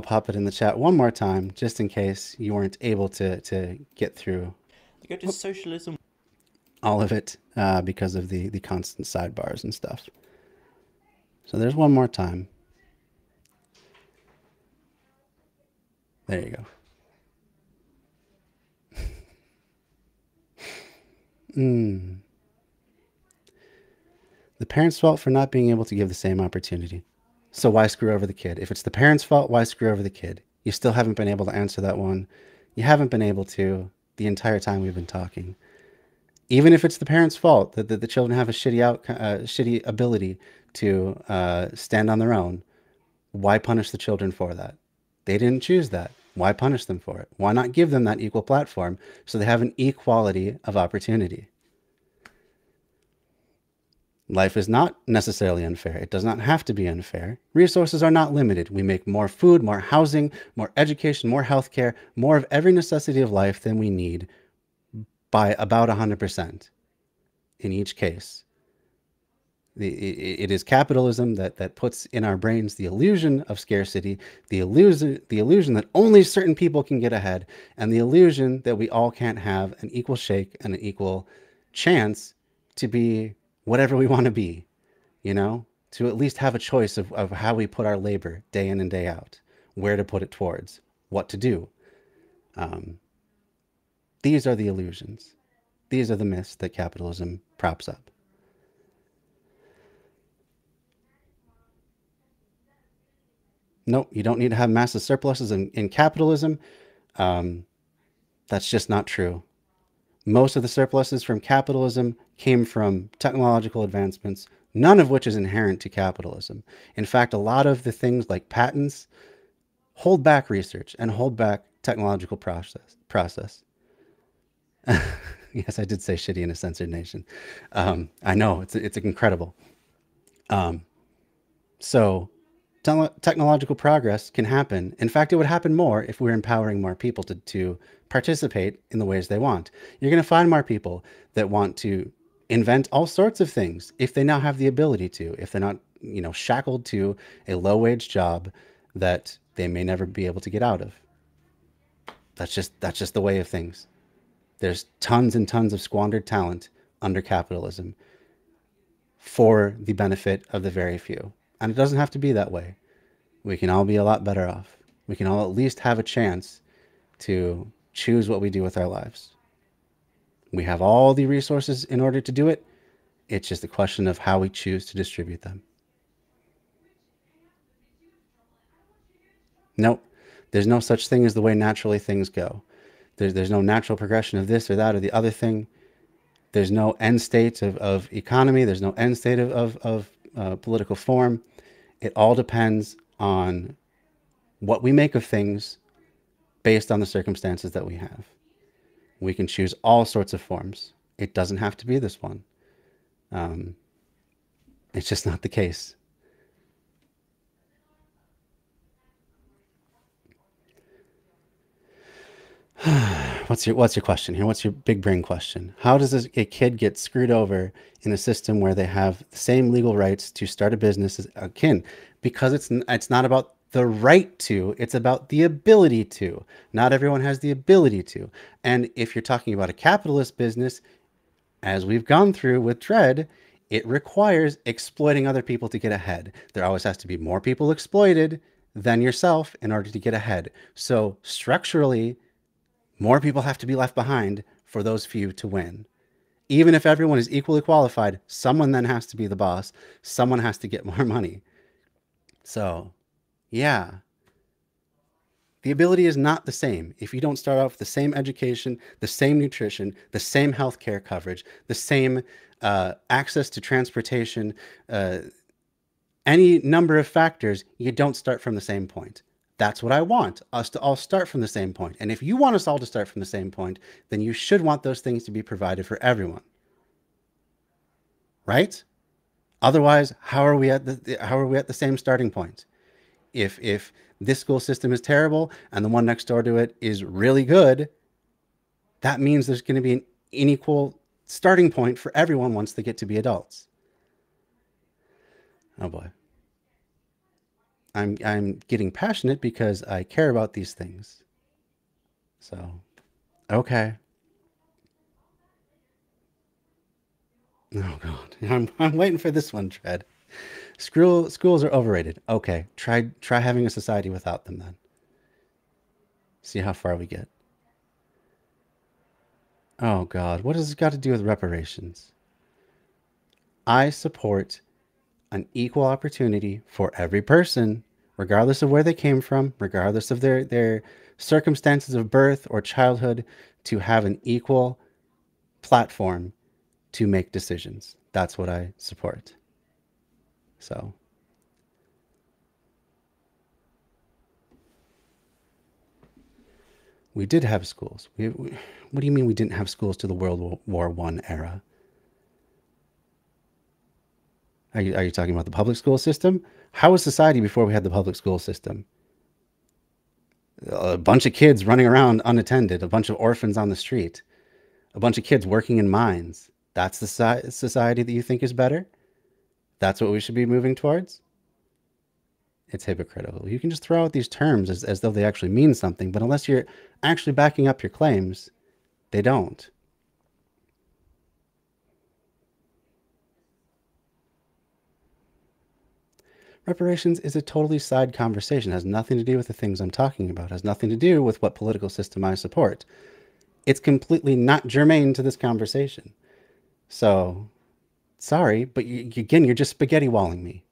pop it in the chat one more time, just in case you weren't able to get through Go to Socialism. all of it because of the constant sidebars and stuff. So there's one more time. There you go. The parents' fault for not being able to give the same opportunity. So why screw over the kid? If it's the parents' fault, why screw over the kid? You still haven't been able to answer that one. You haven't been able to the entire time we've been talking. Even if it's the parents' fault that the children have a shitty ability to stand on their own, why punish the children for that? They didn't choose that. Why punish them for it? Why not give them that equal platform so they have an equality of opportunity? Life is not necessarily unfair. It does not have to be unfair. Resources are not limited. We make more food, more housing, more education, more healthcare, more of every necessity of life than we need by about 100% in each case. It is capitalism that puts in our brains the illusion of scarcity, the illusion that only certain people can get ahead, and the illusion that we all can't have an equal shake and an equal chance to be whatever we want to be, you know, to at least have a choice of how we put our labor day in and day out, where to put it towards, what to do. These are the illusions. These are the myths that capitalism props up. Nope, you don't need to have massive surpluses in capitalism. That's just not true. Most of the surpluses from capitalism came from technological advancements, none of which is inherent to capitalism. In fact, a lot of the things like patents hold back research and hold back technological process. Yes, I did say shitty in a censored nation. I know, it's incredible. So technological progress can happen. In fact, it would happen more if we were empowering more people to participate in the ways they want. You're going to find more people that want to invent all sorts of things if they now have the ability to, if they're not, you know, shackled to a low-wage job that they may never be able to get out of. That's just the way of things. There's tons and tons of squandered talent under capitalism for the benefit of the very few. And it doesn't have to be that way. We can all be a lot better off. We can all at least have a chance to choose what we do with our lives. We have all the resources in order to do it. It's just a question of how we choose to distribute them. Nope. There's no such thing as the way naturally things go. There's no natural progression of this or that or the other thing. There's no end state of economy. There's no end state of political form. It all depends on what we make of things based on the circumstances that we have. We can choose all sorts of forms. It doesn't have to be this one. It's just not the case. What's your question here? What's your big brain question? How does a kid get screwed over in a system where they have the same legal rights to start a business as a kin? Because it's not about the right to, it's about the ability to. Not everyone has the ability to. And if you're talking about a capitalist business, as we've gone through with Dread, it requires exploiting other people to get ahead. There always has to be more people exploited than yourself in order to get ahead. So structurally, more people have to be left behind for those few to win. Even if everyone is equally qualified, someone then has to be the boss. Someone has to get more money. So, yeah. The ability is not the same if you don't start off with the same education, the same nutrition, the same healthcare coverage, the same access to transportation, any number of factors. You don't start from the same point. That's what I want, us to all start from the same point. And if you want us all to start from the same point, then you should want those things to be provided for everyone. Right? Otherwise, how are we at the same starting point? If this school system is terrible and the one next door to it is really good, that means there's going to be an unequal starting point for everyone once they get to be adults. Oh boy. I'm getting passionate because I care about these things. So, okay. Oh God, I'm waiting for this one, Tread. Schools are overrated. Okay, try having a society without them then. See how far we get. Oh God, what has this got to do with reparations? I support an equal opportunity for every person, regardless of where they came from, regardless of their circumstances of birth or childhood, to have an equal platform to make decisions. That's what I support. So, we did have schools. What do you mean we didn't have schools to the World War I era? Are you talking about the public school system? How was society before we had the public school system? A bunch of kids running around unattended, a bunch of orphans on the street, a bunch of kids working in mines. That's the society that you think is better? That's what we should be moving towards? It's hypocritical. You can just throw out these terms as though they actually mean something, but unless you're actually backing up your claims, they don't. Reparations is a totally side conversation. It has nothing to do with the things I'm talking about. It has nothing to do with what political system I support. It's completely not germane to this conversation. So, sorry, but again, you're just spaghetti walling me.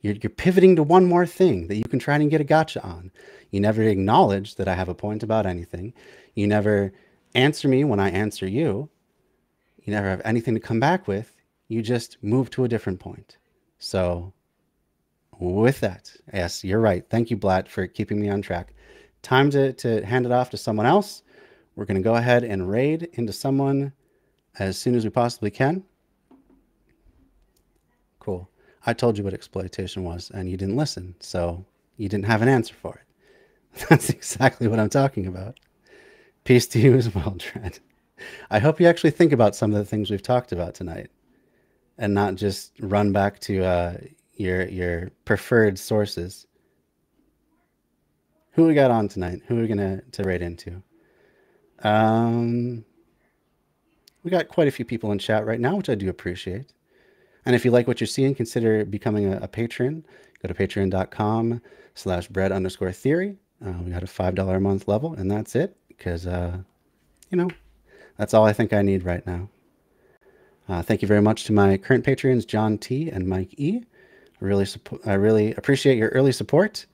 You're pivoting to one more thing that you can try and get a gotcha on. You never acknowledge that I have a point about anything. You never answer me when I answer you. You never have anything to come back with. You just move to a different point. So, with that, yes, you're right. Thank you, Blatt, for keeping me on track. Time to hand it off to someone else. We're going to go ahead and raid into someone as soon as we possibly can. Cool. I told you what exploitation was, and you didn't listen, so you didn't have an answer for it. That's exactly what I'm talking about. Peace to you as well, Trent. I hope you actually think about some of the things we've talked about tonight, and not just run back to your preferred sources. Who we got on tonight? Who are we gonna raid into? We got quite a few people in chat right now, which I do appreciate. And if you like what you're seeing, consider becoming a patron. Go to patreon.com/bread_theory. We got a $5 a month level, and that's it. Because, that's all I think I need right now. Thank you very much to my current patrons, John T. and Mike E. I really appreciate your early support,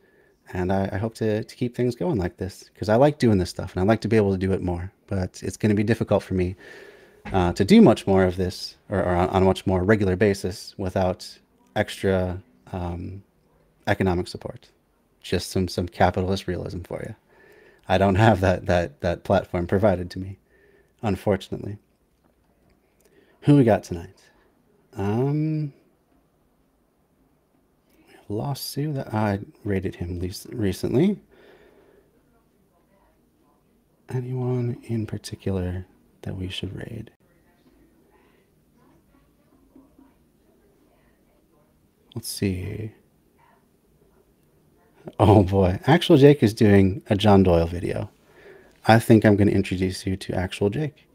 and I hope to keep things going like this, because I like doing this stuff, and I like to be able to do it more. But it's going to be difficult for me to do much more of this, or on a much more regular basis, without extra economic support. Just some capitalist realism for you. I don't have that platform provided to me, unfortunately. Who we got tonight? We have Lost Sue. That I rated him recently. Anyone in particular that we should raid? Let's see. Oh boy, Actual Jake is doing a John Doyle video. I think I'm going to introduce you to Actual Jake.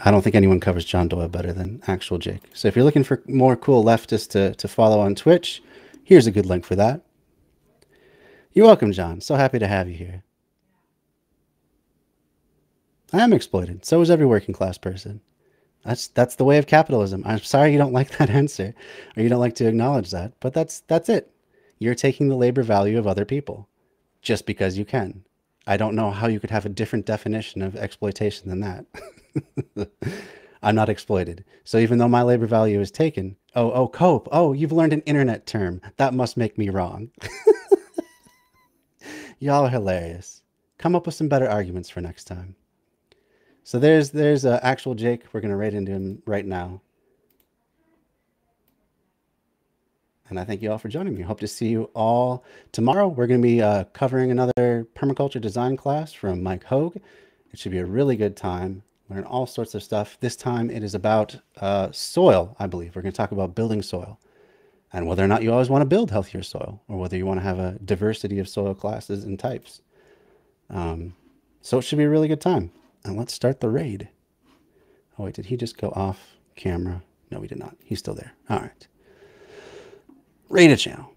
I don't think anyone covers John Doyle better than Actual Jake. So if you're looking for more cool leftists to follow on Twitch, here's a good link for that. You're welcome, John. So happy to have you here. I am exploited. So is every working class person. That's the way of capitalism. I'm sorry you don't like that answer, or you don't like to acknowledge that, but that's it. You're taking the labor value of other people just because you can. I don't know how you could have a different definition of exploitation than that. I'm not exploited. So even though my labor value is taken, oh, cope. Oh, you've learned an internet term. That must make me wrong. Y'all are hilarious. Come up with some better arguments for next time. So there's actual Jake. We're going to raid into him right now. And I thank you all for joining me. Hope to see you all tomorrow. We're going to be covering another permaculture design class from Mike Hogue. It should be a really good time. Learn all sorts of stuff. This time it is about soil, I believe. We're going to talk about building soil and whether or not you always want to build healthier soil or whether you want to have a diversity of soil classes and types. So it should be a really good time. And let's start the raid. Oh, wait, did he just go off camera? No, he did not. He's still there. All right. Raid a channel.